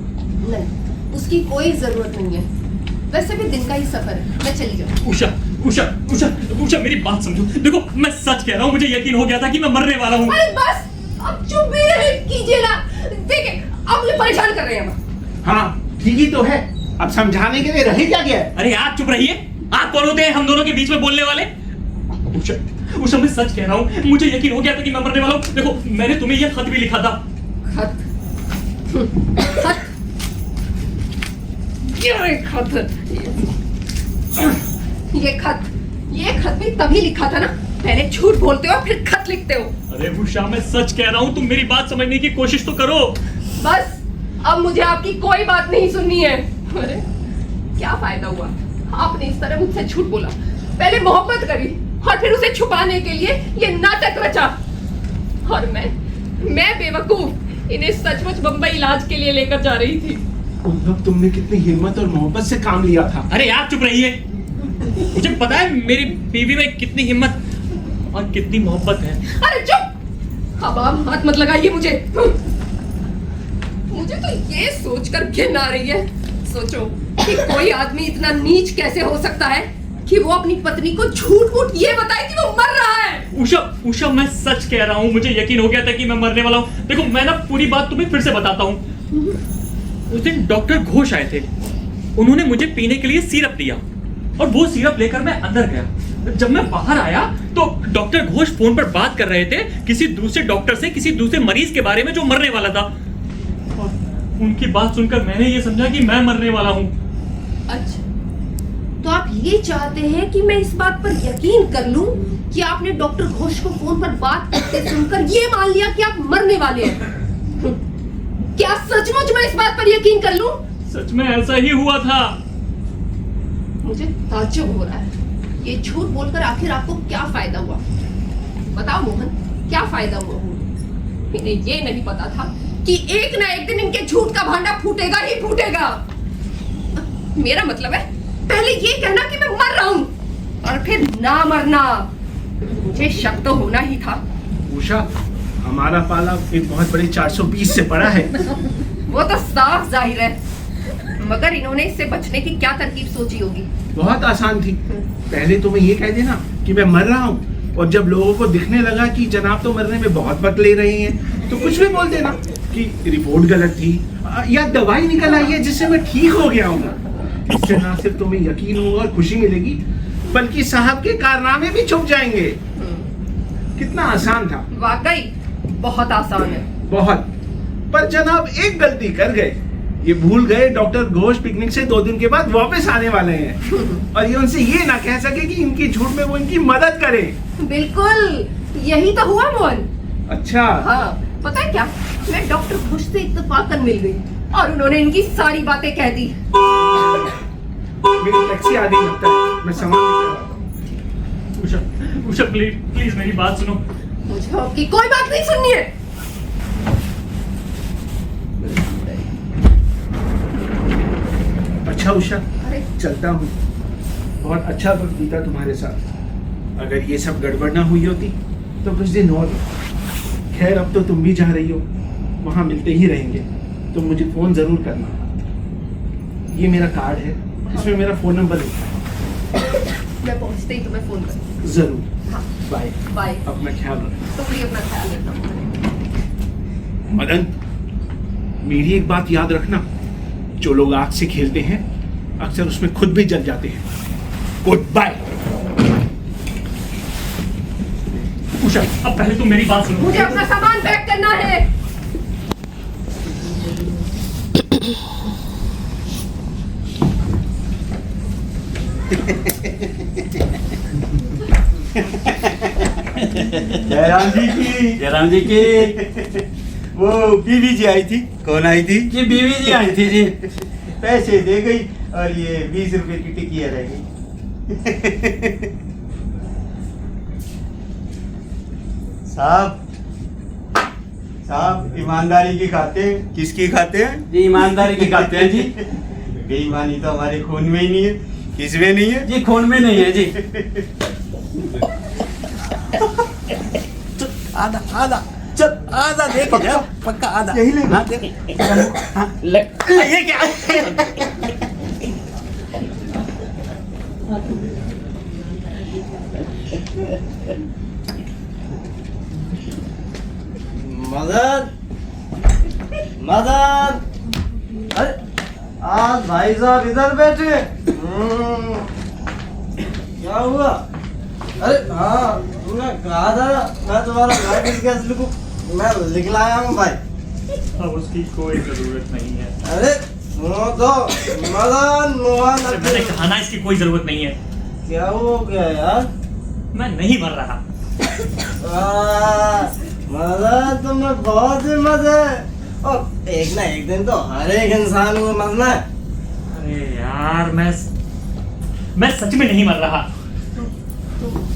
नहीं, उसकी कोई जरूरत नहीं है। वैसे भी दिन का ही सफर है, मैं चली जाऊँ। उषा उषा उषा उषा, मेरी बात समझो। देखो, मैं सच कह रहा हूँ, मुझे यकीन हो गया था कि मैं मरने वाला हूँ। अरे बस, अब चुप भी कीजिए ना। देखिए, अब मुझे परेशान कर रहे हैं। हाँ ठीक ही तो है, अब समझाने के लिए रह क्या गया है? अरे आप चुप रहिए। आप कौन होते हैं हम दोनों के बीच में बोलने वाले? उषा, मैं सच कह रहा हूँ, मुझे यकीन हो गया था कि मैं मरने वाला हूँ। देखो, मैंने तुम्हें यह खत भी लिखा था। खत? ये खत भी तभी लिखा था ना? पहले झूठ बोलते हो फिर खत लिखते हो। अरे उषा, मैं सच कह रहा हूँ, तुम मेरी बात समझने की कोशिश तो करो। बस, अब मुझे आपकी कोई बात नहीं सुननी है। अरे क्या फायदा हुआ, आपने इस तरह मुझसे झूठ बोला, पहले मोहब्बत करी और फिर उसे छुपाने के लिए ये नाटक रचा। और मैं बेवकूफ इन्हें सचमुच बम्बई इलाज के लिए लेकर जा रही थी। उस वक्त तुमने कितनी हिम्मत और मोहब्बत से काम लिया था। अरे आप चुप रहिए। मुझे पता है मेरी बीवी में कितनी हिम्मत और कितनी मोहब्बत है। अरे चुप, अब आप हाथ मत लगाइए मुझे। मुझे तो ये सोचकर घिन आ रही है। सोचो कि कोई आदमी इतना नीच कैसे हो सकता है कि वो अपनी पत्नी को झूठ ये बताए कि वो मर रहा है। उषा, मैं सच कह रहा हूँ, मुझे यकीन हो गया था कि मैं मरने वाला हूँ। देखो, मैं ना पूरी बात तुम्हें फिर से बताता हूँ। उस दिन डॉक्टर घोष आए थे, उन्होंने मुझे पीने के लिए सिरप दिया और वो सिरप लेकर मैं अंदर गया। जब मैं बाहर आया तो डॉक्टर घोष फोन पर बात कर रहे थे किसी दूसरे डॉक्टर से, किसी दूसरे मरीज के बारे में जो मरने वाला था। और उनकी बात सुनकर मैंने ये समझा कि मैं मरने वाला हूँ। अच्छा, तो आप ये चाहते हैं कि मैं इस बात पर यकीन कर लूं कि आपने डॉक्टर घोष को फोन पर बात करते सुनकर ये मान लिया कि आप मरने वाले हैं? क्या सचमुच मैं इस बात पर यकीन कर लूं? सच में ऐसा ही हुआ था। मुझे ताज्जुब हो रहा है, ये झूठ बोलकर आखिर आपको क्या फायदा हुआ? बताओ मोहन, क्या फायदा हुआ? इन्हें ये नहीं पता था कि एक ना एक दिन इनके झूठ का भांडा फूटेगा ही फूटेगा। मेरा मतलब है, पहले ये कहना कि मैं मर रहा हूं और फिर ना मरना। मुझे शक तो होना ही था। उषा, हमारा पाला एक बहुत बड़े 420 से बड़ा है। वो तो साफ जाहिर है, मगर इन्होंने इससे बचने की क्या तरकीब सोची होगी? बहुत आसान थी। पहले तुम्हें ये कह देना कि मैं मर रहा हूँ, और जब लोगों को दिखने लगा कि जनाब तो मरने में बहुत वक्त ले रहे हैं तो कुछ भी बोल देना कि रिपोर्ट गलत थी या दवाई निकल आई है जिससे मैं ठीक हो गया हूँ। इससे ना सिर्फ तुम्हें यकीन होगा और खुशी मिलेगी, बल्कि साहब के कारनामे भी छुप जाएंगे। कितना आसान था। वाकई बहुत आसान है। बहुत। पर जनाब एक गलती कर गए, ये भूल गए डॉक्टर घोष पिकनिक से 2 दिन के बाद वापस आने वाले हैं और ये उनसे ये ना कह सके कि इनकी झूठ में वो इनकी मदद करे। बिल्कुल यही तो हुआ मोहन। अच्छा। हाँ, पता है क्या, मैं डॉक्टर घोष से इत्तेफाकन मिल गई और उन्होंने इनकी सारी बातें कह दी। मेरी टैक्सी आ गई लगता है, मैं सामान लेकर आता हूं। उषा प्लीज प्लीज मेरी बात सुनो। मुझे आपकी कोई बात नहीं सुननी है। अच्छा उषा, अरे चलता हूँ। बहुत अच्छा वक्त बीता तुम्हारे साथ। अगर ये सब गड़बड़ ना हुई होती तो कुछ दिन और। खैर अब तो तुम भी जा रही हो, वहाँ मिलते ही रहेंगे। तुम मुझे फ़ोन ज़रूर करना। ये मेरा कार्ड है, इसमें मेरा फ़ोन नंबर लिखा है। मैं पहुंचते ही तुम्हें फोन करूंगी। ज़रूर। हाँ बाय। बाय। अपना ख्याल रखो। तुम भी अपना ख्याल रखना। मदन, मेरी एक बात याद रखना, जो लोग आग से खेलते हैं अक्सर उसमें खुद भी जल जाते हैं। Good bye. उषा अब पहले तुम मेरी बात सुनो। मुझे अपना सामान पैक करना है। जयराम जी की वो बीवी जी आई थी। कौन आई थी? जी बीवी जी आई थी जी। पैसे दे गई और ये 20 रुपए की टिकिया रह गई। साहब साहब ईमानदारी की खाते हैं। किसकी खाते हैं? जी ईमानदारी की खाते हैं जी। बेईमानी तो हमारे खून में ही नहीं है। किसमें नहीं है? जी खून में नहीं है जी। आधा आधा चल आधा देख जा पक्का आधा यही ले। हाँ देख हाँ ले ये क्या मदन मदन, अरे आज भाई साहब इधर बैठे। क्या हुआ? अरे हाँ, तुमने कहा था मैं तुम्हारा ड्राइविंग कैसे लिखूं, मैं लिख लाया हूँ भाई। अब उसकी कोई जरूरत नहीं है। अरे सुनो तो मदन मोहन, अरे मैंने कहा ना इसकी कोई जरूरत नहीं है। क्या हो गया यार? मैं नहीं मर रहा। मदन तुम्हें बहुत हिम्मत है, और एक ना एक दिन तो हर एक इंसान को मरना है। अरे यार मैं सच में नहीं मर रहा।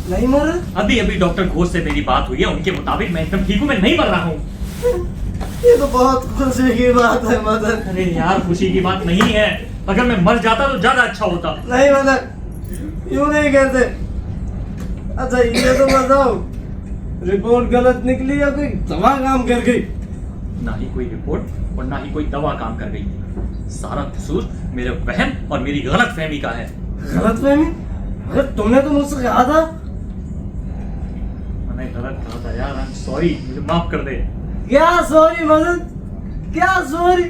नहीं मर? अभी अभी डॉक्टर घोष से मेरी बात हुई है, उनके मुताबिक मैं एकदम ठीक हूँ, मैं नहीं मर रहा हूँ। ये तो बहुत खुशी की बात है मदन। अरे यार खुशी की बात नहीं है, अगर मैं मर जाता तो ज्यादा अच्छा होता। नहीं मदन, यूं नहीं कहते। अच्छा ये तो बताओ, रिपोर्ट गलत निकली या कोई दवा काम कर गई? ना ही कोई रिपोर्ट और ना ही कोई दवा काम कर गई। सारा कसूर मेरे वहम और मेरी गलत फहमी का है। गलत फहमी? अरे तुमने तो मुझसे कहा था। मैंने गलत कहा था यार, आई एम सॉरी, मुझे माफ कर दे। क्या सॉरी मदन, क्या सॉरी?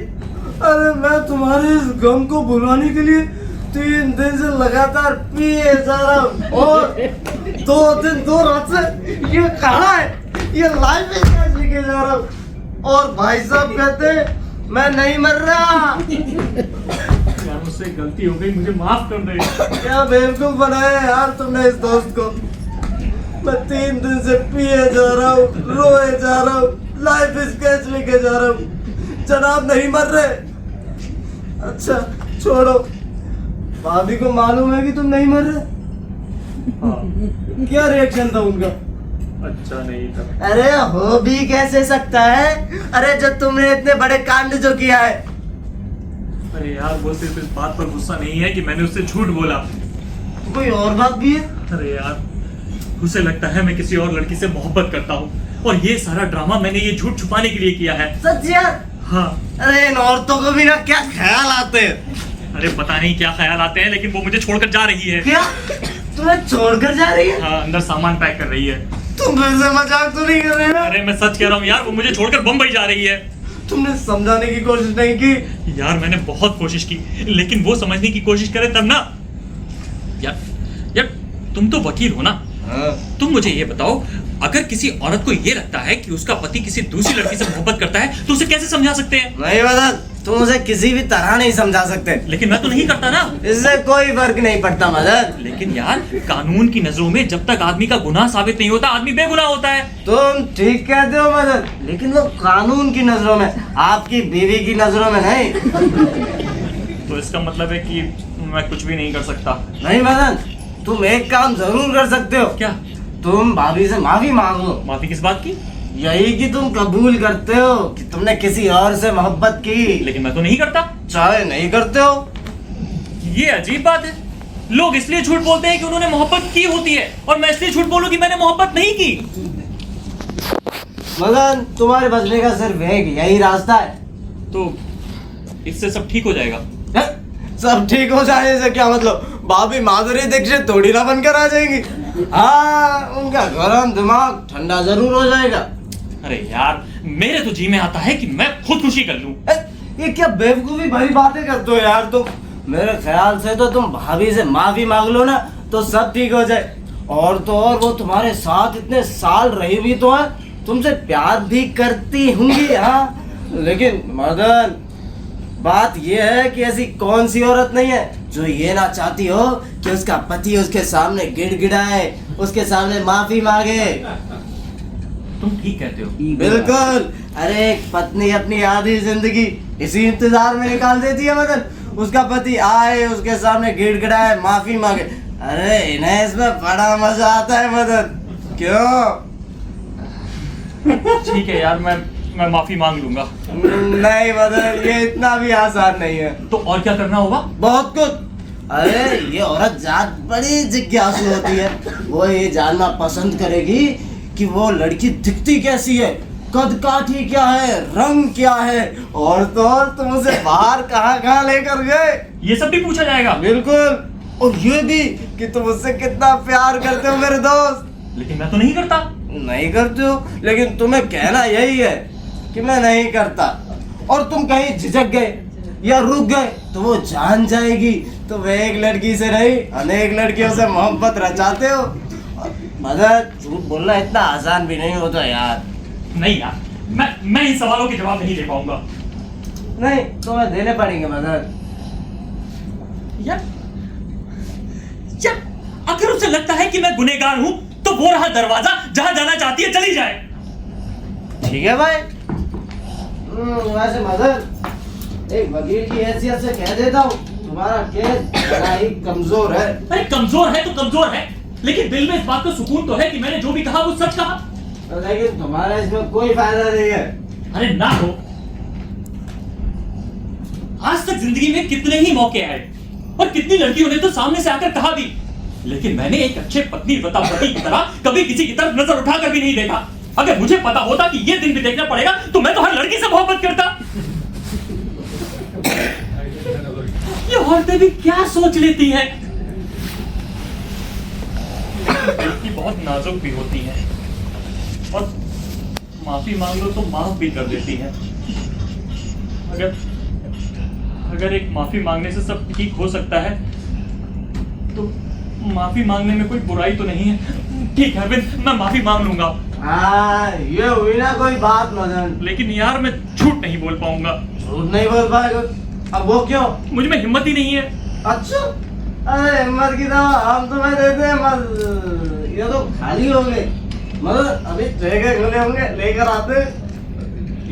अरे मैं तुम्हारे इस गम को भुलाने के लिए 3 दिन से लगातार पिए जा रहा हूँ, और 2 दिन 2 रात से ये कहा है, ये लाइफ में लेके जा रहा हूँ, और भाई साहब कहते मैं नहीं मर रहा। यार मुझसे गलती हो गई, मुझे माफ कर दे। क्या बेवकूफ बनाया यार तुमने इस दोस्त को। मैं 3 दिन से पिए जा रहा हूँ, रोए जा रहा हूँ, लाइफ स्केच लेके जा रहा हूँ, जनाब नहीं मर रहे। अच्छा छोड़ो, भाभी को मालूम है कि तुम नहीं मर रहे? हाँ। क्या रिएक्शन था उनका? अच्छा नहीं था। अरे हो भी कैसे सकता है, अरे जब तुमने इतने बड़े कांड जो किया है। अरे यार वो सिर्फ इस बात पर गुस्सा नहीं है कि मैंने उससे झूठ बोला। कोई और बात भी है? अरे यार उसे लगता है मैं किसी और लड़की से मोहब्बत करता हूँ, और ये सारा ड्रामा मैंने ये झूठ छुपाने के लिए किया है। सच यार? हाँ। अरे इन औरतों को भी ना क्या ख्याल आते हैं। अरे पता नहीं क्या ख्याल आते हैं, लेकिन वो मुझे छोड़कर जा रही है। क्या तुम्हें छोड़कर जा रही है? हाँ, अंदर सामान पैक कर रही है। तुम फिर से मजाक तो नहीं कर रहे ना? अरे मैं सच कह रहा हूँ यार, वो मुझे छोड़कर बम्बई जा रही है। तुमने समझाने की कोशिश नहीं की? यार मैंने बहुत कोशिश की, लेकिन वो समझने की कोशिश करे तब ना। यार तुम तो वकील हो ना। हाँ। तुम मुझे ये बताओ, अगर किसी औरत को ये लगता है कि उसका पति किसी दूसरी लड़की से मोहब्बत करता है तो उसे कैसे समझा सकते हैं? नहीं मदन, तुम उसे किसी भी तरह नहीं समझा सकते। लेकिन मैं तो नहीं करता ना। इससे कोई फर्क नहीं पड़ता मदन। लेकिन यार कानून की नजरों में जब तक आदमी का गुनाह साबित नहीं होता, आदमी बेगुनाह होता है। तुम ठीक कहते हो मदन, लेकिन वो कानून की नजरों में, आपकी बीवी की नजरों में नहीं। तो इसका मतलब है कि मैं कुछ भी नहीं कर सकता? नहीं मदन, तुम एक काम जरूर कर सकते हो। क्या? तुम भाभी से माफी मांगो। माफी किस बात की? यही कि तुम कबूल करते हो कि तुमने किसी और से मोहब्बत की। लेकिन मैं तो नहीं करता। चाहे नहीं करते हो। ये अजीब बात है, लोग इसलिए झूठ बोलते हैं कि उन्होंने मोहब्बत की होती है, और मैं इसलिए झूठ बोलूं कि मैंने मोहब्बत नहीं की। मदन, तुम्हारे बचने का सिर्फ यही रास्ता है। तो इससे सब ठीक हो जाएगा? है? सब ठीक हो जाने से क्या मतलब? भाभी माधुरी दीक्षित थोड़ी ना बनकर आ जाएंगी। हाँ, उनका गरम दिमाग ठंडा जरूर हो जाएगा। अरे यार, मेरे तो जी में आता है कि मैं खुदकुशी कर लूं। ये क्या बेवकूफी भरी बातें करते हो यार तुम। मेरे ख्याल से तो तुम भाभी से माफी मांग लो ना, तो सब ठीक हो जाए। और तो और वो तुम्हारे साथ इतने साल रही भी तो है, तुमसे प्यार भी करती होंगी। हाँ, लेकिन मदन, बात ये है कि ऐसी कौन सी औरत नहीं है जो ये ना चाहती हो कि उसका पति उसके सामने गिड़गिड़ाए, उसके सामने माफी मांगे। तुम ठीक कहते हो। बिल्कुल। अरे एक पत्नी अपनी आधी जिंदगी इसी इंतजार में निकाल देती है मदन, उसका पति आए, उसके सामने गिड़गिड़ाए, माफी मांगे। अरे इन्हें इसमें बड़ा मजा आता है मदन, क्यों? ठीक है यार, मैं माफी मांग लूंगा। नहीं मदन, ये इतना भी आसान नहीं है। तो और क्या करना होगा? बहुत कुछ। अरे ये औरत जात बड़ी जिज्ञासु होती है। वो ये जानना पसंद करेगी कि वो लड़की दिखती कैसी है, कद काठी क्या है, रंग क्या है, और तो और तुम उसे बाहर कहाँ लेकर गए, ये सब भी पूछा जाएगा? बिल्कुल। और ये भी कि तुम उससे कितना प्यार करते हो मेरे दोस्त। लेकिन मैं तो नहीं करता। नहीं करते हो, लेकिन तुम्हें कहना यही है कि मैं नहीं करता, और तुम कहीं झिझक गए या रुक गए तो वो जान जाएगी तुम एक लड़की से नहीं अनेक लड़कियों से मोहब्बत रचाते हो। मदर, झूठ बोलना इतना आसान भी नहीं होता यार। नहीं यार, मैं इन सवालों के जवाब नहीं दे पाऊंगा। नहीं, तुम्हें देने पड़ेंगे मदर। यार, अगर उसे लगता है कि मैं गुनहगार हूं, तो वो रहा दरवाजा, जहां जाना चाहती है चली जाए। ठीक है भाई। वैसे मदर, एक वकील की हैसियत से कह देता हूँ, तुम्हारा केस बड़ा ही कमजोर है। अरे कमजोर है तो कमजोर है, लेकिन दिल में इस बात का सुकून तो है कि मैंने जो भी कहा वो सच कहा। लेकिन तुम्हारा इसमें कोई फायदा नहीं है। अरे ना हो, आज तक जिंदगी में कितने ही मौके आए और कितनी लड़कियों ने तो सामने से आकर कहा भी, लेकिन मैंने एक अच्छे पत्नी पति की तरह कभी किसी की तरफ नजर उठाकर भी नहीं देखा। अगर मुझे पता होता कि ये दिन भी देखना पड़ेगा तो मैं तो हर लड़की से मोहब्बत करता। ये औरतें भी क्या सोच लेती हैं। लड़की बहुत नाजुक भी होती है और माफी मांग लो तो माफ भी कर देती है। अगर एक माफी मांगने से सब ठीक हो सकता है तो माफी मांगने में कोई बुराई तो नहीं है। ठीक है अरविंद, मैं माफी मांग लूंगा। ये हुई ना कोई बात मदन। लेकिन यार मैं झूठ नहीं बोल पाऊंगा। झूठ नहीं बोल पाएगा? अब वो क्यों? मुझ में हिम्मत ही नहीं है। अच्छा, अरे हिम्मत की दवा हम तुम्हें देते हैं मत, ये तो खाली हो गए। मतलब अभी ठेके खुले होंगे, लेकर आते।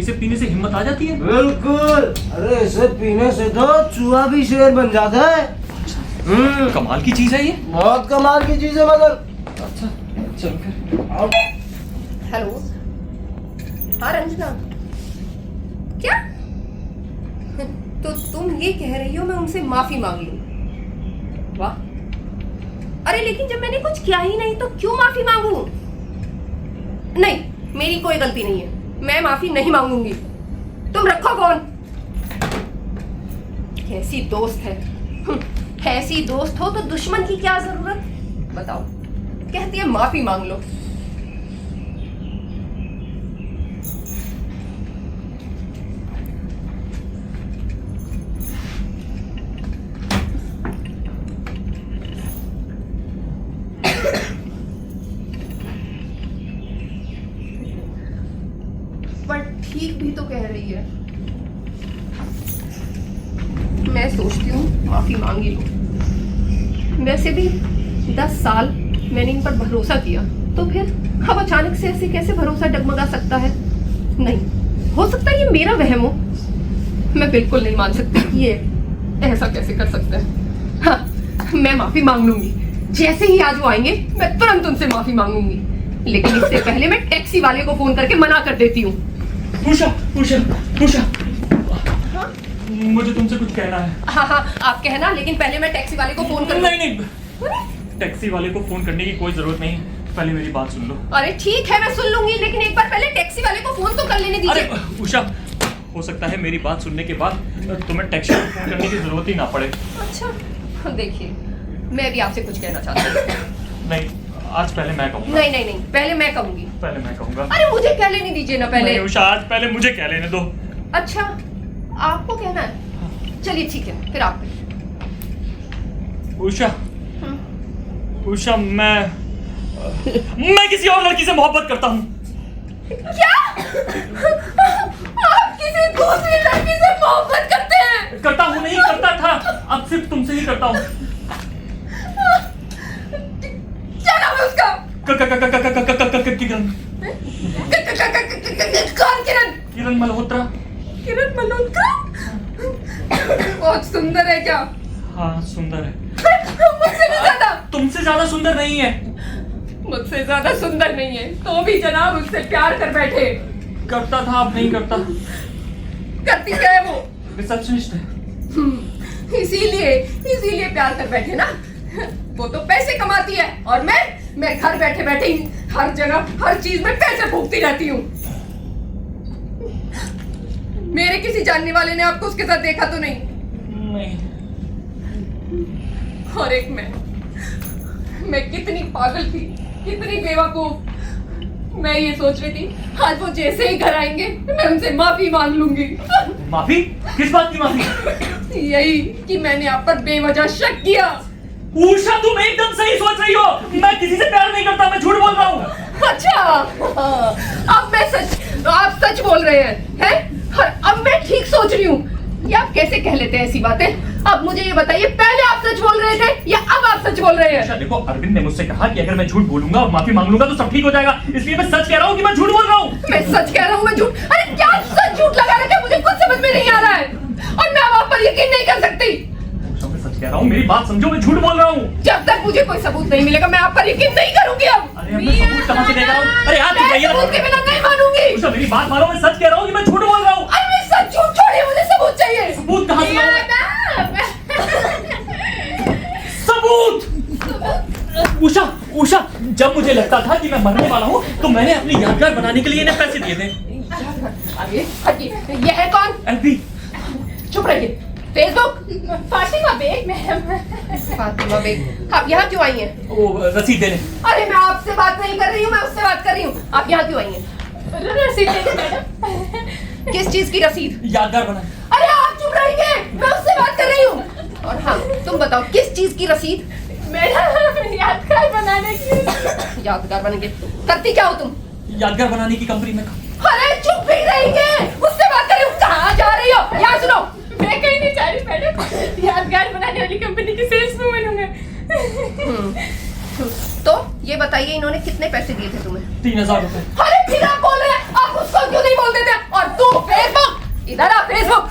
इसे पीने से हिम्मत आ जाती है? बिल्कुल। अरे इसे पीने से तो चूहा भी शेर बन जाता है। कमाल की चीज है ये। बहुत कमाल की चीज है मदन। अच्छा चल फिर। हेलो, हाँ रंजना, क्या? तो तुम ये कह रही हो मैं उनसे माफी मांग लूं? वाह। अरे लेकिन जब मैंने कुछ किया ही नहीं तो क्यों माफी मांगू? नहीं, मेरी कोई गलती नहीं है, मैं माफी नहीं मांगूंगी। तुम रखो फोन। कैसी दोस्त है, ऐसी दोस्त हो तो दुश्मन की क्या जरूरत? बताओ, कहती है माफी मांग लो। पर ठीक भी तो कह रही है। मैं सोचती हूँ माफी मांग ही लूं। वैसे भी 10 साल मैंने इन पर भरोसा किया, तो फिर अब अचानक से ऐसे कैसे भरोसा डगमगा सकता है? नहीं हो सकता ये मेरा वहम हो। मैं बिल्कुल नहीं मान सकती कि ये ऐसा कैसे कर सकते हैं। हाँ, मैं माफी मांग लूंगी। जैसे ही आज वो आएंगे मैं तुरंत उनसे माफी मांगूंगी, लेकिन इससे पहले मैं टैक्सी वाले को फोन करके मना कर देती हूँ। उषा, उषा, उषा, मुझे तुमसे कुछ कहना है। हाँ हाँ आप कहना, लेकिन पहले मैं टैक्सी वाले को फोन कर। नहीं नहीं, टैक्सी वाले को फोन करने की कोई जरूरत नहीं, पहले मेरी बात सुन लो। अरे ठीक है मैं सुन लूंगी, लेकिन एक बार पहले टैक्सी वाले को फोन तो कर लेने दीजिए। अरे उषा, हो सकता है मेरी बात सुनने के बाद तुम्हें टैक्सी को फोन करने की जरूरत ही ना पड़े। अच्छा देखिए, मैं भी आपसे कुछ कहना चाहती हूँ। नहीं, आज पहले मैं कहूँगा। नहीं नहीं नहीं, पहले मैं कहूंगी। पहले मैं कहूँगा। अरे मुझे कह लेने दीजिए ना पहले। नहीं उषा, आज पहले मुझे कह लेने दो। अच्छा आपको कहना है, चलिए ठीक है फिर आप। उषा, उषा, मैं किसी और लड़की से मोहब्बत करता हूँ। क्या? आप किसी दूसरी लड़की से मोहब्बत करते हैं? करता हूँ नहीं, करता था, अब सिर्फ तुमसे ही करता हूँ। क्या नाम है उसका? किरण। कौन किरण? किरण मल्होत्रा। किरण मल्होत्रा? बहुत सुंदर है क्या? हाँ सुंदर है। मुझसे भी ज्यादा? तुमसे ज्यादा सुंदर नहीं है। मुझसे ज्यादा सुंदर नहीं है तो भी जनाब उससे प्यार कर बैठे। करता था, अब नहीं करता। करती क्या है वो? रिसेप्शनिस्ट है। इसीलिए प्यार कर बैठे ना। वो तो पैसे कमाती है और मैं घर बैठे बैठे ही हर जगह हर चीज में पैसे फूकती रहती हूँ। मेरे किसी जानने वाले ने आपको उसके साथ देखा तो नहीं? नहीं। और एक मैं कितनी पागल थी, कितनी बेवकूफ। मैं ये सोच रही थी आज वो जैसे ही घर आएंगे मैं उनसे माफी मांग लूंगी। माफी? किस बात की माफी? यही कि मैंने आप पर बेवजह शक किया। उषा तुम एकदम सही सोच रही हो, मैं किसी से प्यार नहीं करता, मैं झूठ बोल रहा हूँ। अच्छा अब आप सच बोल रहे हैं? अब मैं ठीक सोच रही हूँ। ये आप कैसे कह लेते हैं ऐसी बातें? अब मुझे ये बताइए, पहले आप सच बोल रहे थे या अब आप सच बोल रहे हैं? अच्छा देखो, अरविंद ने मुझसे कहा कि अगर मैं झूठ बोलूंगा और माफी मांग लूंगा तो सब ठीक हो जाएगा, इसलिए मैं सच कह रहा हूँ कि मैं झूठ बोल रहा हूँ। मैं सच कह रहा हूँ, मैं झूठ? अरे क्या सच झूठ लगा रखा है, मुझे कुछ समझ में नहीं आ रहा है और मैं आप पर यकीन नहीं कर सकती। मैं सच कह रहा हूँ, मेरी बात समझो, मैं झूठ बोल रहा हूँ। जब तक मुझे कोई सबूत नहीं मिलेगा मैं आप पर यकीन नहीं करूंगी। अब अरे मैं सबूत कहाँ से लेकर आऊँ? अरे यार सबूत के बिना नहीं मानूंगी। उषा मेरी बात मानो, मैं सच कह रहा हूँ कि मैं झूठ बोल रहा हूँ। अरे मैं सच झूठ छोड़िए, मुझे सबूत चाहिए। सबूत कहाँ से लाऊं? सबूत? उषा, उषा, जब मुझे लगता था कि मैं मरने वाला हूँ तो मैंने अपनी यादगार बनाने के लिए इन्हें पैसे दिए थे। अरे हटिए, ये है कौन? एलपी। चुप रहिए। फेसबुक? फातिमा बेग। फातिमा बेग, आप यहाँ क्यों आई हैं? वो रसीद देने। अरे मैं आपसे बात नहीं कर रही हूँ, मैं उससे बात कर रही हूँ। आप यहाँ क्यों आई हैं? रसीद देने मैडम। किस चीज की रसीद? यादगार बना। अरे आप चुप रहिए, मैं उससे बात कर रही हूँ। और हाँ तुम बताओ किस चीज की रसीद? मैडम यादगार बनाने की। यादगार बनाने की? करती क्या हो तुम? यादगार बनाने की कंपनी में। अरे चुप ही रहिए, उससे बात कर रही हूँ। कहाँ जा रही हो? यहाँ सुनो। मैं कहीं नहीं जा रही मैडम, यादगार बनाने वाली कंपनी की सेल्स वूमन हूँ मैं। तो ये बताइए इन्होंने कितने पैसे दिए थे तुम्हें? 3000 रुपए। अरे फिर आप बोल रहे हैं, आप उसको क्यों नहीं बोल देते? और तू फेसबुक, इधर आ फेसबुक,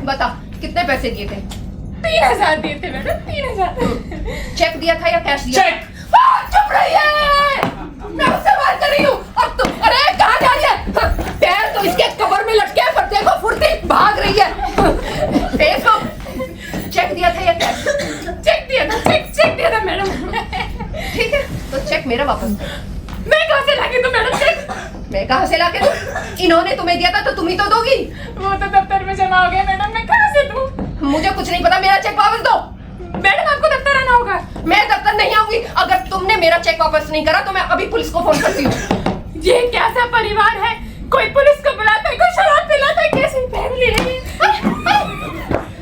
बता कितने पैसे दिए थे? 3000 दिए थे मैडम, 3000। चेक दिया था या कैश दिया? चेक। चुप रहिए, मैं उससे बात कर रही हूँ। और तुम अरे कहाँ जा रही है? पैर तो इसके कमर में लटके पर देखो फुर्ती भाग रही है। फेसबुक, चेक दिया था या कैश? चेक दिया था, चेक दिया था मैडम। ठीक है तो चेक मेरा वापस कर। मैं कहाँ से लाके दूं मैडम चेक? मैं कहाँ से लाके दूं? इन्होंने तुम्हें दिया था तो तुम ही तो दोगी। वो तो दफ्तर में जमा हो गया मैडम, मैं कहाँ से दूं? मुझे कुछ नहीं पता, मेरा चेक वापस दो। मैडम आपको दफ्तर आना होगा। मैं दफ्तर नहीं आऊंगी, अगर तुमने मेरा चेक वापस नहीं करा तो मैं अभी पुलिस को फोन करती हूँ। ये कैसा परिवार है? कोई पुलिस को बुलाता है, कोई शराब पिलाता है, कैसी फैमिली है ये?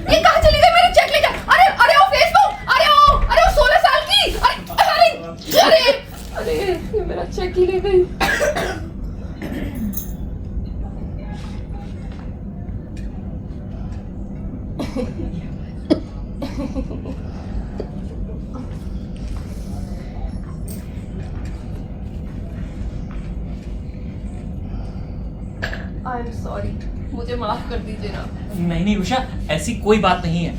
ये कहाँ चली गई मेरा चेक लेकर? अरे ओ फेसबुक, अरे वो 16 साल की, अरे ये मेरा चेक ही ले गई। आई एम सॉरी, मुझे माफ कर दीजिए ना। नहीं नहीं उषा, ऐसी कोई बात नहीं है।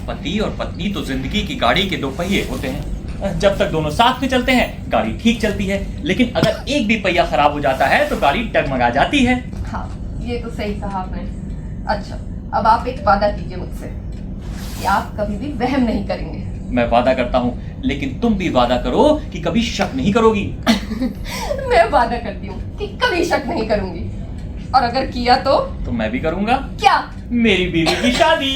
पति और पत्नी तो जिंदगी की गाड़ी के दो पहिए होते हैं। जब तक दोनों साथ में चलते हैं गाड़ी ठीक चलती है, लेकिन अगर एक भी पहिया खराब हो जाता है तो गाड़ी डगमगा जाती है। हाँ, ये तो सही कहा आपने। अच्छा, अब आप एक वादा कीजिए मुझसे कि आप कभी भी वहम नहीं करेंगे। मैं वादा करता हूँ, लेकिन तुम भी वादा करो कि कभी शक नहीं करोगी। मैं वादा करती हूँ कि कभी शक नहीं करूंगी, और अगर किया तो मैं भी करूंगा। क्या? मेरी बीवी की शादी।